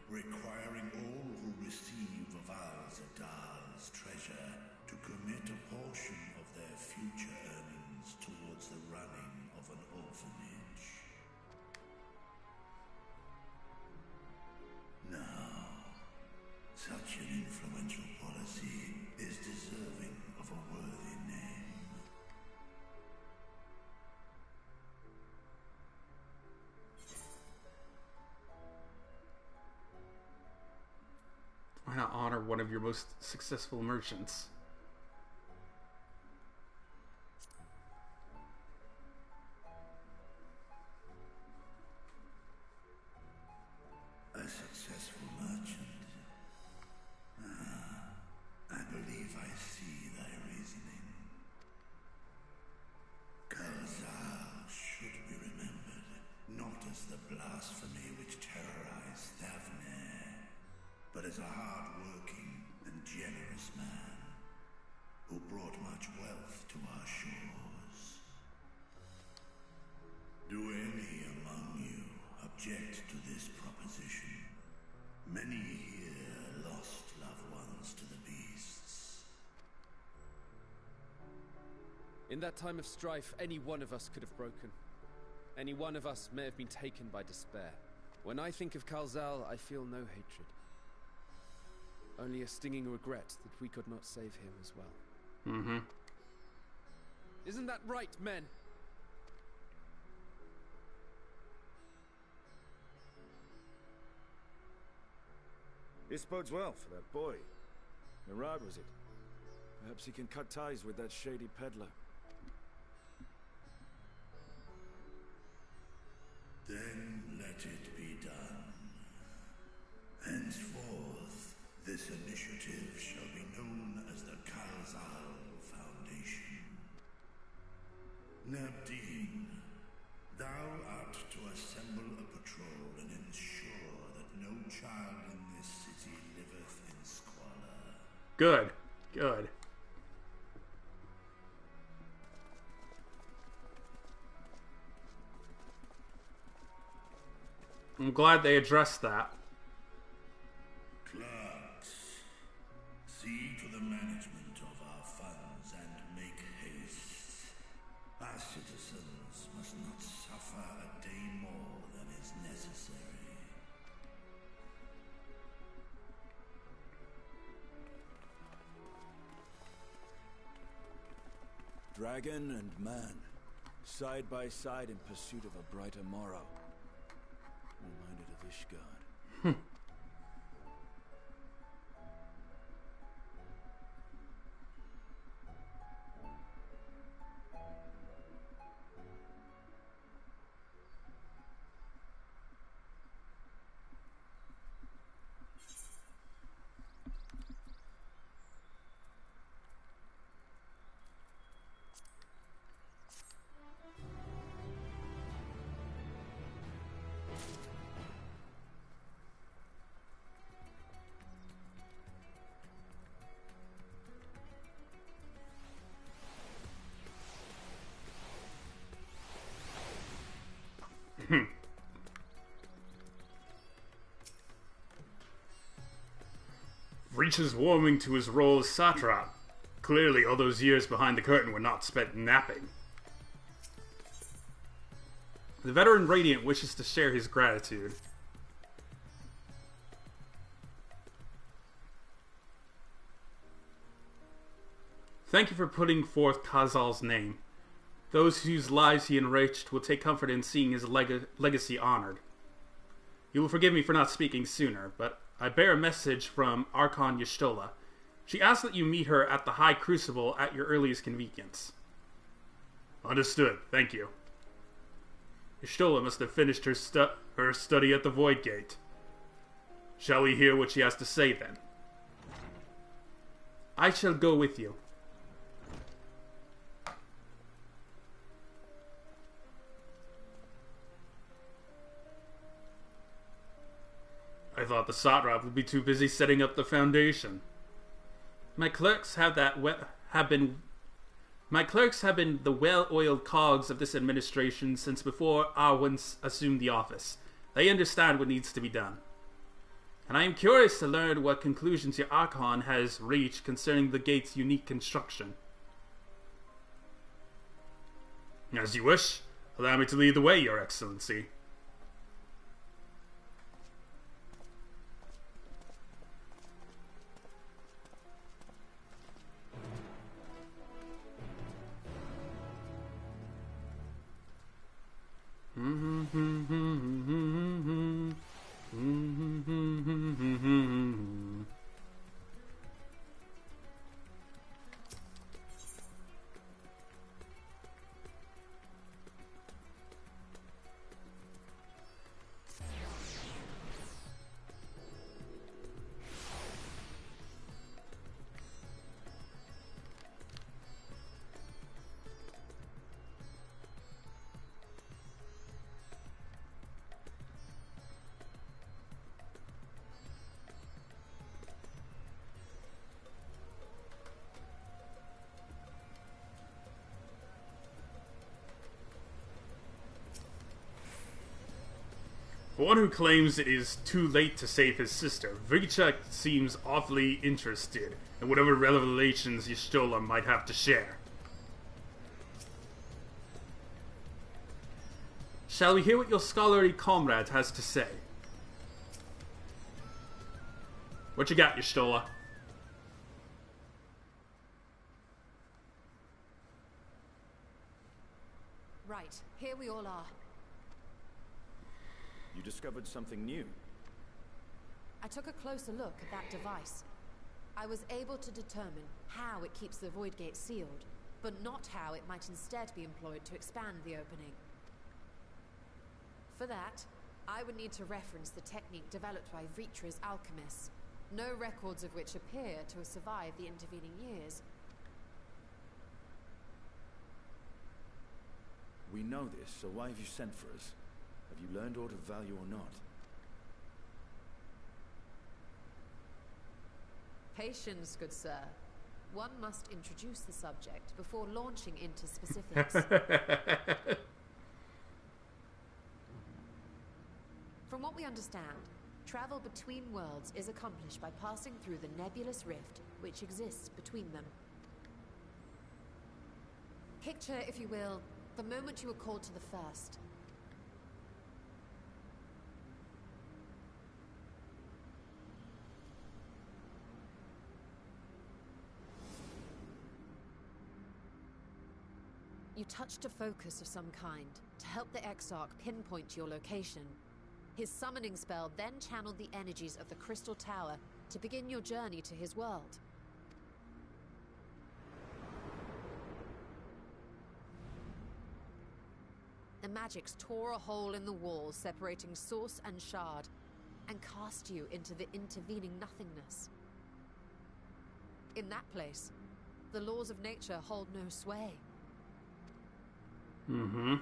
requiring all who receive of Al-Zadal's treasure to commit a portion of their future earnings towards the running of an orphanage. Now, such an influential policy is deserving of a worthy name. one of your most successful merchants. A successful merchant. I believe I see thy reasoning. Kalzal should be remembered, not as the blasphemy which terrorized Thavne, but as a hard-working and generous man who brought much wealth to our shores. Do any among you object to this proposition? Many here lost loved ones to the beasts. In that time of strife, any one of us could have broken. Any one of us may have been taken by despair. When I think of Kalzal, I feel no hatred. Only a stinging regret that we could not save him as well. Mm-hmm. Isn't that right, men? This bodes well for that boy. Mirad, was it? Perhaps he can cut ties with that shady peddler. Then let it be done. Henceforth, this initiative shall be known as the Kalzal Foundation. Nabdeen, thou art to assemble a patrol and ensure that no child in this city liveth in squalor. Good. Good. I'm glad they addressed that. Clerks, see to the management of our funds and make haste. Our citizens must not suffer a day more than is necessary. Dragon and man, side by side in pursuit of a brighter morrow. Reminded of Ishgard. Reaches warming to his role as satrap. Clearly, all those years behind the curtain were not spent napping. The veteran Radiant wishes to share his gratitude. Thank you for putting forth Kazal's name. Those whose lives he enriched will take comfort in seeing his legacy honored. You will forgive me for not speaking sooner, but I bear a message from Archon Y'shtola. She asks that you meet her at the High Crucible at your earliest convenience. Understood, thank you. Y'shtola must have finished her study at the Void Gate. Shall we hear what she has to say then? I shall go with you. I thought the Satrap would be too busy setting up the foundation. My clerks have been the well-oiled cogs of this administration since before Arwen assumed the office. They understand what needs to be done. And I am curious to learn what conclusions your Archon has reached concerning the gate's unique construction. As you wish. Allow me to lead the way, Your Excellency. For one who claims it is too late to save his sister, Vicha seems awfully interested in whatever revelations Y'shtola might have to share. Shall we hear what your scholarly comrade has to say? What you got, Y'shtola? Right, here we all are. You discovered something new. I took a closer look at that device. I was able to determine how it keeps the Void Gate sealed, but not how it might instead be employed to expand the opening. For that, I would need to reference the technique developed by Vitra's alchemists, no records of which appear to have survived the intervening years. We know this, so why have you sent for us? Have you learned aught of value or not? Patience, good sir. One must introduce the subject before launching into specifics. From what we understand, travel between worlds is accomplished by passing through the nebulous rift which exists between them. Picture, if you will, the moment you were called to the first. You touched a focus of some kind to help the Exarch pinpoint your location. His summoning spell then channeled the energies of the Crystal Tower to begin your journey to his world. The magics tore a hole in the wall separating source and shard, and cast you into the intervening nothingness. In that place, the laws of nature hold no sway. Mm-hmm.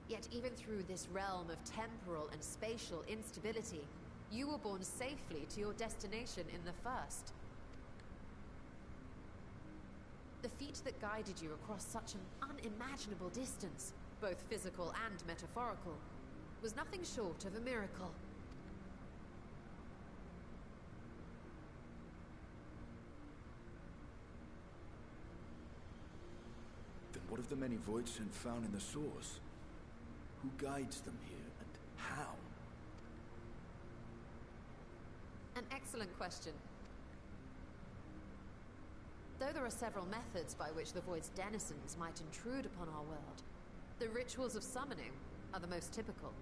Yet even through this realm of temporal and spatial instability, you were borne safely to your destination in the first. The feat that guided you across such an unimaginable distance, both physical and metaphorical, was nothing short of a miracle. Then what of the many Voidsent found in the source? Who guides them here, and how? An excellent question. Though there are several methods by which the Void's denizens might intrude upon our world, the rituals of summoning are the most typical.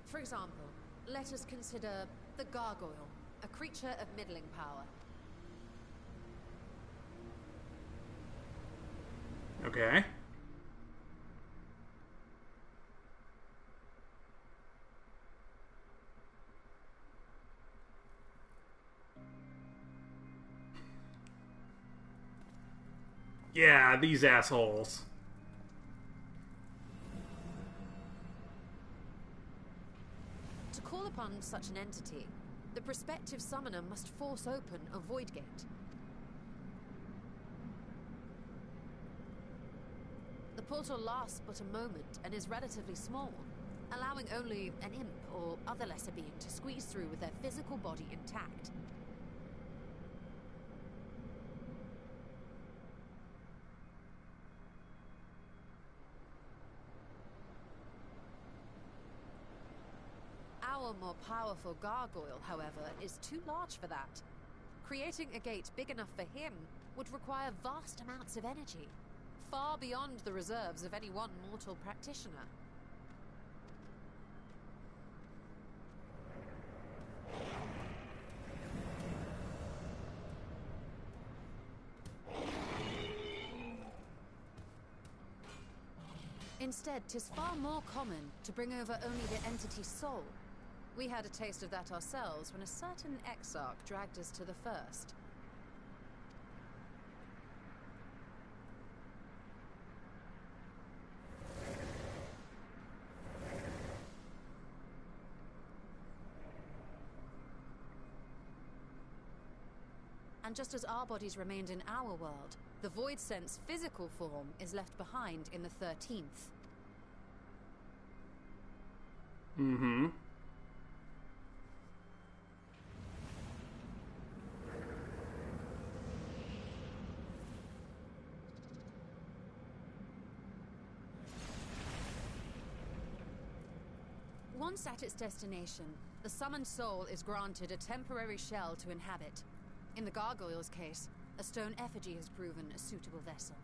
For example, let us consider the Gargoyle, a creature of middling power. Okay. Yeah, these assholes. To call upon such an entity, the prospective summoner must force open a void gate. The portal lasts but a moment and is relatively small, allowing only an imp or other lesser being to squeeze through with their physical body intact. Our more powerful gargoyle, however, is too large for that. Creating a gate big enough for him would require vast amounts of energy, far beyond the reserves of any one mortal practitioner. Instead, 'tis far more common to bring over only the entity's soul. We had a taste of that ourselves when a certain Exarch dragged us to the first. And just as our bodies remained in our world, the Void Sense physical form is left behind in the 13th. Mm-hmm. Once at its destination, the summoned soul is granted a temporary shell to inhabit. In the gargoyle's case, a stone effigy has proven a suitable vessel.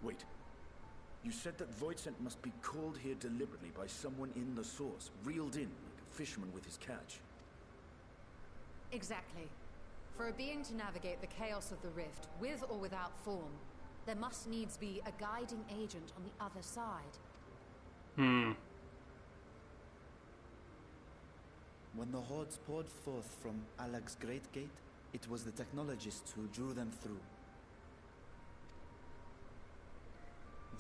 Wait. You said that Voidsent must be called here deliberately by someone in the source, reeled in like a fisherman with his catch. Exactly. For a being to navigate the chaos of the rift, with or without form, there must needs be a guiding agent on the other side. When the hordes poured forth from Alak's Great Gate, it was the technologists who drew them through.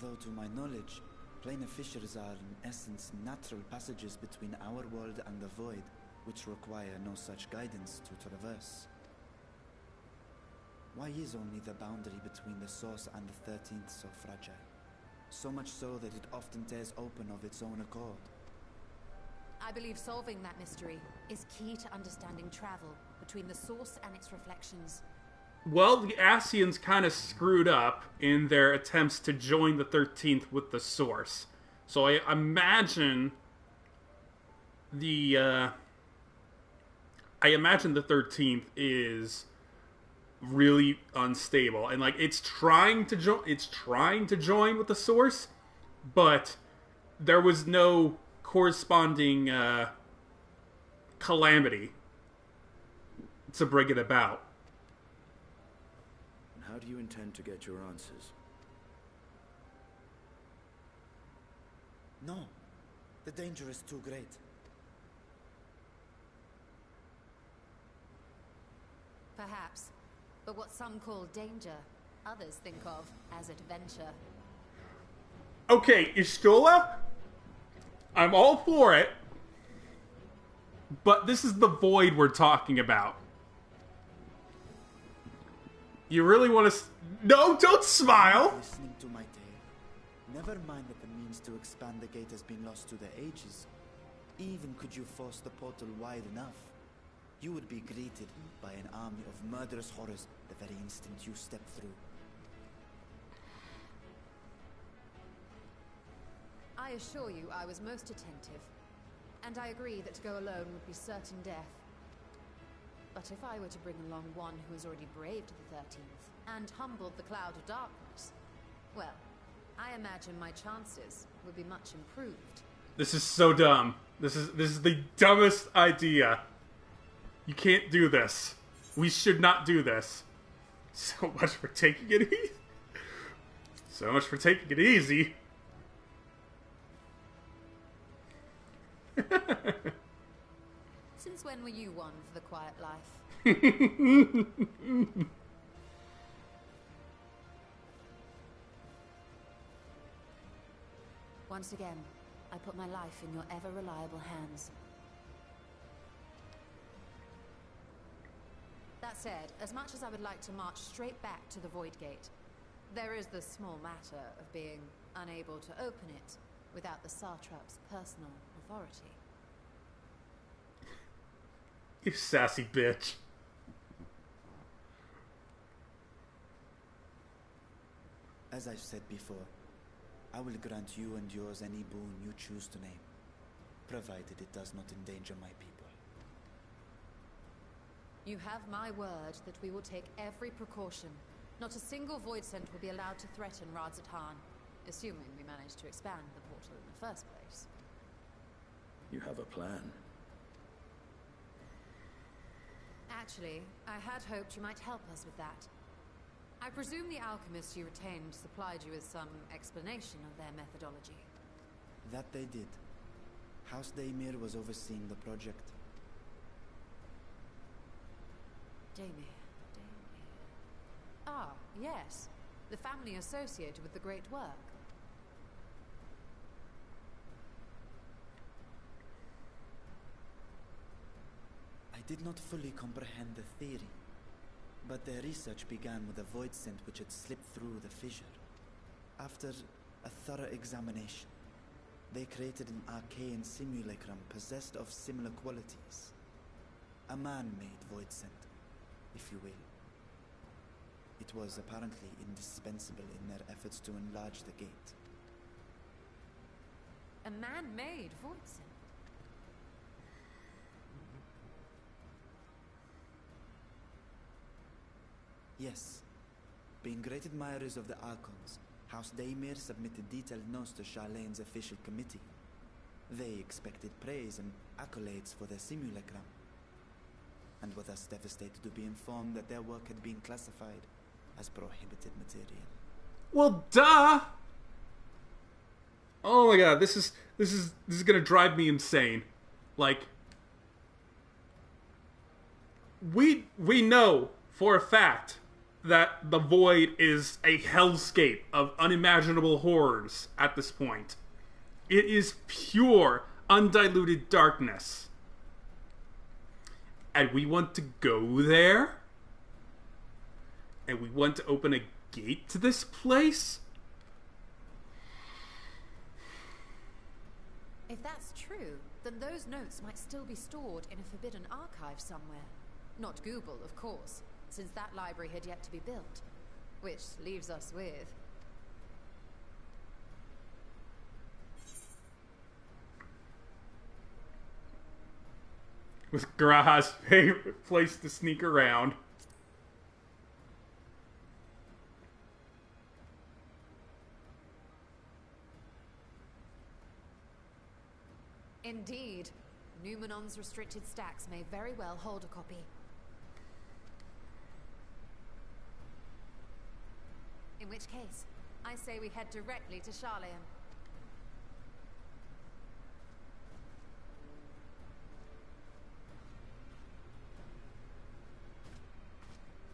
Though to my knowledge, planar fissures are in essence natural passages between our world and the void, which require no such guidance to traverse. Why is only the boundary between the source and the 13th so fragile? So much so that it often tears open of its own accord. I believe solving that mystery is key to understanding travel between the source and its reflections. Well, the Ascians kind of screwed up in their attempts to join the 13th with the source. So I imagine the 13th is really unstable, and like it's trying to join with the source, but there was no corresponding calamity to bring it about. How do you intend to get your answers? No. The danger is too great. Perhaps. But what some call danger, others think of as adventure. Okay, Y'shtola, I'm all for it, but this is the void we're talking about. You really want to... No, don't smile! Listening to my tale. Never mind that the means to expand the gate has been lost to the ages. Even could you force the portal wide enough, you would be greeted by an army of murderous horrors the very instant you step through. I assure you I was most attentive, and I agree that to go alone would be certain death. But if I were to bring along one who has already braved the 13th and humbled the cloud of darkness, well, I imagine my chances would be much improved. This is so dumb. This is the dumbest idea. You can't do this. We should not do this. So much for taking it easy. So much for taking it easy. Since when were you one for the quiet life? Once again, I put my life in your ever-reliable hands. That said, as much as I would like to march straight back to the Void Gate, there is the small matter of being unable to open it without the Satrap's personal authority. You sassy bitch. As I've said before, I will grant you and yours any boon you choose to name, provided it does not endanger my people. You have my word that we will take every precaution. Not a single Voidsent will be allowed to threaten Radzatan, assuming we manage to expand the portal in the first place. You have a plan. Actually, I had hoped you might help us with that. I presume the alchemists you retained supplied you with some explanation of their methodology. That they did. House Daemir was overseeing the project. Daemir. Ah, yes. The family associated with the great work. I did not fully comprehend the theory, but their research began with a void scent which had slipped through the fissure. After a thorough examination, they created an arcane simulacrum possessed of similar qualities. A man-made void scent, if you will. It was apparently indispensable in their efforts to enlarge the gate. A man-made void scent? Yes. Being great admirers of the Archons, House Daemir submitted detailed notes to Charlene's official committee. They expected praise and accolades for their simulacrum, and were thus devastated to be informed that their work had been classified as prohibited material. Well, duh! Oh my god, this is gonna drive me insane. Like, we know for a fact that the Void is a hellscape of unimaginable horrors at this point. It is pure, undiluted darkness. And we want to go there? And we want to open a gate to this place? If that's true, then those notes might still be stored in a forbidden archive somewhere. Not Google, of course, since that library had yet to be built. Which leaves us with... with Graha's favorite place to sneak around. Indeed. Numenon's restricted stacks may very well hold a copy. In which case, I say we head directly to Charleon.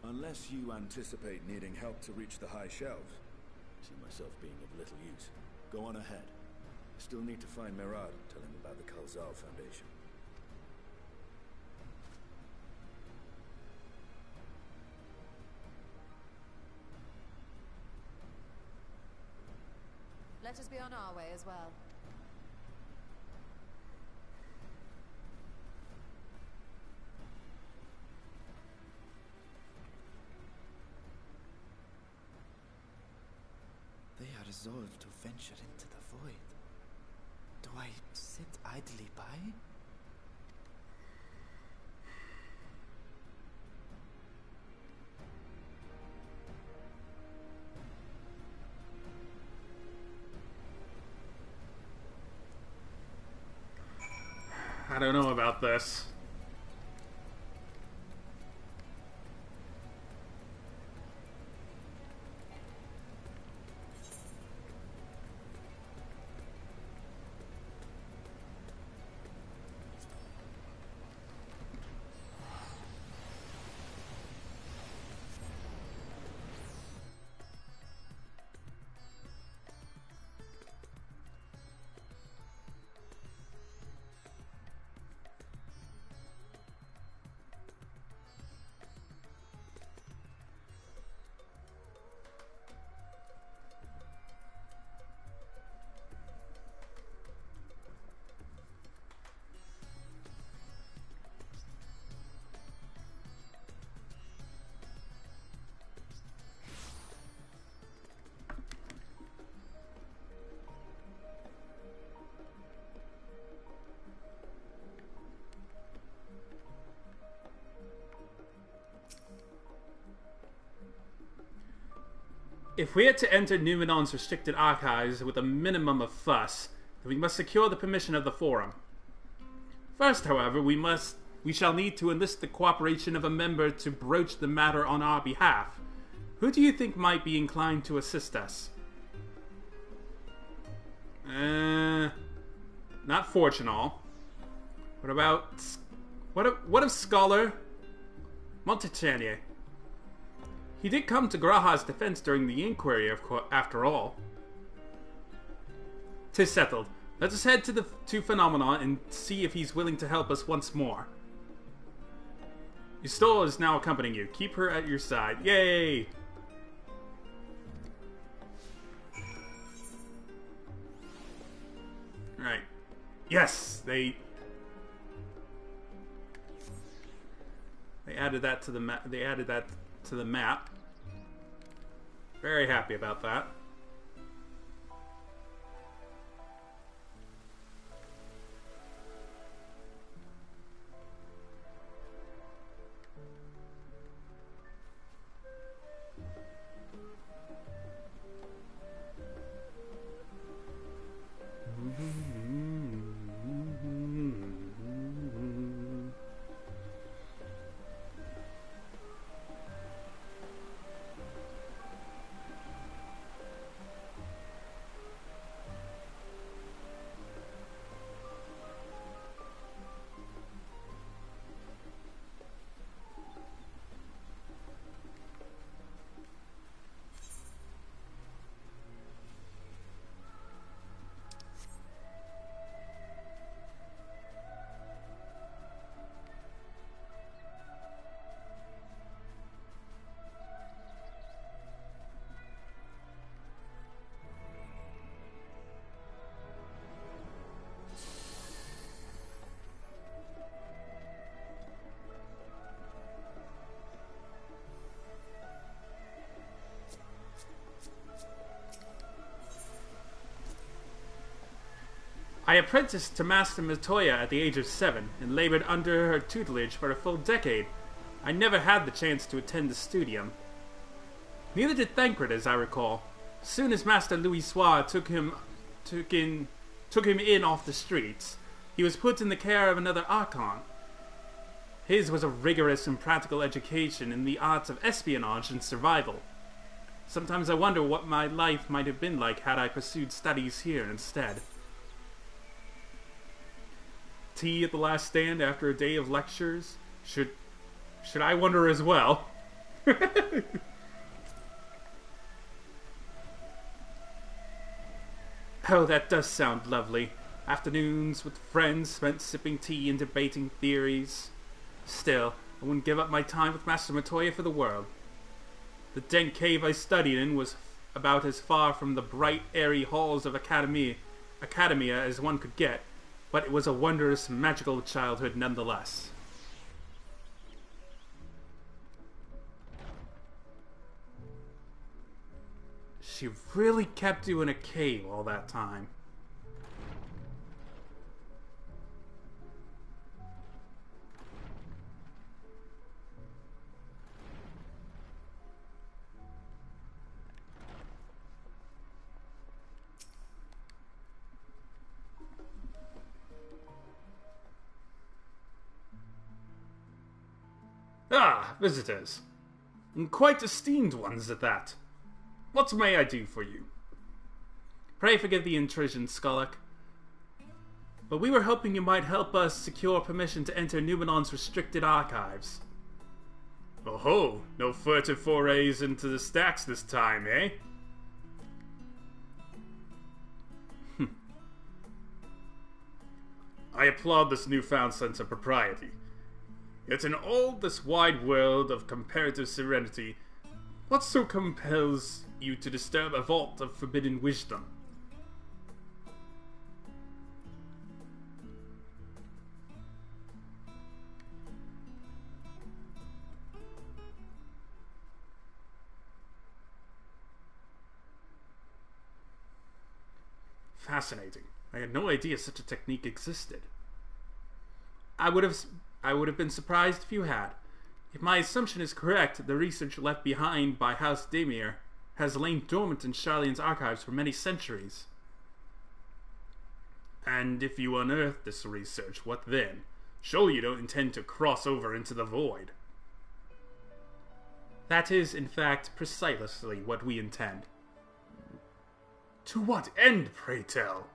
Unless you anticipate needing help to reach the high shelves, I see myself being of little use. Go on ahead. I still need to find Merad and tell him about the Kalzal Foundation. Let us be on our way as well. They are resolved to venture into the void. Do I sit idly by? I don't know about this. If we are to enter Numenon's restricted archives with a minimum of fuss, then we must secure the permission of the Forum. First, however, we shall need to enlist the cooperation of a member to broach the matter on our behalf. Who do you think might be inclined to assist us? Not Fortunal. What about... What of Scholar Montechanier? He did come to Graha's defense during the inquiry, after all. 'Tis settled. Let us head to Phenomenon and see if he's willing to help us once more. Yustola is now accompanying you. Keep her at your side. Yay! Right. Yes, they added that to the map. They added that to the map. Very happy about that. I apprenticed to Master Matoya at the age of 7 and labored under her tutelage for a full decade. I never had the chance to attend the studium. Neither did Thancred, as I recall. Soon as Master Louis Soir took him in off the streets, he was put in the care of another Archon. His was a rigorous and practical education in the arts of espionage and survival. Sometimes I wonder what my life might have been like had I pursued studies here instead. Tea at the last stand after a day of lectures? Should I wonder as well? Oh, that does sound lovely. Afternoons with friends spent sipping tea and debating theories. Still, I wouldn't give up my time with Master Matoya for the world. The dank cave I studied in was about as far from the bright, airy halls of Academia as one could get, but it was a wondrous, magical childhood nonetheless. She really kept you in a cave all that time. Ah, visitors. And quite esteemed ones at that. What may I do for you? Pray forgive the intrusion, Skolak. But we were hoping you might help us secure permission to enter Numenon's restricted archives. Oh ho, no furtive forays into the stacks this time, eh? I applaud this newfound sense of propriety. Yet in all this wide world of comparative serenity, what so compels you to disturb a vault of forbidden wisdom? Fascinating. I had no idea such a technique existed. I would have been surprised if you had. If my assumption is correct, the research left behind by House Demir has lain dormant in Sharlayan's archives for many centuries. And if you unearth this research, what then? Surely you don't intend to cross over into the void. That is, in fact, precisely what we intend. To what end, pray tell?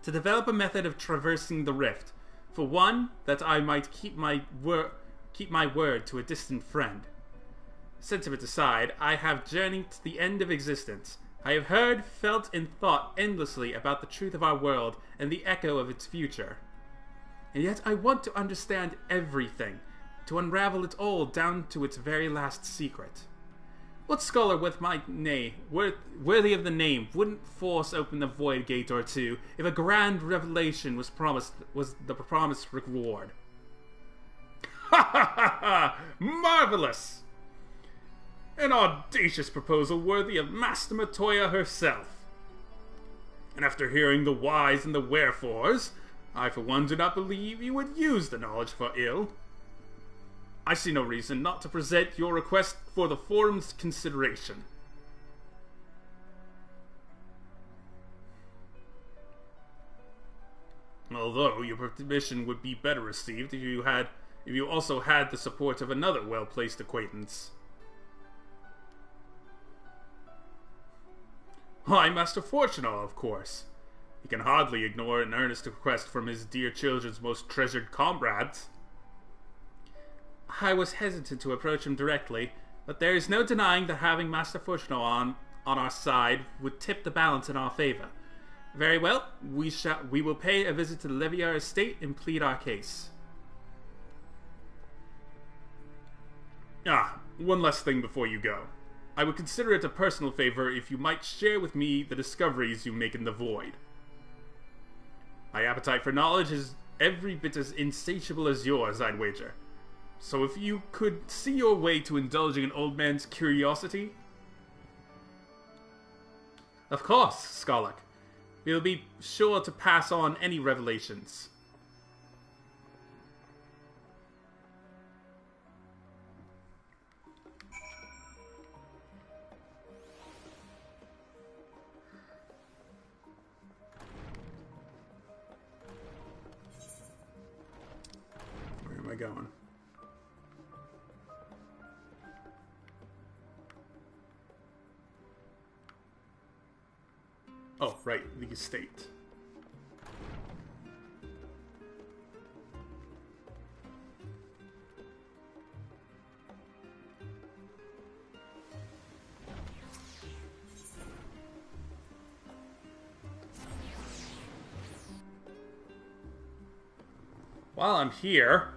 To develop a method of traversing the rift. For one, that I might keep my word to a distant friend. Sentiment aside, I have journeyed to the end of existence. I have heard, felt, and thought endlessly about the truth of our world and the echo of its future. And yet I want to understand everything, to unravel it all down to its very last secret. What scholar with my name, worthy of the name, wouldn't force open a void gate or two if a grand revelation was the promised reward? Ha ha ha ha! Marvelous! An audacious proposal worthy of Master Matoya herself. And after hearing the whys and the wherefores, I for one do not believe you would use the knowledge for ill. I see no reason not to present your request for the forum's consideration. Although your permission would be better received if you also had the support of another well-placed acquaintance. Why, Master Fortunal, of course. He can hardly ignore an earnest request from his dear children's most treasured comrades. I was hesitant to approach him directly, but there is no denying that having Master Fortunal on our side would tip the balance in our favor. Very well, we will pay a visit to the Leviar estate and plead our case. One last thing before you go. I would consider it a personal favor if you might share with me the discoveries you make in the void. My appetite for knowledge is every bit as insatiable as yours, I'd wager. So if you could see your way to indulging an old man's curiosity... Of course, Skarlock. We'll be sure to pass on any revelations. Where am I going? Oh, right, the estate. While I'm here,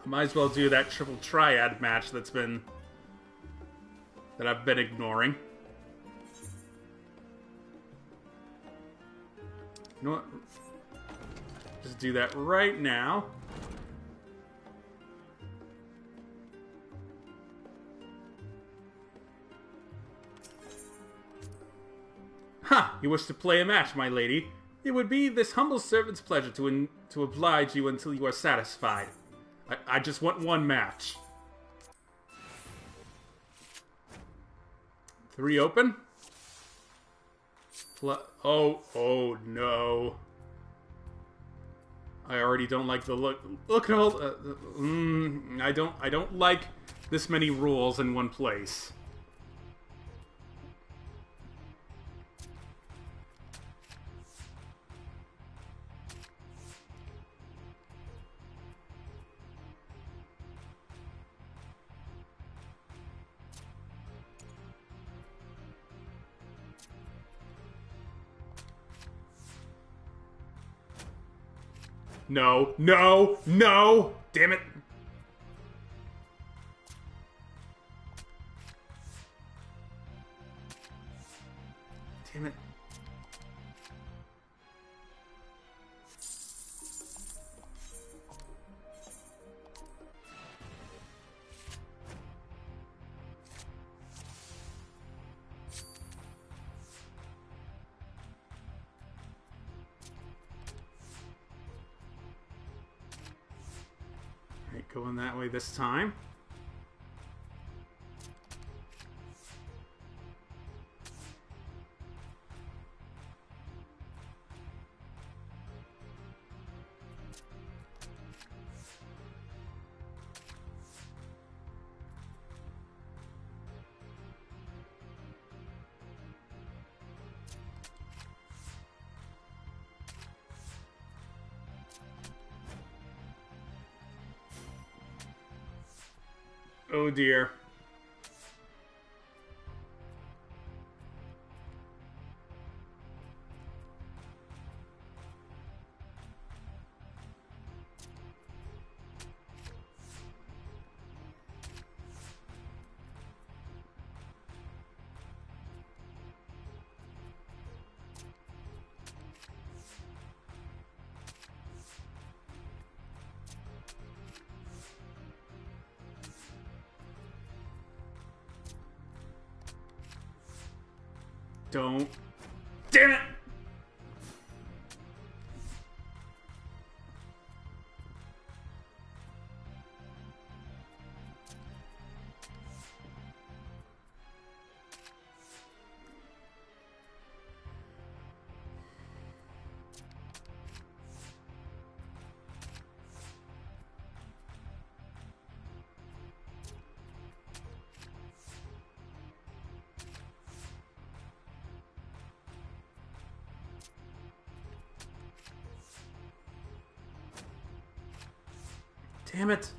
I might as well do that triple triad match that I've been ignoring. You know what? Just do that right now. Ha! You wish to play a match, my lady? It would be this humble servant's pleasure to oblige you until you are satisfied. I just want one match. 3 open? Oh no. I already don't like the look. Look at all. I don't like this many rules in one place. No, no, no! Damn it! Damn it. Going that way this time. Oh dear. Don't. Damn it! Damn it.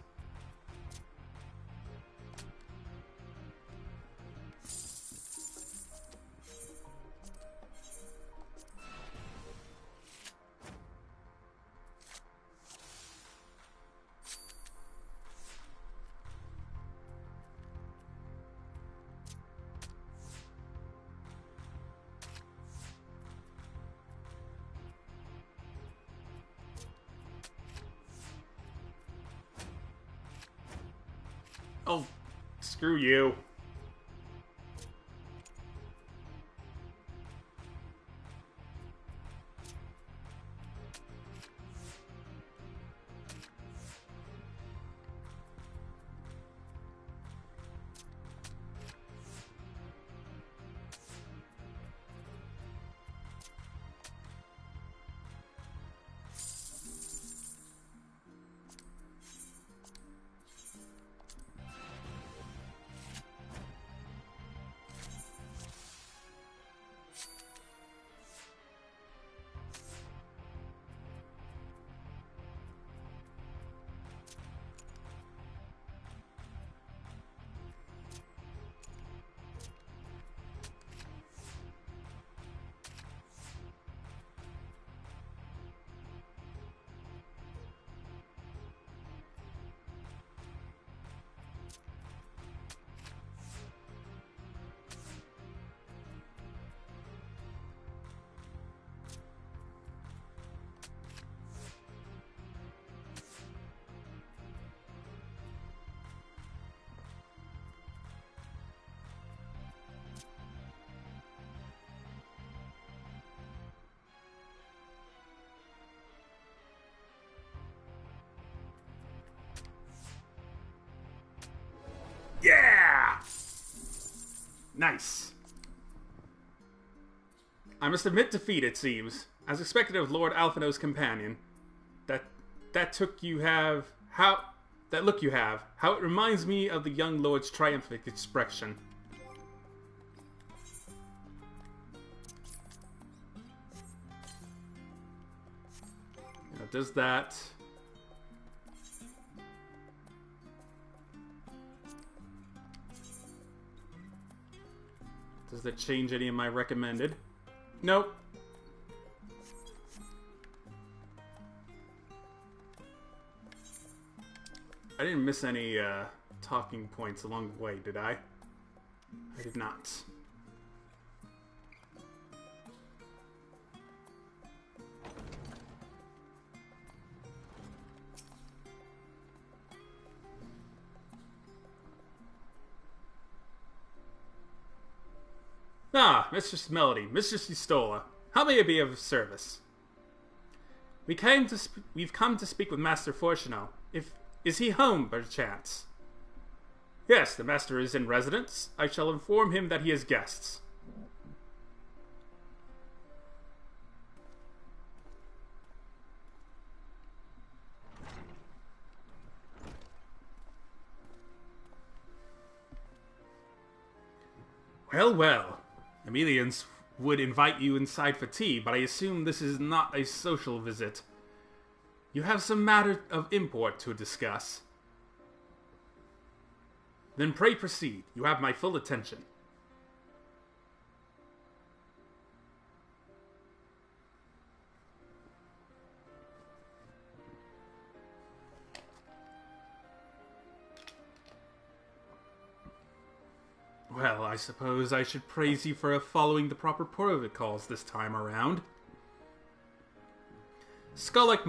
Oh, screw you. Yeah! Nice. I must admit defeat, it seems. As expected of Lord Alphino's companion. That look you have, how it reminds me of the young lord's triumphant expression. Now, does that... Does that change any of my recommended? Nope. I didn't miss any talking points along the way, did I? I did not. Ah, Mistress Melody, Mistress Yustola, how may I be of service? We've come to speak with Master Fortuno. Is he home, perchance? Yes, the master is in residence. I shall inform him that he has guests. Well, well. Emelians would invite you inside for tea, but I assume this is not a social visit. You have some matter of import to discuss. Then pray proceed. You have my full attention. Well, I suppose I should praise you for following the proper protocols this time around. Skolek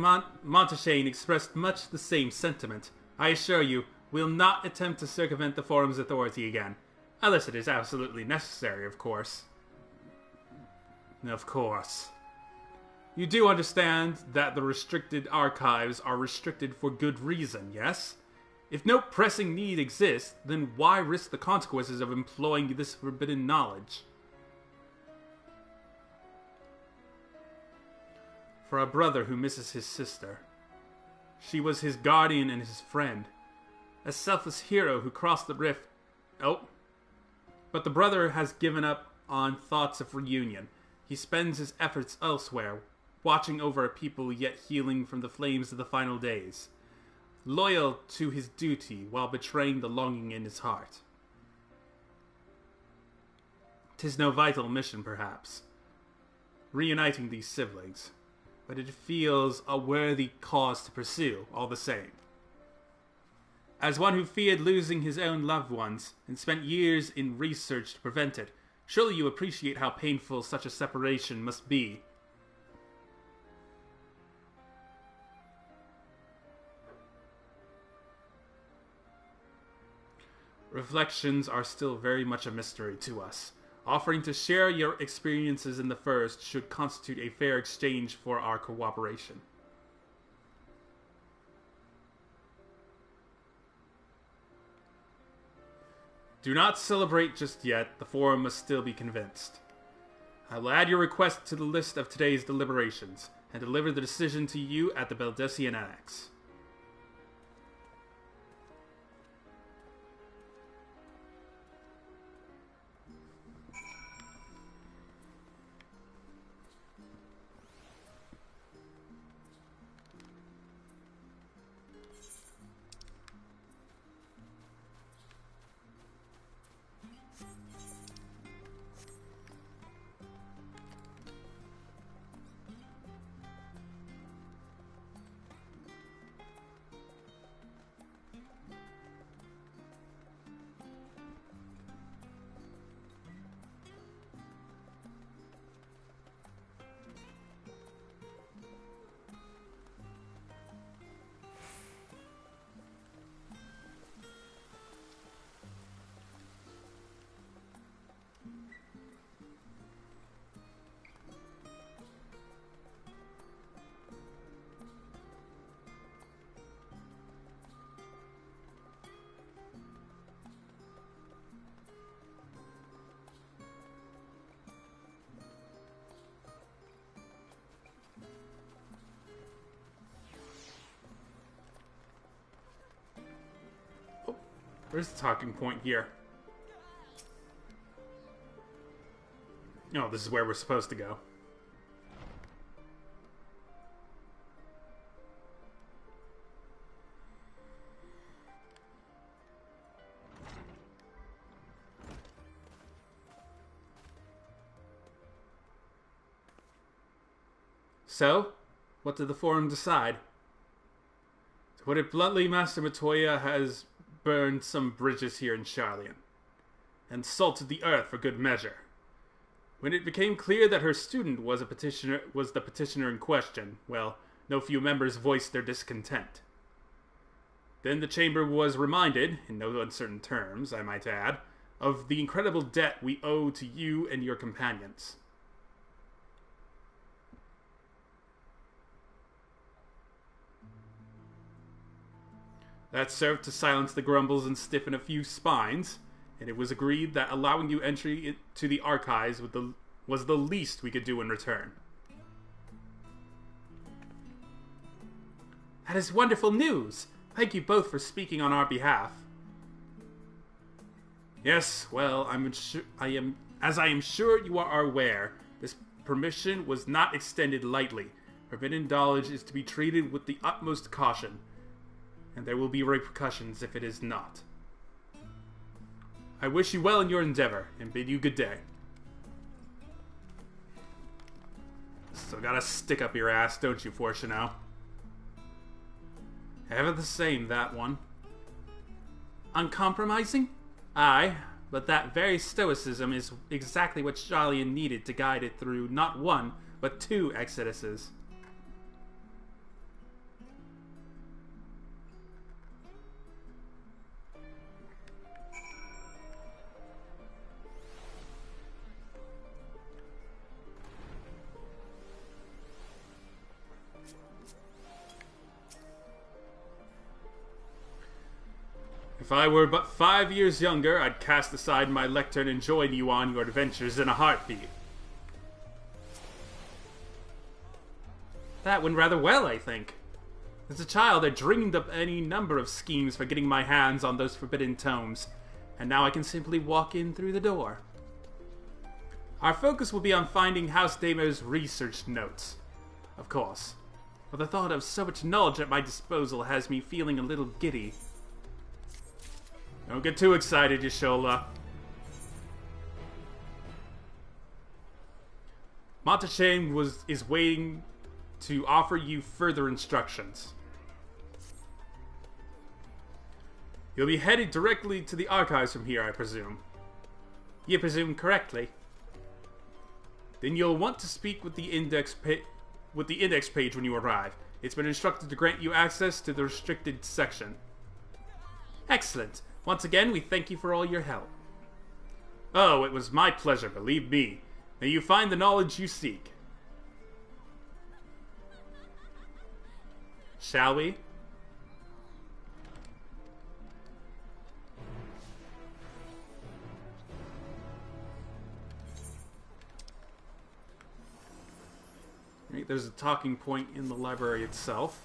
Monteshane expressed much the same sentiment. I assure you, we'll not attempt to circumvent the Forum's authority again. Unless it is absolutely necessary, of course. Of course. You do understand that the restricted archives are restricted for good reason, yes? If no pressing need exists, then why risk the consequences of employing this forbidden knowledge? For a brother who misses his sister. She was his guardian and his friend. A selfless hero who crossed the rift. Oh. But the brother has given up on thoughts of reunion. He spends his efforts elsewhere, watching over a people yet healing from the flames of the final days. Loyal to his duty while betraying the longing in his heart. 'Tis no vital mission, perhaps, reuniting these siblings, but it feels a worthy cause to pursue, all the same. As one who feared losing his own loved ones and spent years in research to prevent it, surely you appreciate how painful such a separation must be. Reflections are still very much a mystery to us. Offering to share your experiences in the first should constitute a fair exchange for our cooperation. Do not celebrate just yet. The Forum must still be convinced. I will add your request to the list of today's deliberations and deliver the decision to you at the Beldesian Annex. Where's the talking point here? Oh, this is where we're supposed to go. So, what did the Forum decide? To put it bluntly, Master Matoya has burned some bridges here in Sharlayan, and salted the earth for good measure. When it became clear that her student was the petitioner in question, well, no few members voiced their discontent. Then the chamber was reminded, in no uncertain terms, I might add, of the incredible debt we owe to you and your companions. That served to silence the grumbles and stiffen a few spines, and it was agreed that allowing you entry to the archives was the least we could do in return. That is wonderful news! Thank you both for speaking on our behalf. Yes, well, as I am sure you are aware, this permission was not extended lightly. Forbidden knowledge is to be treated with the utmost caution, and there will be repercussions if it is not. I wish you well in your endeavor, and bid you good day. Still gotta stick up your ass, don't you, Fortuno? Ever the same, that one. Uncompromising? Aye, but that very stoicism is exactly what Shalian needed to guide it through not one, but 2 exoduses. If I were but 5 years younger, I'd cast aside my lectern and join you on your adventures in a heartbeat. That went rather well, I think. As a child, I dreamed up any number of schemes for getting my hands on those forbidden tomes, and now I can simply walk in through the door. Our focus will be on finding House Damo's research notes, of course, but the thought of so much knowledge at my disposal has me feeling a little giddy. Don't get too excited, Y'shtola. Montaigne is waiting to offer you further instructions. You'll be headed directly to the archives from here, I presume. You presume correctly. Then you'll want to speak with the index page when you arrive. It's been instructed to grant you access to the restricted section. Excellent. Once again, we thank you for all your help. Oh, it was my pleasure, believe me. May you find the knowledge you seek. Shall we? Right, there's a talking point in the library itself.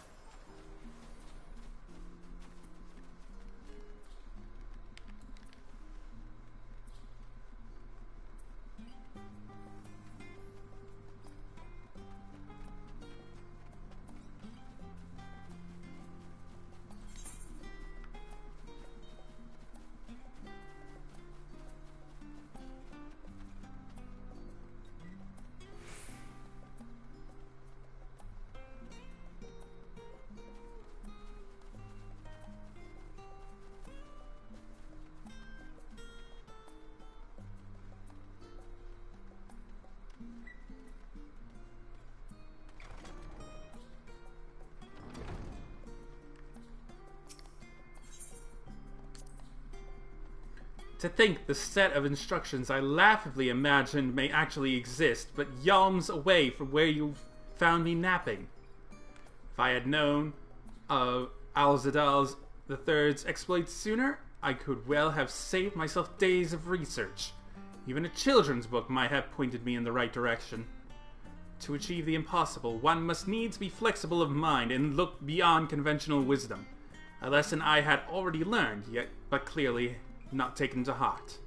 To think the set of instructions I laughably imagined may actually exist, but yalms away from where you found me napping. If I had known of Al-Zadal III's exploits sooner, I could well have saved myself days of research. Even a children's book might have pointed me in the right direction. To achieve the impossible, one must needs be flexible of mind and look beyond conventional wisdom. A lesson I had already learned, yet but clearly not taken to heart.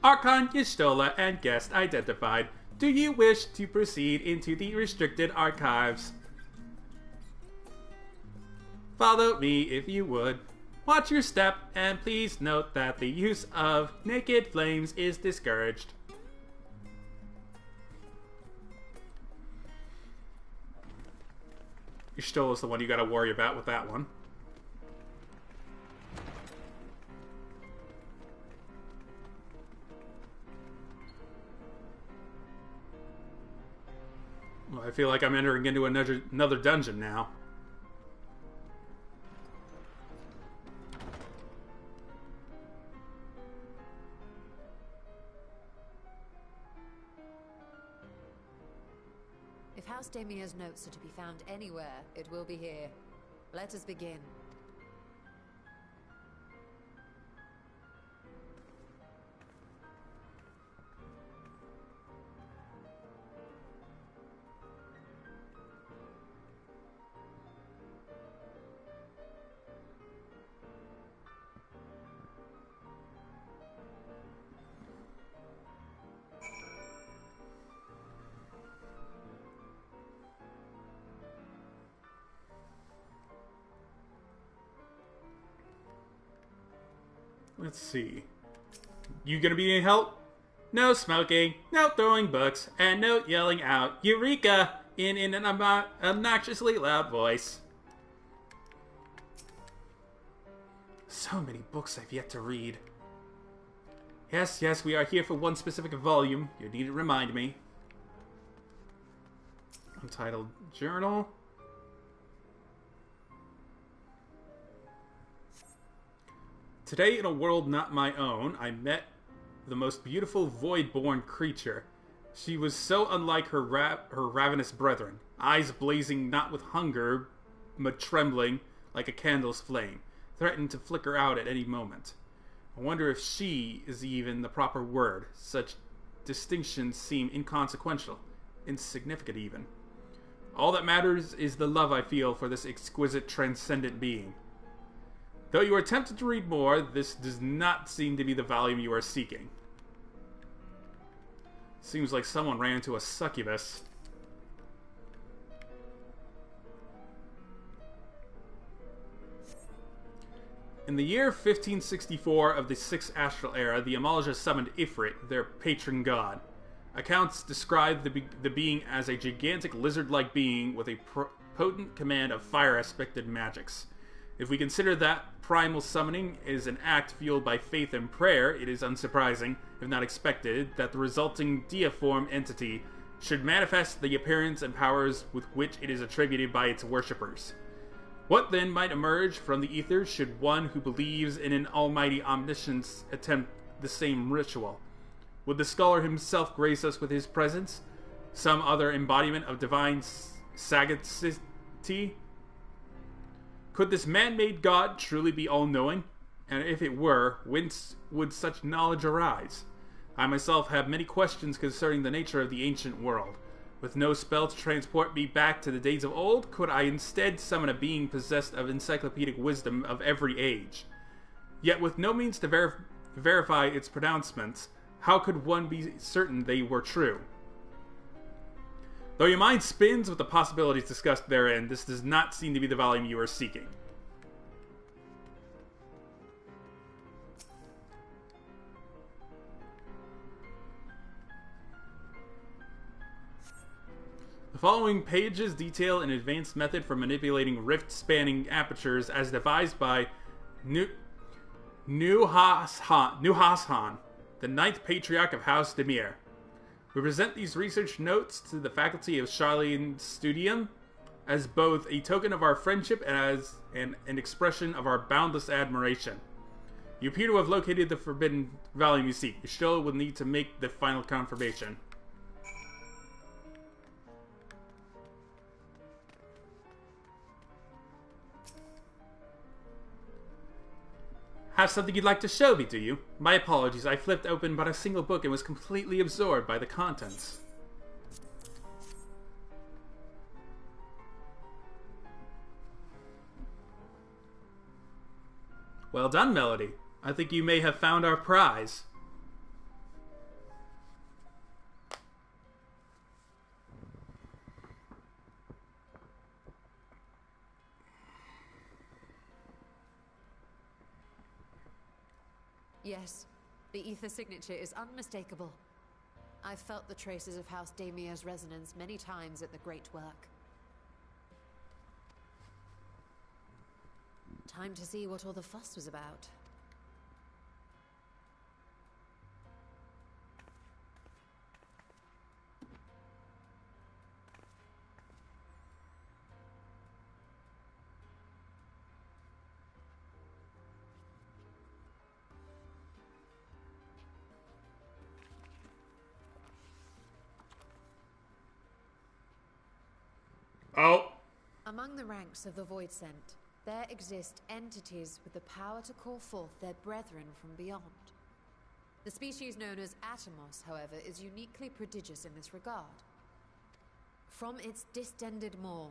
Archon, Y'shtola, and guest identified. Do you wish to proceed into the restricted archives? Follow me if you would. Watch your step, and please note that the use of naked flames is discouraged. Y'shtola's the one you gotta worry about with that one. Well, I feel like I'm entering into another dungeon now. If House Damia's notes are to be found anywhere, it will be here. Let us begin. Let's see. You gonna be any help? No smoking, no throwing books, and no yelling out Eureka in an obnoxiously loud voice. So many books I've yet to read. Yes, yes, we are here for one specific volume. You need to remind me. Untitled Journal. Today, in a world not my own, I met the most beautiful void-born creature. She was so unlike her ravenous brethren, eyes blazing not with hunger, but trembling like a candle's flame, threatened to flicker out at any moment. I wonder if she is even the proper word. Such distinctions seem inconsequential, insignificant even. All that matters is the love I feel for this exquisite, transcendent being. Though you are tempted to read more, this does not seem to be the volume you are seeking. Seems like someone ran into a succubus. In the year 1564 of the 6th Astral Era, the Amalja summoned Ifrit, their patron god. Accounts describe the being as a gigantic lizard-like being with a potent command of fire-aspected magics. If we consider that primal summoning is an act fueled by faith and prayer, it is unsurprising, if not expected, that the resulting deiform entity should manifest the appearance and powers with which it is attributed by its worshippers. What then might emerge from the ether should one who believes in an almighty omniscience attempt the same ritual? Would the scholar himself grace us with his presence? Some other embodiment of divine sagacity? Could this man-made god truly be all-knowing? And if it were, whence would such knowledge arise? I myself have many questions concerning the nature of the ancient world. With no spell to transport me back to the days of old, could I instead summon a being possessed of encyclopedic wisdom of every age? Yet with no means to verify its pronouncements, how could one be certain they were true? Though your mind spins with the possibilities discussed therein, this does not seem to be the volume you are seeking. The following pages detail an advanced method for manipulating rift-spanning apertures as devised by Nuhashan, the 9th Patriarch of House Demir. We present these research notes to the faculty of Charlene Studium as both a token of our friendship and as an expression of our boundless admiration. You appear to have located the forbidden volume you seek. You still will need to make the final confirmation. Have something you'd like to show me, do you? My apologies, I flipped open but a single book and was completely absorbed by the contents. Well done, Melody. I think you may have found our prize. Yes, the ether signature is unmistakable. I've felt the traces of House Demir's resonance many times at the Great Work. Time to see what all the fuss was about. Oh. Among the ranks of the Void Sent, there exist entities with the power to call forth their brethren from beyond. The species known as Atomos, however, is uniquely prodigious in this regard. From its distended maw,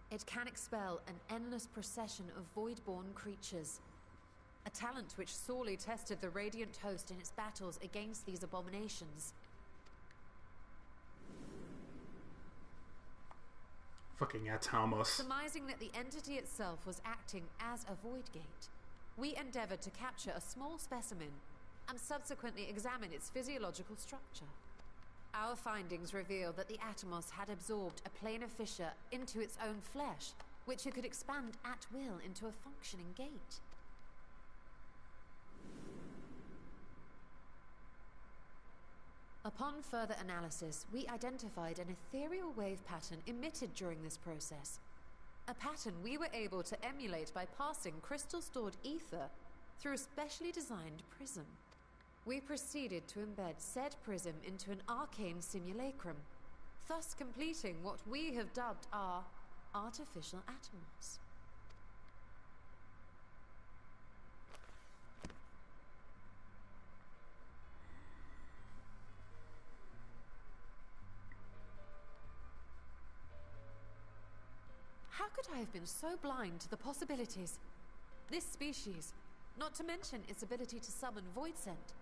it can expel an endless procession of void-born creatures, a talent which sorely tested the Radiant Host in its battles against these abominations. Fucking Atomos. Surmising that the entity itself was acting as a void gate, we endeavored to capture a small specimen and subsequently examine its physiological structure. Our findings revealed that the Atomos had absorbed a planar fissure into its own flesh, which it could expand at will into a functioning gate. Upon further analysis, we identified an ethereal wave pattern emitted during this process. A pattern we were able to emulate by passing crystal-stored ether through a specially designed prism. We proceeded to embed said prism into an arcane simulacrum, thus completing what we have dubbed our artificial Atomos. How could I have been so blind to the possibilities? This species, not to mention its ability to summon void scent,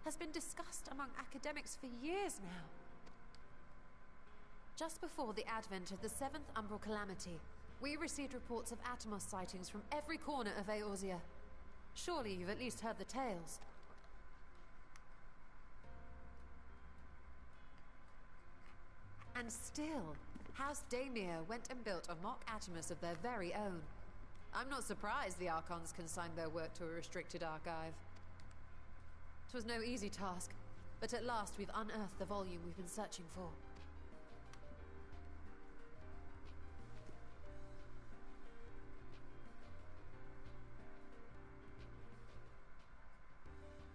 has been discussed among academics for years now. Just before the advent of the 7th Umbral Calamity, we received reports of Atomos sightings from every corner of Eorzea. Surely you've at least heard the tales. And still, House Daemir went and built a mock Atomos of their very own. I'm not surprised the Archons consigned their work to a restricted archive. It was no easy task, but at last we've unearthed the volume we've been searching for.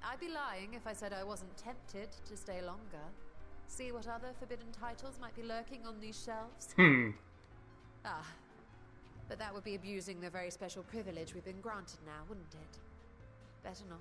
I'd be lying if I said I wasn't tempted to stay longer. See what other forbidden titles might be lurking on these shelves? Ah, but that would be abusing the very special privilege we've been granted now, wouldn't it? Better not.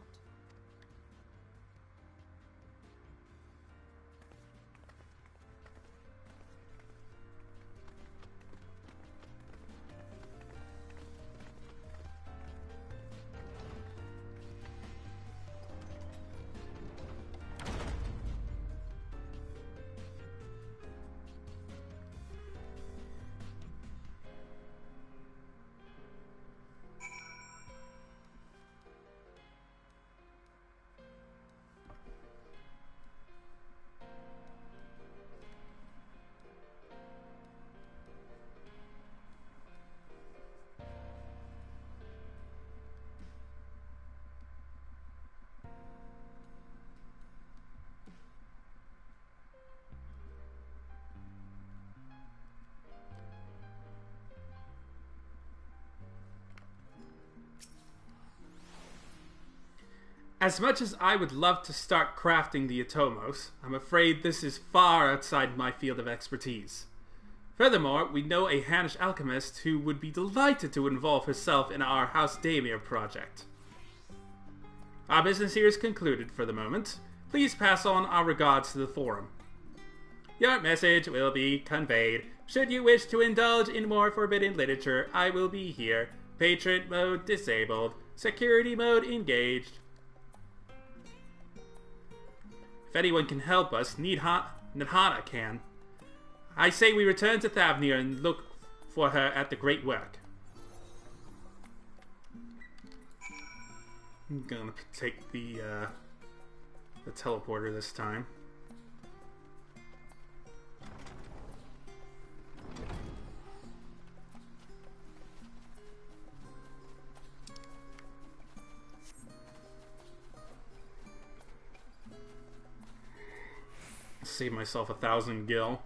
As much as I would love to start crafting the Atomos, I'm afraid this is far outside my field of expertise. Furthermore, we know a Hanish alchemist who would be delighted to involve herself in our House Daemir project. Our business here is concluded for the moment. Please pass on our regards to the forum. Your message will be conveyed. Should you wish to indulge in more forbidden literature, I will be here. Patron mode disabled. Security mode engaged. If anyone can help us, Nadhana can. I say we return to Thavnir and look for her at the Great Work. I'm gonna take the teleporter this time. Save myself 1,000 gil.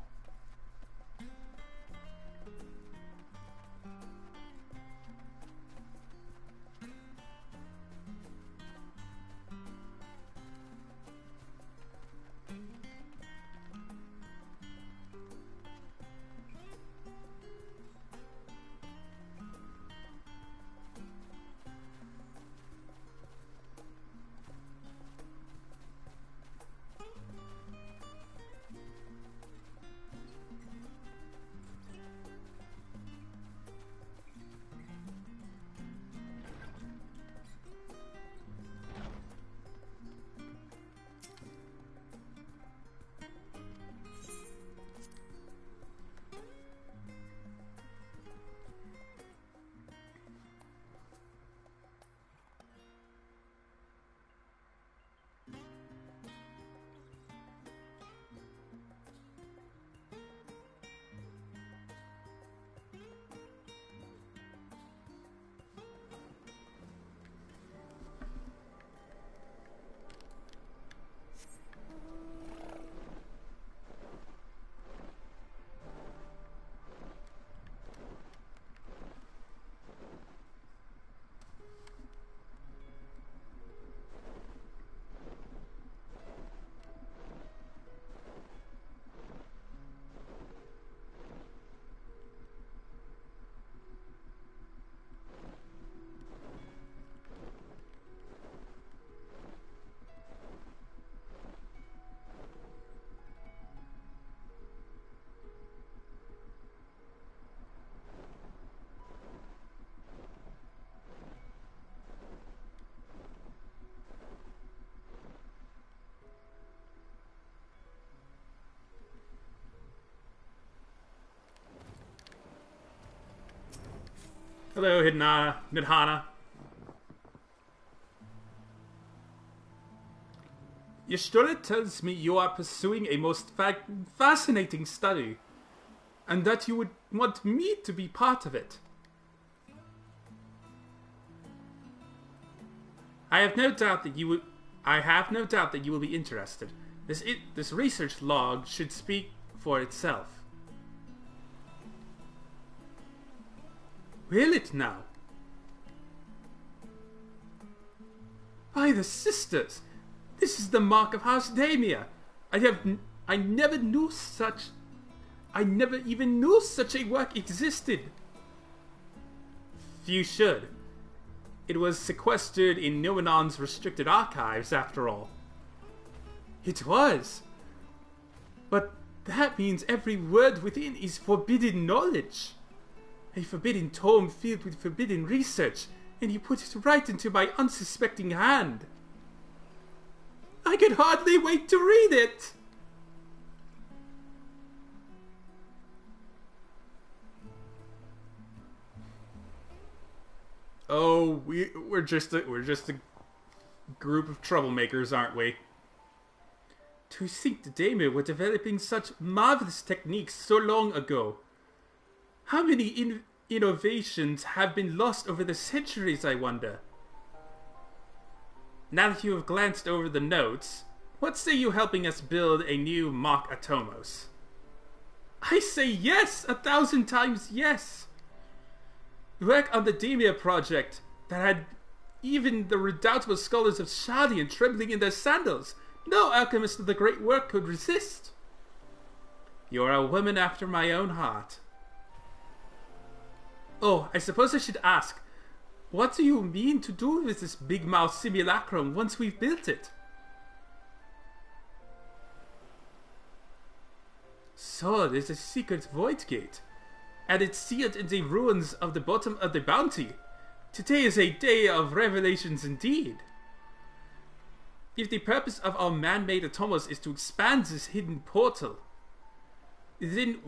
Hello, Nidhana. Y'shtola tells me you are pursuing a most fascinating study, and that you would want me to be part of it. I have no doubt that you will be interested. This research log should speak for itself. Will it now? By the sisters! This is the mark of House Damia. I never even knew such a work existed. Few should. It was sequestered in Numenon's restricted archives, after all. It was. But that means every word within is forbidden knowledge. A forbidden tome filled with forbidden research, and you put it right into my unsuspecting hand. I could hardly wait to read it. Oh, we're just a group of troublemakers, aren't we? To think the Daemir were developing such marvelous techniques so long ago. How many innovations have been lost over the centuries, I wonder? Now that you have glanced over the notes, what say you helping us build a new mock Atomos? I say yes! 1,000 times yes! Work on the Daemir project that had even the redoubtable scholars of Shardian trembling in their sandals. No alchemist of the great work could resist. You are a woman after my own heart. Oh, I suppose I should ask, what do you mean to do with this big mouth simulacrum once we've built it? So, there's a secret void gate, and it's sealed in the ruins of the bottom of the bounty. Today is a day of revelations indeed. If the purpose of our man-made Atomos is to expand this hidden portal, then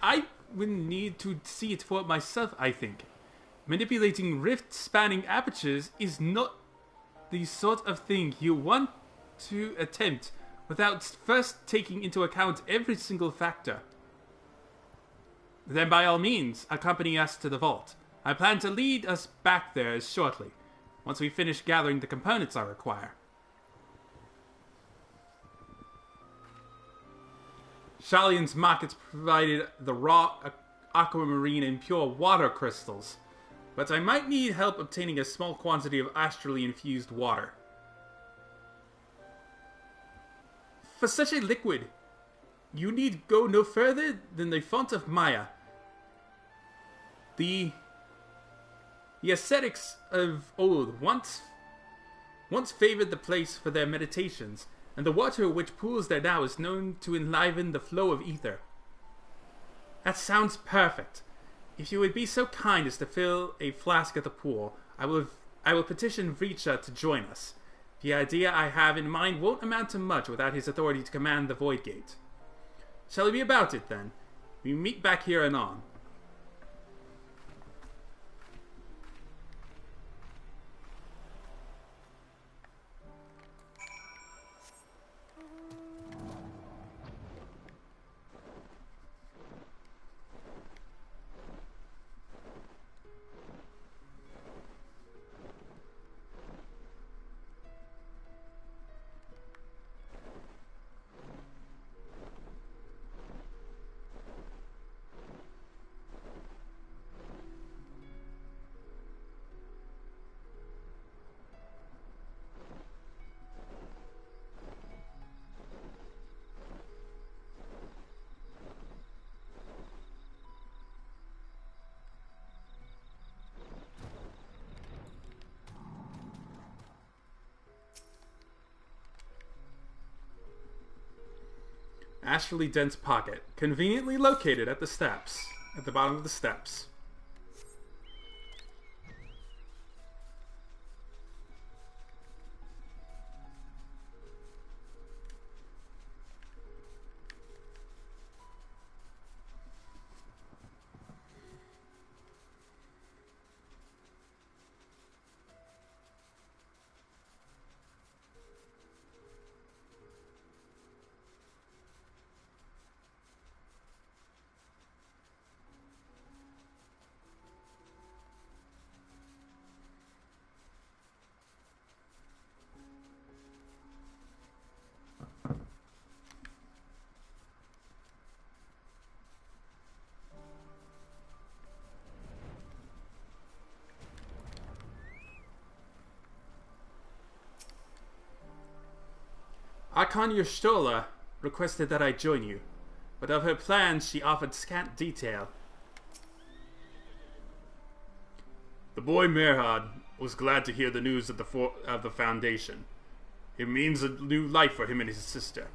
I will need to see it for myself, I think. Manipulating rift-spanning apertures is not the sort of thing you want to attempt without first taking into account every single factor. Then by all means, accompany us to the vault. I plan to lead us back there shortly, once we finish gathering the components I require. Shalian's markets provided the raw aquamarine and pure water crystals, but I might need help obtaining a small quantity of astrally infused water. For such a liquid, you need go no further than the font of Maya. The ascetics of old once favored the place for their meditations, and the water which pools there now is known to enliven the flow of ether. That sounds perfect. If you would be so kind as to fill a flask at the pool, I will petition Vricha to join us. The idea I have in mind won't amount to much without his authority to command the Void Gate. Shall we be about it, then? We meet back here anon. Astrally dense pocket, conveniently located at the steps, at the bottom of the steps. Archon Y'shtola requested that I join you, but of her plans she offered scant detail. The boy Merhad was glad to hear the news of the Foundation. It means a new life for him and his sister.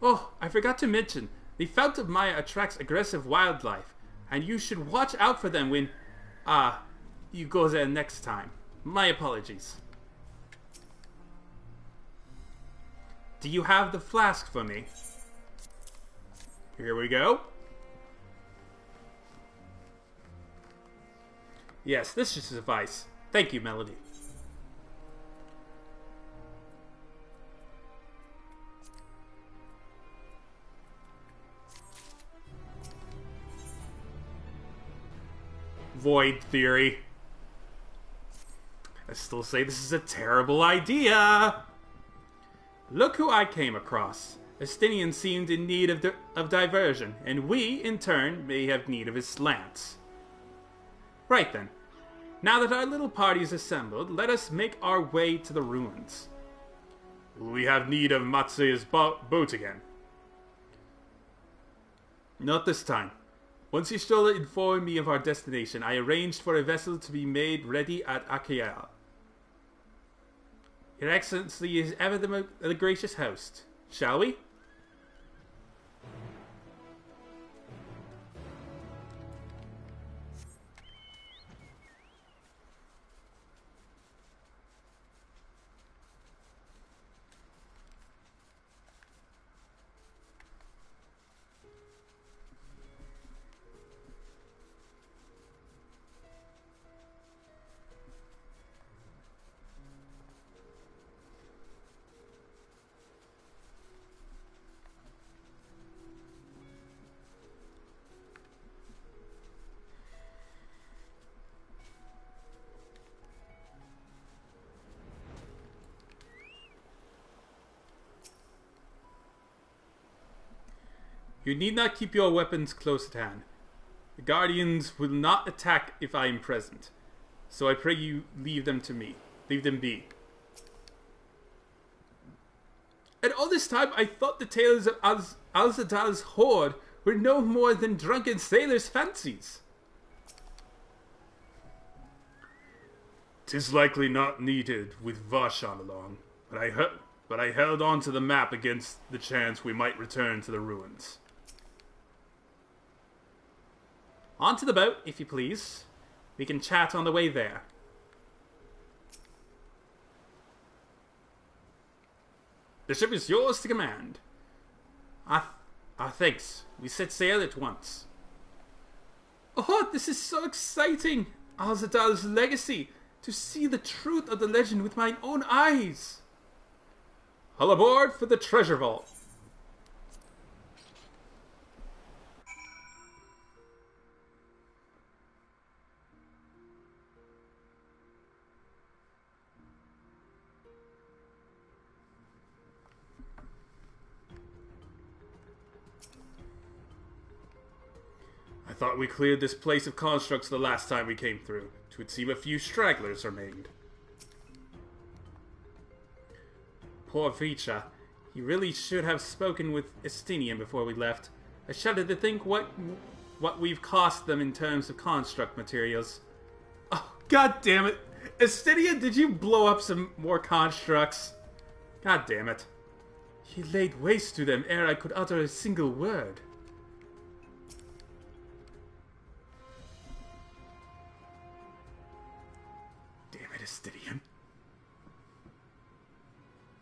Oh, I forgot to mention, the Fount of Maya attracts aggressive wildlife, and you should watch out for them when, you go there next time. My apologies. Do you have the flask for me? Here we go. Yes, this should suffice. Thank you, Melody. Void theory. I still say this is a terrible idea. Look who I came across. Estinian seemed in need of diversion, and we, in turn, may have need of his lance. Right then. Now that our little party is assembled, let us make our way to the ruins. Will we have need of Matsuya's boat again? Not this time. Once Y'shtola informed me of our destination, I arranged for a vessel to be made ready at Achaea. Your Excellency is ever the gracious host. Shall we? You need not keep your weapons close at hand. The Guardians will not attack if I am present, so I pray you leave them to me. Leave them be. And all this time I thought the tales of Al-Zadal's horde were no more than drunken sailors' fancies. 'Tis likely not needed with Varshan along, but I held on to the map against the chance we might return to the ruins. On to the boat, if you please. We can chat on the way there. The ship is yours to command. Thanks. We set sail at once. Oh, this is so exciting! Al-Zadal's legacy! To see the truth of the legend with my own eyes! Hull aboard for the treasure vault. I thought we cleared this place of constructs the last time we came through. It would seem a few stragglers remained. Poor Vicha. He really should have spoken with Estinian before we left. I shudder to think what we've cost them in terms of construct materials. Oh, god damn it. Estinian, did you blow up some more constructs? God damn it. He laid waste to them ere I could utter a single word. Stidian.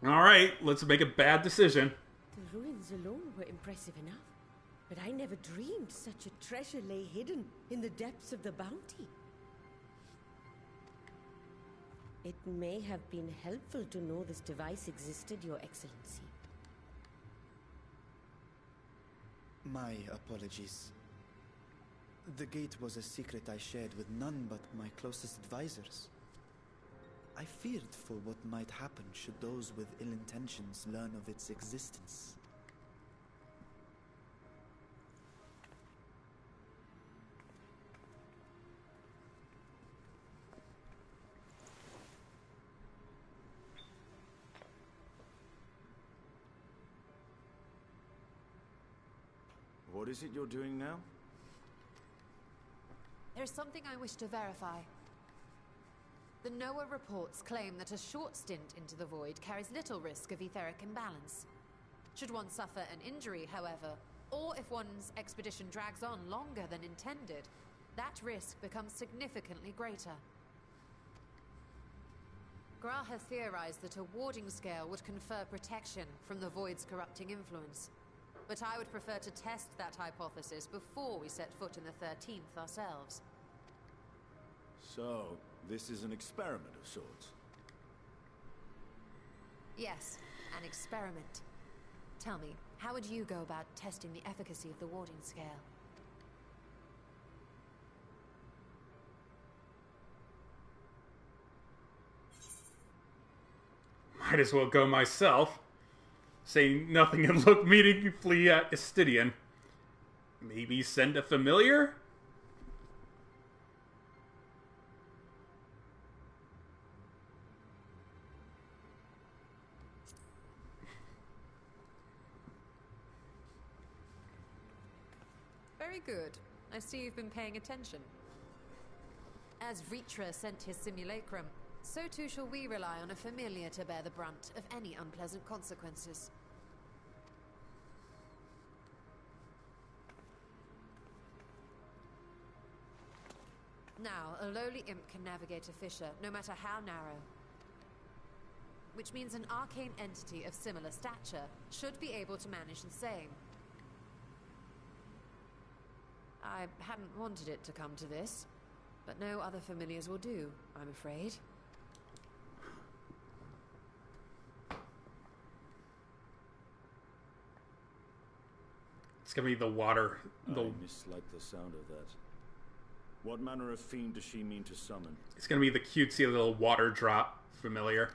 Alright, let's make a bad decision. The ruins alone were impressive enough, but I never dreamed such a treasure lay hidden in the depths of the bounty. It may have been helpful to know this device existed, Your Excellency. My apologies. The gate was a secret I shared with none but my closest advisors. I feared for what might happen should those with ill intentions learn of its existence. What is it you're doing now? There's something I wish to verify. The NOAA reports claim that a short stint into the void carries little risk of etheric imbalance. Should one suffer an injury, however, or if one's expedition drags on longer than intended, that risk becomes significantly greater. Gra has theorized that a warding scale would confer protection from the void's corrupting influence. But I would prefer to test that hypothesis before we set foot in the 13th ourselves. So, this is an experiment of sorts? Yes, an experiment. Tell me, how would you go about testing the efficacy of the warding scale? Might as well go myself. Say nothing and look meaningfully at Estidian. Maybe send a familiar? Very good. I see you've been paying attention. As Vritra sent his simulacrum, so too shall we rely on a familiar to bear the brunt of any unpleasant consequences. Now, a lowly imp can navigate a fissure, no matter how narrow. Which means an arcane entity of similar stature should be able to manage the same. I hadn't wanted it to come to this, but no other familiars will do, I'm afraid. It's gonna be the water. I mislike the sound of that. What manner of fiend does she mean to summon? It's gonna be the cutesy little water drop familiar.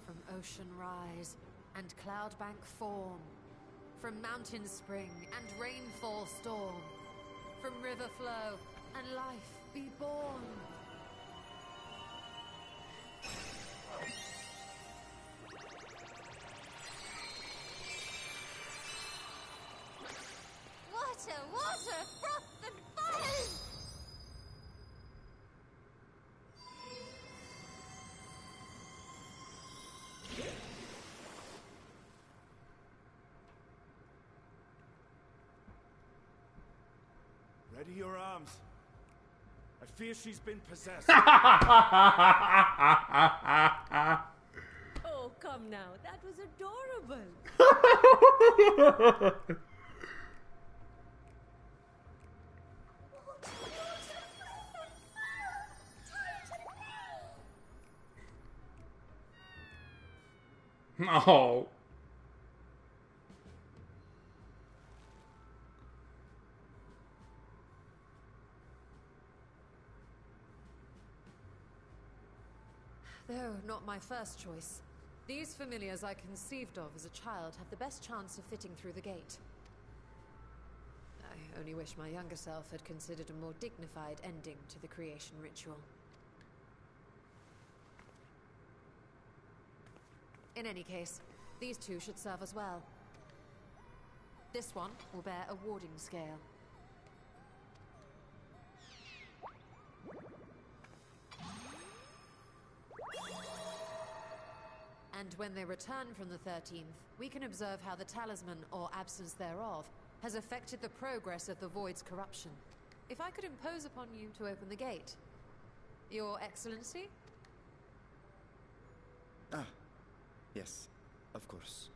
From ocean rise and cloudbank form, from mountain spring and rainfall storm, from river flow and life be born. Water, water, froth and foam! Ready your arms. I fear she's been possessed. Oh, come now. That was adorable. Oh. Though not my first choice. These familiars I conceived of as a child have the best chance of fitting through the gate. I only wish my younger self had considered a more dignified ending to the creation ritual. In any case, these two should serve as well. This one will bear a warding scale. And when they return from the 13th, we can observe how the talisman, or absence thereof, has affected the progress of the Void's corruption. If I could impose upon you to open the gate. Your Excellency? Ah, yes, of course.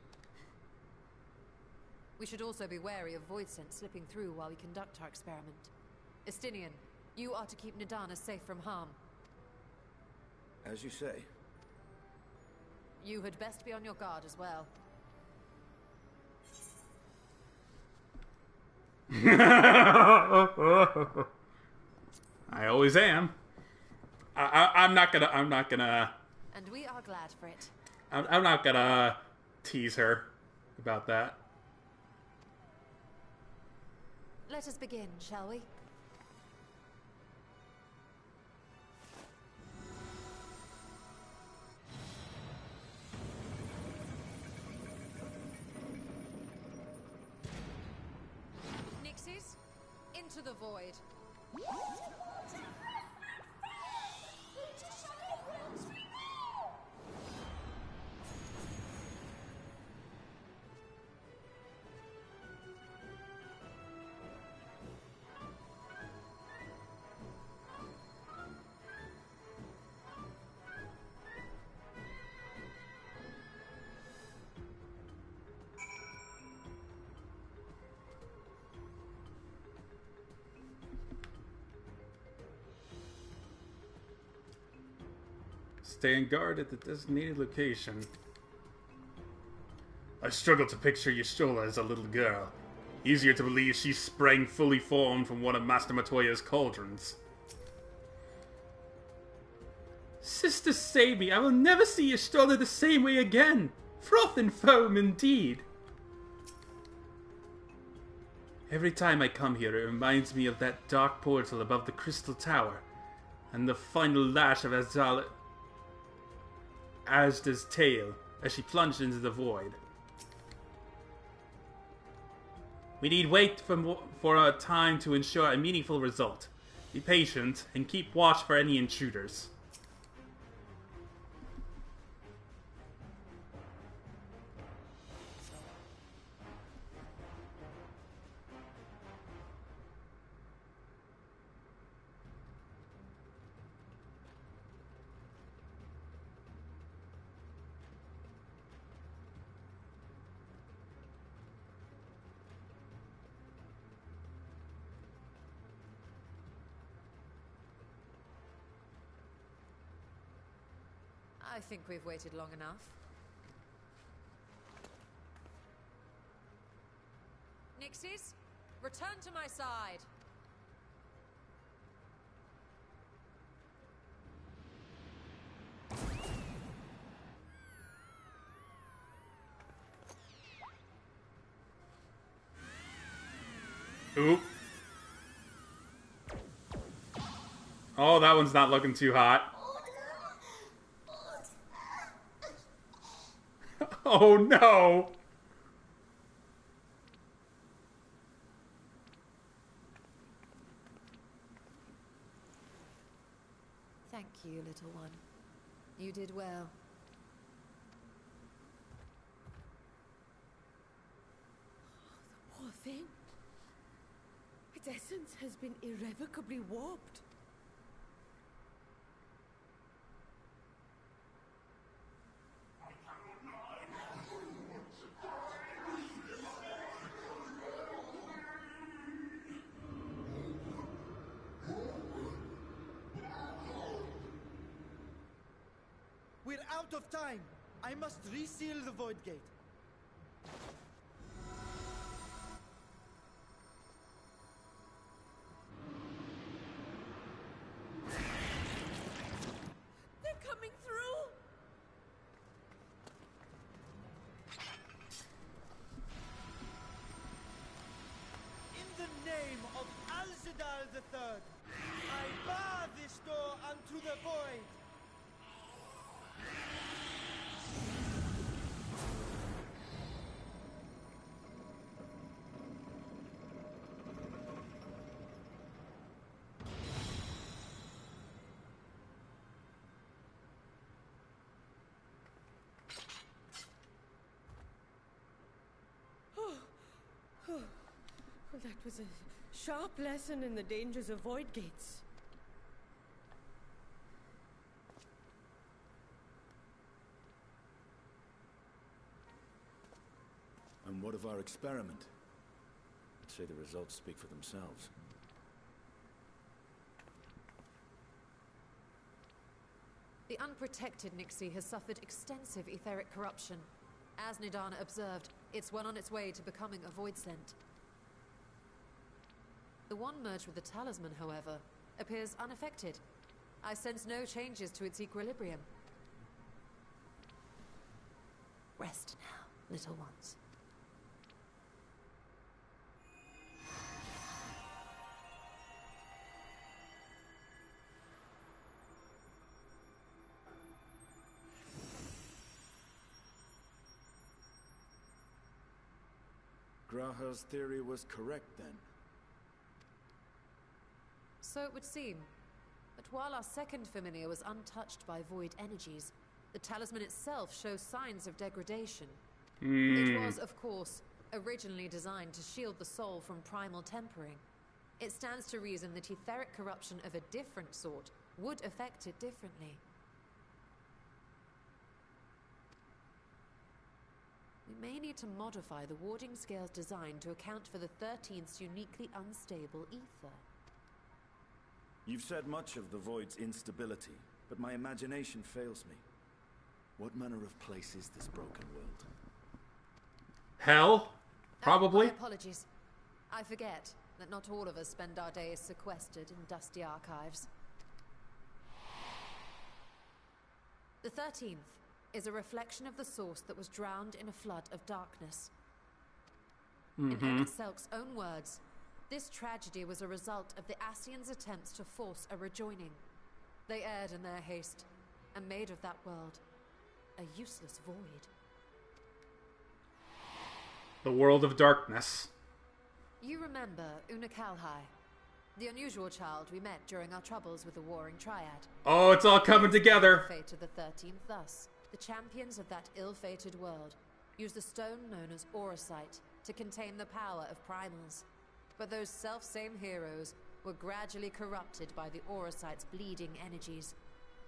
We should also be wary of void scent slipping through while we conduct our experiment. Estinian, you are to keep Nidana safe from harm. As you say. You had best be on your guard as well. I always am. I'm not gonna. And we are glad for it. I'm not gonna tease her about that. Let us begin, shall we? the void. Stay on guard at the designated location. I struggle to picture Y'shtola as a little girl. Easier to believe she sprang fully formed from one of Master Matoya's cauldrons. Sister Sabi, I will never see Y'shtola the same way again. Froth and foam indeed. Every time I come here, it reminds me of that dark portal above the Crystal Tower, and the final lash of Ajda's tail as she plunged into the void. We need wait for a time to ensure a meaningful result. Be patient and keep watch for any intruders. I think we've waited long enough. Nixies, return to my side. Oop. Oh, that one's not looking too hot. Oh no! Thank you, little one. You did well. The poor thing. Its essence has been irrevocably warped. We're out of time. I must reseal the void gate. They're coming through. In the name of Alzadal III, I bar this door unto the void. Well, that was a sharp lesson in the dangers of void gates. And what of our experiment? I'd say the results speak for themselves. The unprotected Nixie has suffered extensive etheric corruption. As Nidana observed, it's well on its way to becoming a void scent. The one merged with the talisman, however, appears unaffected. I sense no changes to its equilibrium. Rest now, little ones. Graha's theory was correct then. So it would seem. But while our second familiar was untouched by void energies, the talisman itself shows signs of degradation. It was, of course, originally designed to shield the soul from primal tempering. It stands to reason that etheric corruption of a different sort would affect it differently. We may need to modify the warding scale's design to account for the 13th's uniquely unstable ether. You've said much of the Void's instability, but my imagination fails me. What manner of place is this broken world? Hell? Probably. My apologies. I forget that not all of us spend our days sequestered in dusty archives. The 13th is a reflection of the source that was drowned in a flood of darkness. In Selk's own words, this tragedy was a result of the Ascians' attempts to force a rejoining. They erred in their haste, and made of that world a useless void. The world of darkness. You remember Unakalhai, the unusual child we met during our troubles with the Warring Triad. Oh, it's all coming together. Fate of the 13th thus. The champions of that ill-fated world used the stone known as Auracite to contain the power of primals. But those self-same heroes were gradually corrupted by the Auracite's bleeding energies,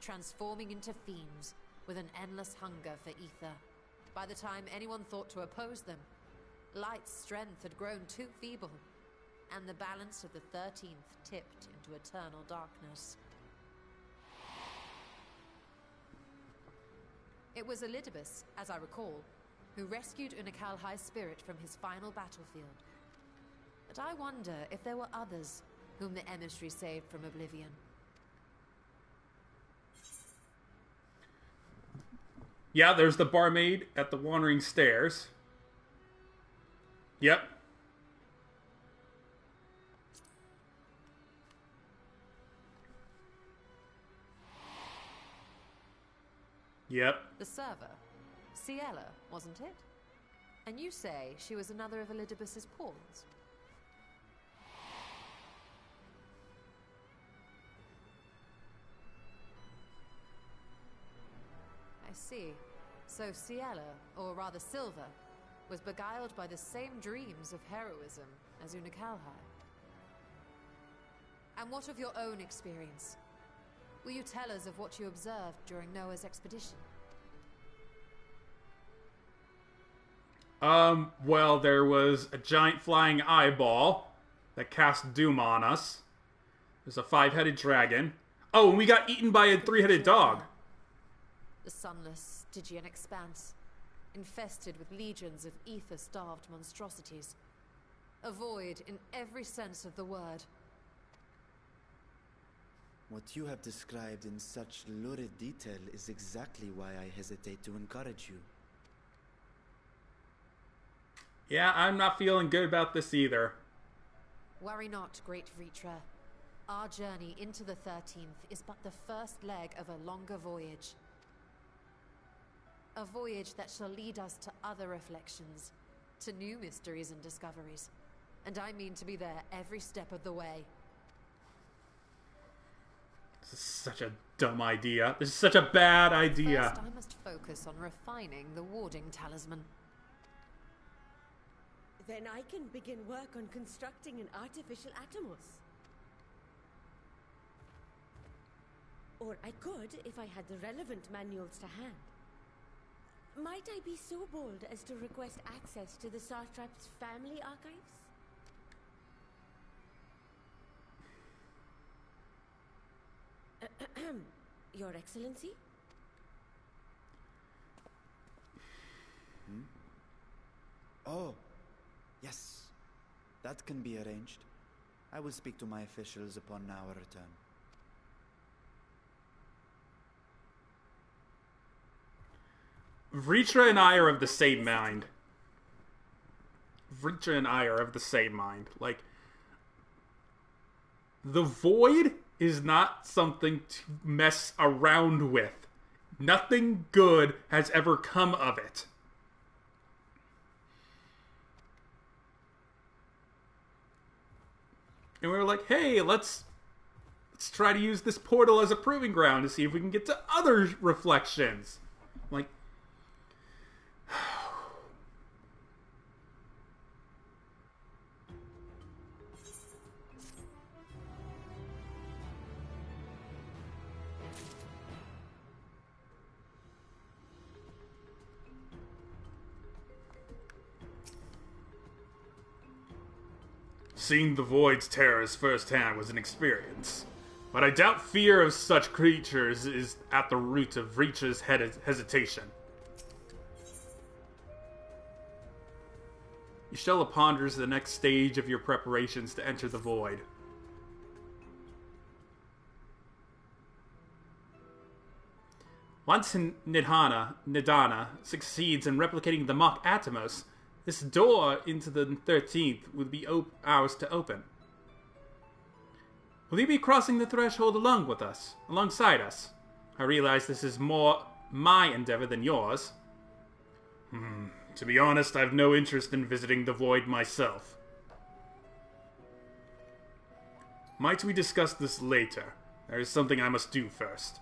transforming into fiends with an endless hunger for ether. By the time anyone thought to oppose them, Light's strength had grown too feeble, and the balance of the 13th tipped into eternal darkness. It was Elidibus, as I recall, who rescued Unakalhai's spirit from his final battlefield. But I wonder if there were others whom the emissary saved from oblivion. Yeah, there's the barmaid at the Wandering Stairs. Yep. Yep. The server. Ciela, wasn't it? And you say she was another of Elidibus's pawns? I see. So Ciela, or rather Silver, was beguiled by the same dreams of heroism as Unakalhai. And what of your own experience? Will you tell us of what you observed during Noah's expedition? Well, there was a giant flying eyeball that cast doom on us. There's a 5-headed dragon. Oh, and we got eaten by a 3-headed dog. The sunless Stygian expanse, infested with legions of ether-starved monstrosities. A void in every sense of the word. What you have described in such lurid detail is exactly why I hesitate to encourage you. Yeah, I'm not feeling good about this either. Worry not, great Vritra. Our journey into the 13th is but the first leg of a longer voyage. A voyage that shall lead us to other reflections, to new mysteries and discoveries. And I mean to be there every step of the way. This is such a dumb idea. This is such a bad idea. First, I must focus on refining the warding talisman. Then I can begin work on constructing an artificial Atomos. Or I could if I had the relevant manuals to hand. Might I be so bold as to request access to the Satrap's family archives? Your Excellency? Oh, yes. That can be arranged. I will speak to my officials upon our return. Vritra and I are of the same mind. Vritra and I are of the same mind. Like, the void is not something to mess around with. Nothing good has ever come of it. And we were like, hey, let's let's try to use this portal as a proving ground to see if we can get to other reflections. Like, seeing the Void's terrors firsthand was an experience, but I doubt fear of such creatures is at the root of Reacher's hesitation. Y'shtola ponders the next stage of your preparations to enter the Void. Once Nidana succeeds in replicating the Mach Atomos, this door into the 13th would be ours to open. Will you be crossing the threshold alongside us? I realize this is more my endeavor than yours. To be honest, I have no interest in visiting the Void myself. Might we discuss this later? There is something I must do first.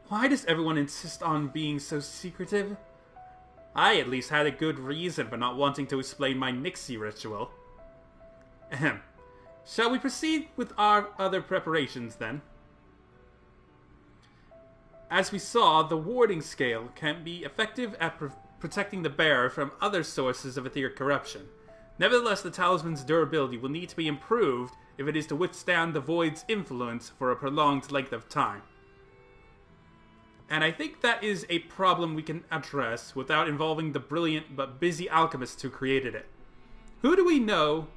Why does everyone insist on being so secretive? I at least had a good reason for not wanting to explain my Nixie ritual. Ahem. Shall we proceed with our other preparations then? As we saw, the warding scale can be effective at protecting the bearer from other sources of etheric corruption. Nevertheless, the talisman's durability will need to be improved if it is to withstand the Void's influence for a prolonged length of time. And I think that is a problem we can address without involving the brilliant but busy alchemists who created it. Who do we know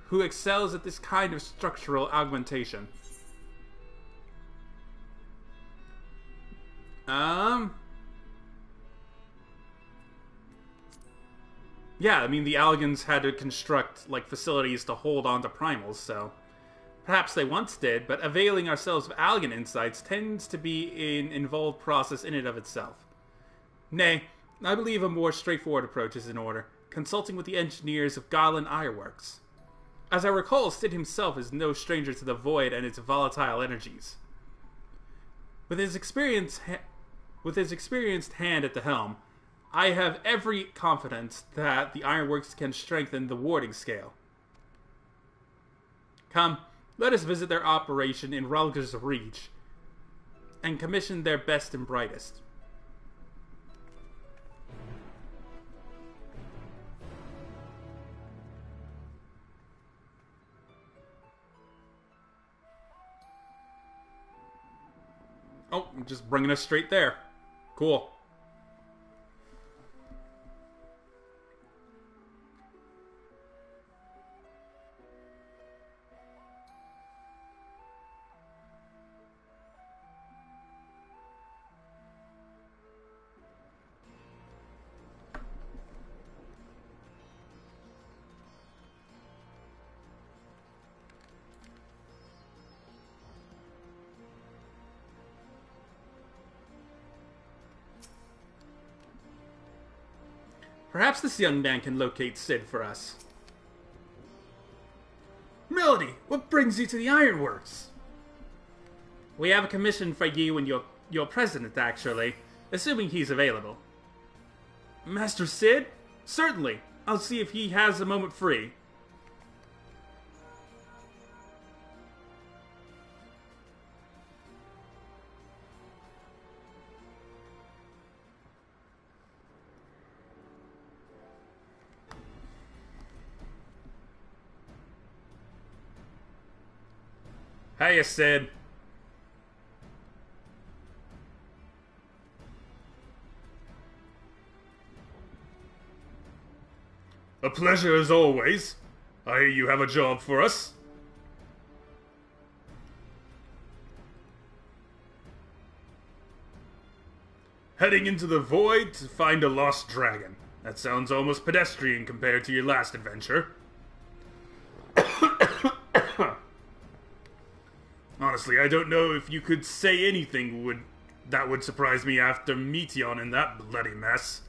who excels at this kind of structural augmentation? Yeah, I mean, the Allagans had to construct, like, facilities to hold on to primals, so perhaps they once did, but availing ourselves of Allagan insights tends to be an involved process in and of itself. Nay, I believe a more straightforward approach is in order, consulting with the engineers of Garland Ironworks. As I recall, Sid himself is no stranger to the Void and its volatile energies. With his experienced hand at the helm, I have every confidence that the Ironworks can strengthen the warding scale. Come, let us visit their operation in Ralger's Reach and commission their best and brightest. Oh, I'm just bringing us straight there. Cool. Perhaps this young man can locate Sid for us. Melody, what brings you to the Ironworks? We have a commission for you and your president, actually, assuming he's available. Master Sid? Certainly. I'll see if he has a moment free. Hiya, Sid. A pleasure as always. I hear you have a job for us. Heading into the Void to find a lost dragon. That sounds almost pedestrian compared to your last adventure. Honestly, I don't know if you could say anything that would surprise me after Meteon in that bloody mess.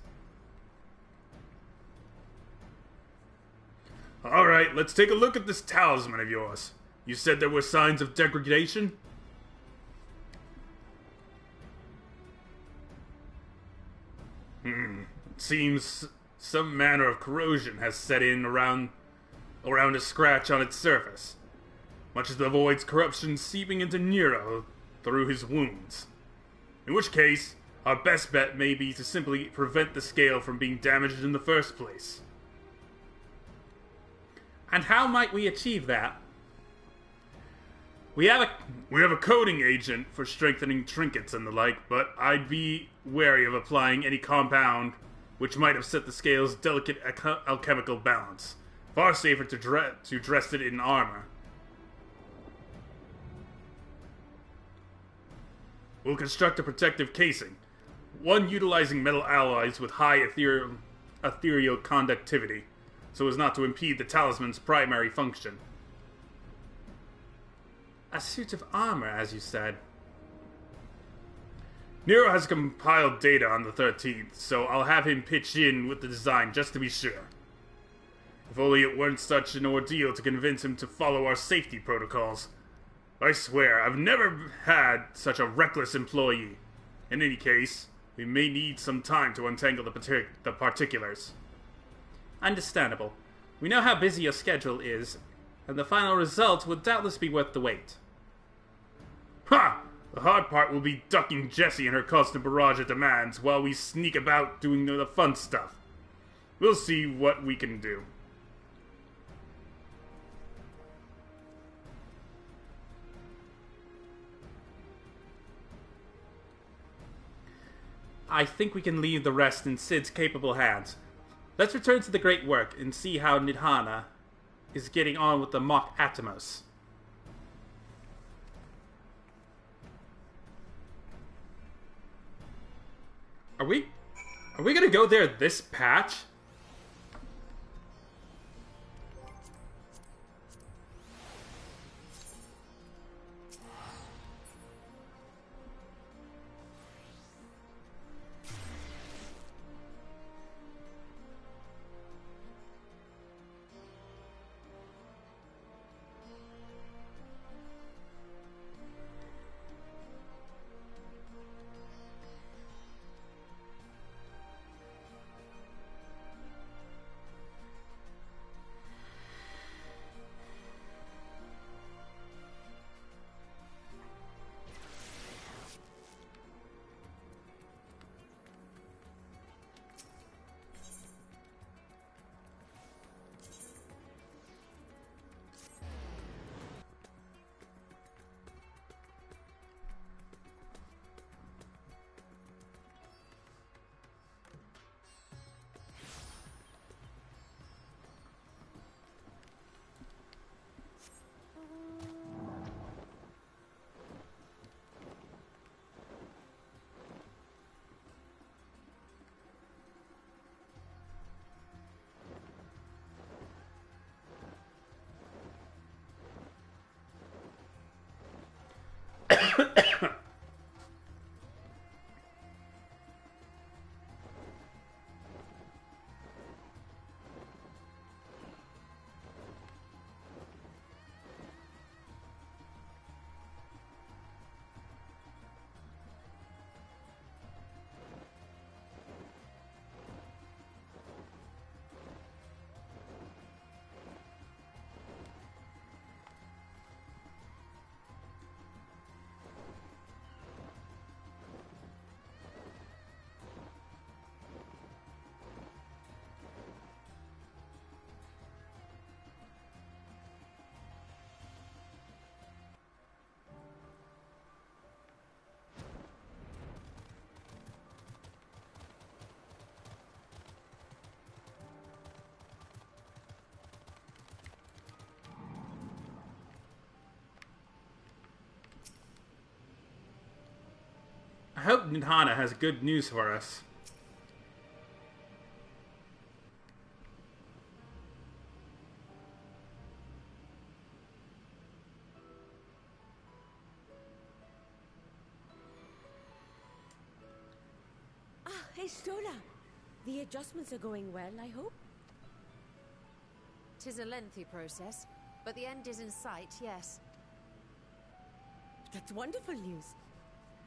Alright, let's take a look at this talisman of yours. You said there were signs of degradation? It seems some manner of corrosion has set in around a scratch on its surface, much as the void's corruption seeping into Nero through his wounds. In which case, our best bet may be to simply prevent the scale from being damaged in the first place. And how might we achieve that? We have a coating agent for strengthening trinkets and the like, but I'd be wary of applying any compound which might upset the scale's delicate alchemical balance. Far safer to dress it in armor. We'll construct a protective casing, one utilizing metal alloys with high ethereal conductivity, so as not to impede the talisman's primary function. A suit of armor, as you said. Nero has compiled data on the 13th, so I'll have him pitch in with the design just to be sure. If only it weren't such an ordeal to convince him to follow our safety protocols. I swear, I've never had such a reckless employee. In any case, we may need some time to untangle the particulars. Understandable. We know how busy your schedule is, and the final result will doubtless be worth the wait. Ha! The hard part will be ducking Jessie and her constant barrage of demands while we sneak about doing the fun stuff. We'll see what we can do. I think we can leave the rest in Cid's capable hands. Let's return to the great work and see how Nidhana is getting on with the mock Atomos. Are we gonna go there this patch? I hope Nidhana has good news for us. Ah, hey, Stola. The adjustments are going well, I hope? 'Tis a lengthy process, but the end is in sight, yes. That's wonderful news.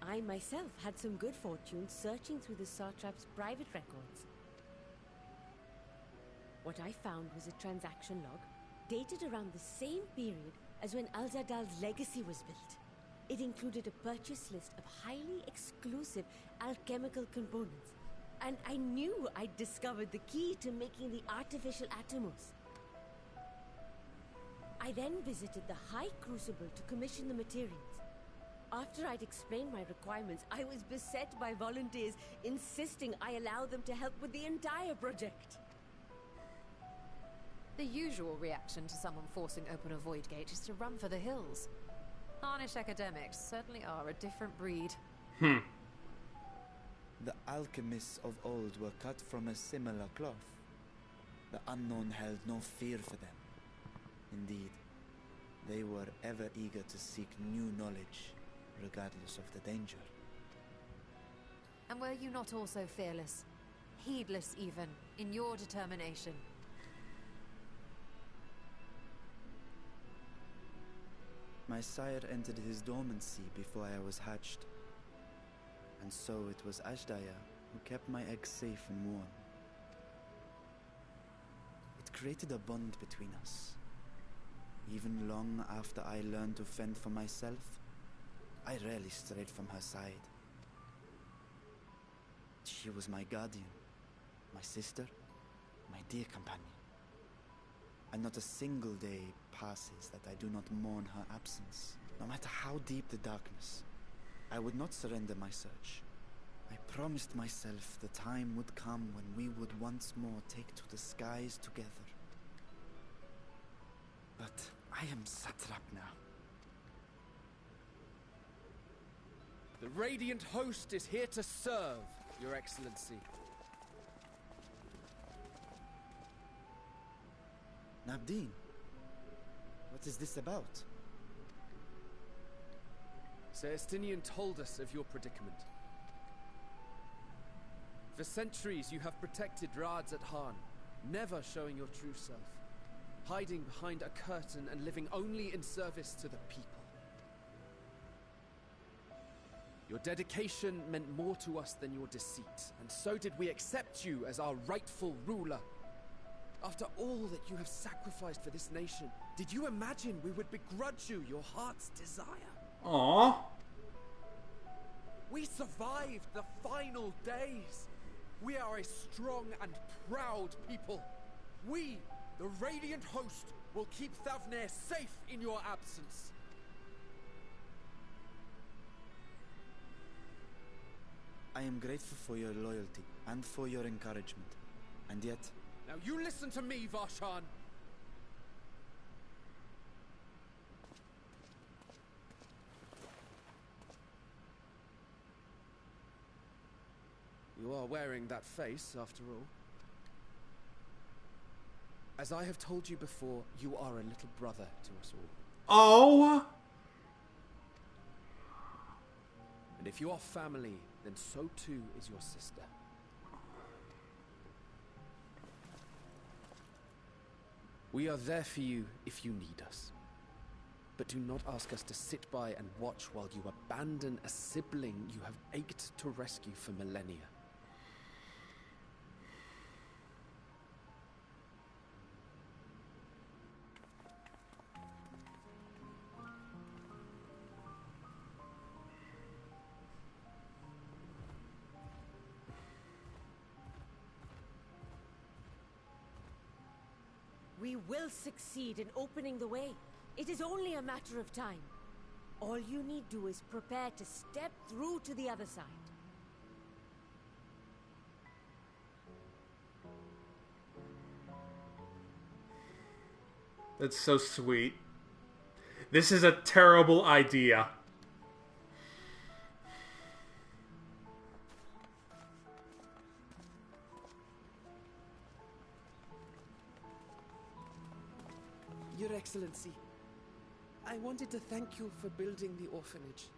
I myself had some good fortune searching through the Satrap's private records. What I found was a transaction log dated around the same period as when Al-Zadal's legacy was built. It included a purchase list of highly exclusive alchemical components, and I knew I'd discovered the key to making the artificial atomos. I then visited the High Crucible to commission the materials. After I'd explained my requirements, I was beset by volunteers insisting I allow them to help with the entire project. The usual reaction to someone forcing open a void gate is to run for the hills. Harnish academics certainly are a different breed. The alchemists of old were cut from a similar cloth. The unknown held no fear for them. Indeed, they were ever eager to seek new knowledge, regardless of the danger. And were you not also fearless, heedless even, in your determination? My sire entered his dormancy before I was hatched. And so it was Ashdaya who kept my eggs safe and warm. It created a bond between us. Even long after I learned to fend for myself, I rarely strayed from her side. She was my guardian, my sister, my dear companion. And not a single day passes that I do not mourn her absence. No matter how deep the darkness, I would not surrender my search. I promised myself the time would come when we would once more take to the skies together. But I am satrap now. The Radiant Host is here to serve, Your Excellency. Nabdeen, what is this about? Sir Estinian told us of your predicament. For centuries you have protected Rads at Han, never showing your true self, hiding behind a curtain and living only in service to the people. Your dedication meant more to us than your deceit, and so did we accept you as our rightful ruler. After all that you have sacrificed for this nation, did you imagine we would begrudge you your heart's desire? Aww. We survived the final days. We are a strong and proud people. We, the Radiant Host, will keep Thavnair safe in your absence. I am grateful for your loyalty and for your encouragement. And yet... Now you listen to me, Varshan. You are wearing that face, after all. As I have told you before, you are a little brother to us all. Oh! And if you are family, then so too is your sister. We are there for you if you need us. But do not ask us to sit by and watch while you abandon a sibling you have ached to rescue for millennia. We will succeed in opening the way. It is only a matter of time. All you need do is prepare to step through to the other side. That's so sweet. This is a terrible idea. Your Excellency, I wanted to thank you for building the orphanage.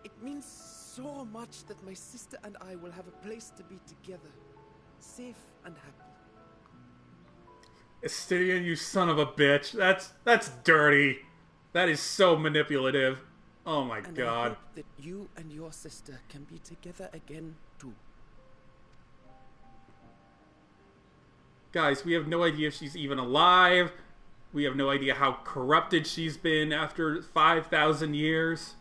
It means so much that my sister and I will have a place to be together, safe and happy. Estidian, you son of a bitch. That's dirty. That is so manipulative. Oh my And god. I hope that you and your sister can be together again, too. Guys, we have no idea if she's even alive. We have no idea how corrupted she's been after 5,000 years.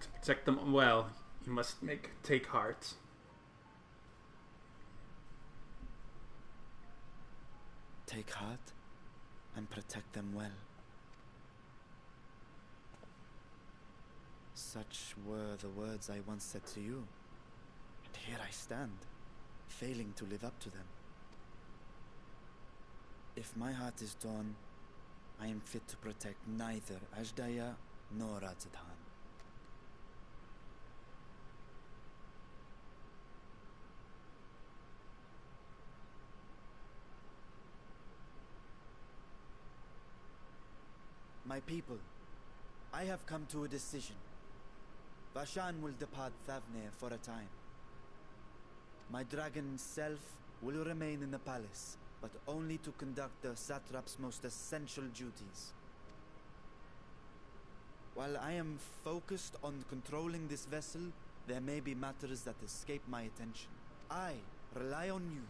To protect them well, you must take heart. Take heart and protect them well. Such were the words I once said to you. And here I stand, failing to live up to them. If my heart is torn, I am fit to protect neither Ajdaya nor Radzadhan. My people, I have come to a decision. Vashan will depart Thavne for a time. My dragon self will remain in the palace, but only to conduct the satrap's most essential duties. While I am focused on controlling this vessel, there may be matters that escape my attention. I rely on you,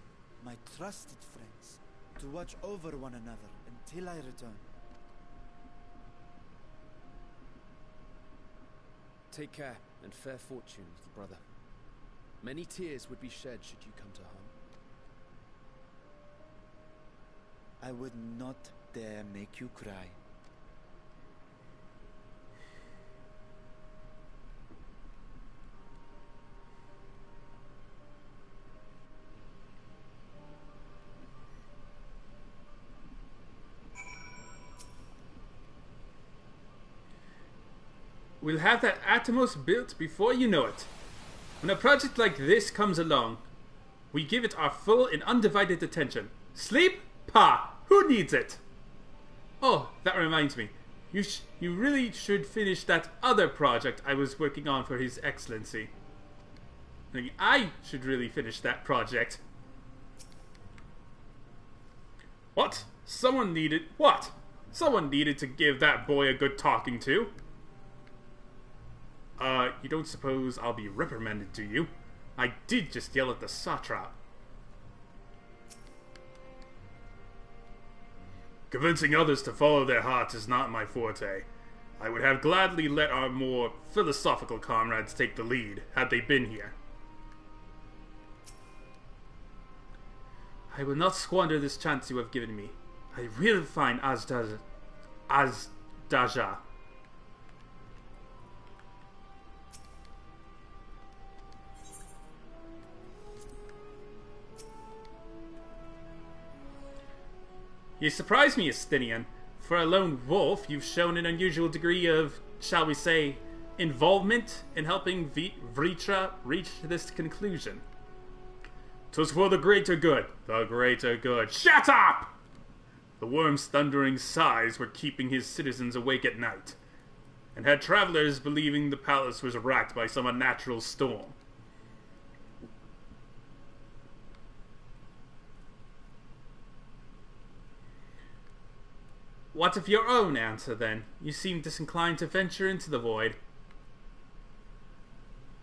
my trusted friends, to watch over one another until I return. Take care, and fair fortune, little brother. Many tears would be shed should you come to harm. I would not dare make you cry. We'll have that Atomos built before you know it. When a project like this comes along, we give it our full and undivided attention. Sleep? Pa! Who needs it? Oh, that reminds me. You really should finish that other project I was working on for His Excellency. I should really finish that project. What? Someone needed to give that boy a good talking to. You don't suppose I'll be reprimanded, do you? I did just yell at the satrap. Convincing others to follow their hearts is not my forte. I would have gladly let our more philosophical comrades take the lead, had they been here. I will not squander this chance you have given me. I will find Azdaja. You surprise me, Estinian. For a lone wolf, you've shown an unusual degree of, shall we say, involvement in helping Vritra reach this conclusion. 'Twas for the greater good. The greater good. Shut up! The worm's thundering sighs were keeping his citizens awake at night, and had travelers believing the palace was racked by some unnatural storm. What of your own answer, then? You seem disinclined to venture into the void.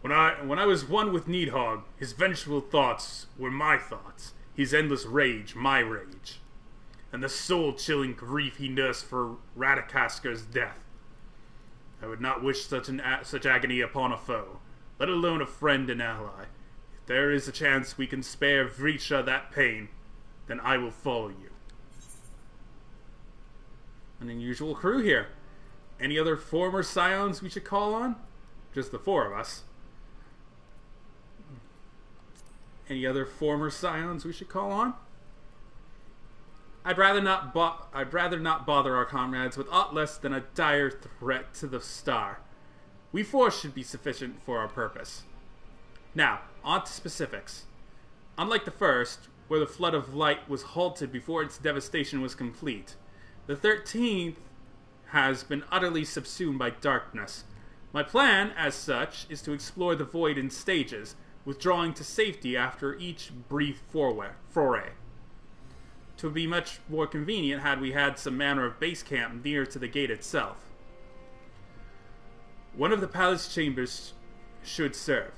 When I was one with Needhog, his vengeful thoughts were my thoughts, his endless rage my rage, and the soul-chilling grief he nursed for Radikasker's death. I would not wish such agony upon a foe, let alone a friend and ally. If there is a chance we can spare Vritra that pain, then I will follow you. An unusual crew here. Any other former scions we should call on? Just the four of us. Any other former scions we should call on? I'd rather not bother our comrades with aught less than a dire threat to the star. We four should be sufficient for our purpose. Now, on to specifics. Unlike the first, where the flood of light was halted before its devastation was complete, The 13th has been utterly subsumed by darkness. My plan, as such, is to explore the void in stages, withdrawing to safety after each brief foray. It would be much more convenient had we had some manner of base camp near to the gate itself. One of the palace chambers should serve.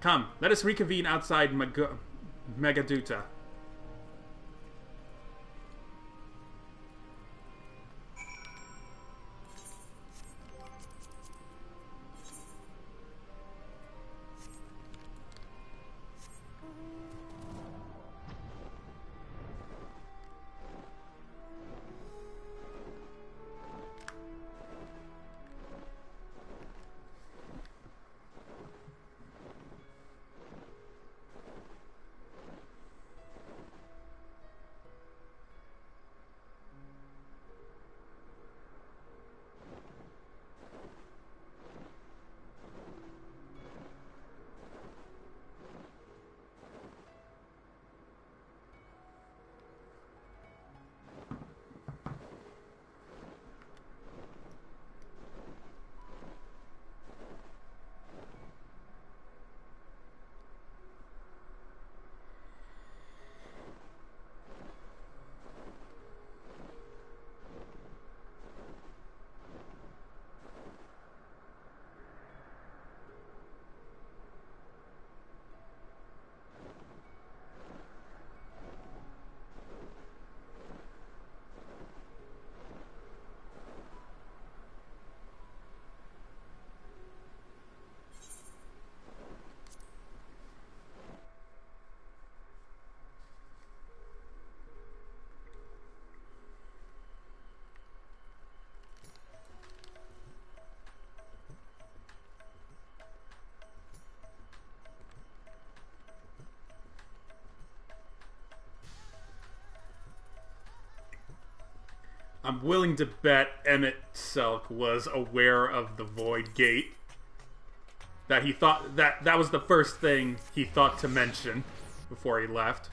Come, let us reconvene outside Megaduta. I'm willing to bet Emmett Selk was aware of the Void Gate. That he thought that was the first thing he thought to mention before he left.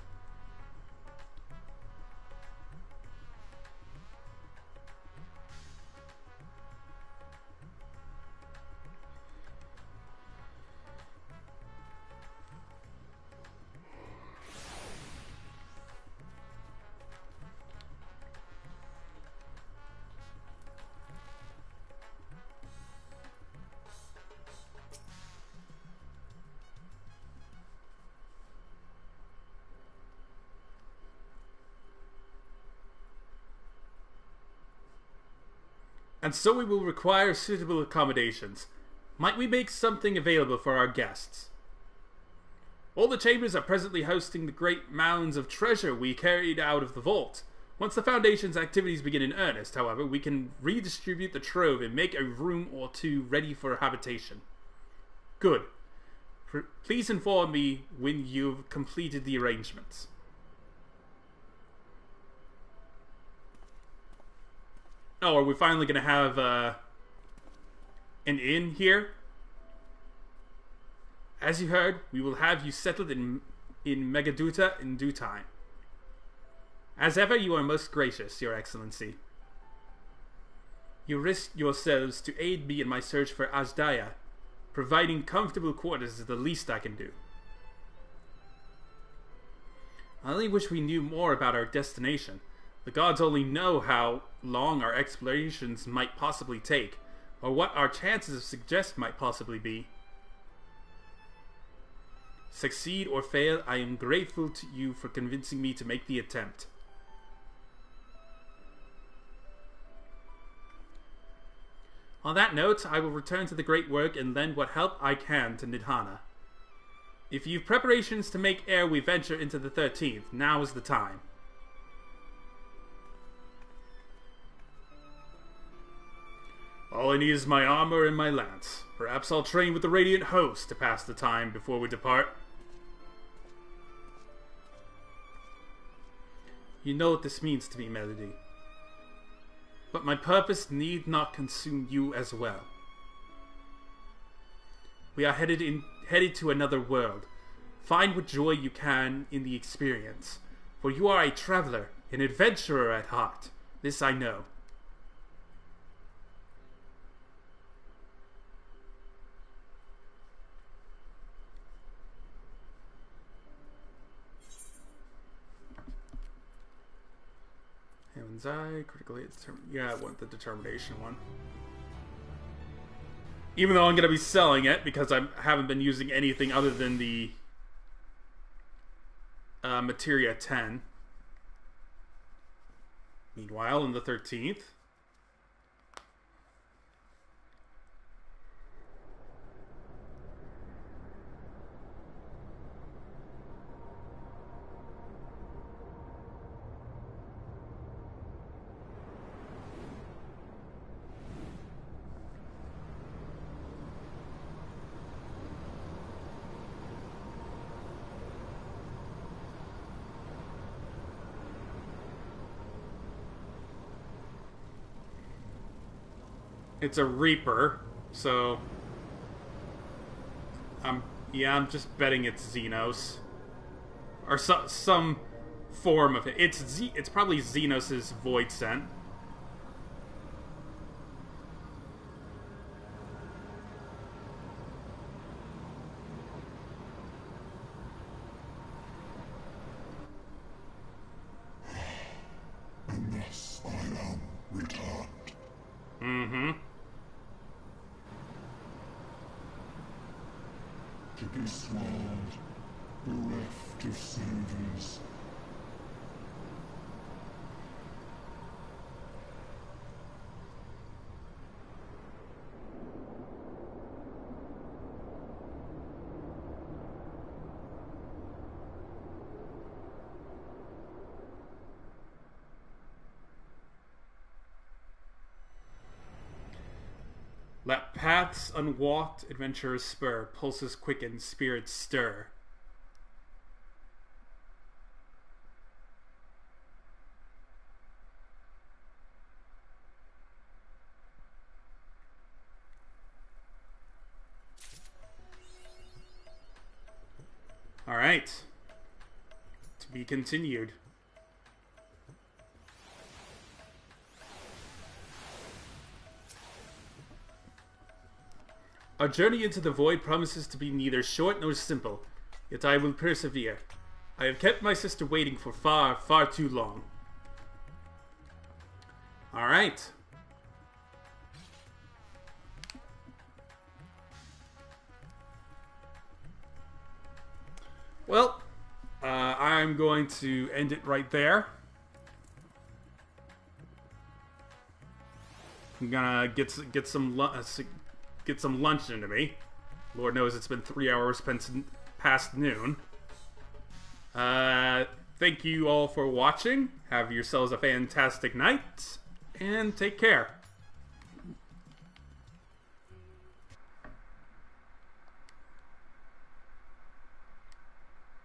And so we will require suitable accommodations. Might we make something available for our guests? All the chambers are presently hosting the great mounds of treasure we carried out of the vault. Once the Foundation's activities begin in earnest, however, we can redistribute the trove and make a room or two ready for habitation. Good. Please inform me when you've completed the arrangements. Oh, are we finally going to have an inn here? As you heard, we will have you settled in Megaduta in due time. As ever, you are most gracious, Your Excellency. You risked yourselves to aid me in my search for Azdaia. Providing comfortable quarters is the least I can do. I only wish we knew more about our destination. The gods only know how long our explorations might possibly take, or what our chances of success might possibly be. Succeed or fail, I am grateful to you for convincing me to make the attempt. On that note, I will return to the great work and lend what help I can to Nidhana. If you've preparations to make ere we venture into the 13th, now is the time. All I need is my armor and my lance. Perhaps I'll train with the Radiant Host to pass the time before we depart. You know what this means to me, Melody. But my purpose need not consume you as well. We are headed to another world. Find what joy you can in the experience, for you are a traveler, an adventurer at heart. This I know. Heaven's Eye, critically determined. Yeah, I want the determination one. Even though I'm going to be selling it because I haven't been using anything other than the Materia 10. Meanwhile, in the 13th, it's a Reaper, so I'm just betting it's Xenos or some form of it. It's probably Xenos' Void Scent. Unless I am returned. Mm-hmm. To be swallowed, bereft of saviors. Let paths unwalked, adventurers spur, pulses quicken, spirits stir. All right. To be continued. Our journey into the void promises to be neither short nor simple, yet I will persevere. I have kept my sister waiting for far, far too long. Alright. Well, I'm going to end it right there. I'm gonna get some lunch into me. Lord knows it's been 3 hours past noon. Thank you all for watching. Have yourselves a fantastic night, and take care.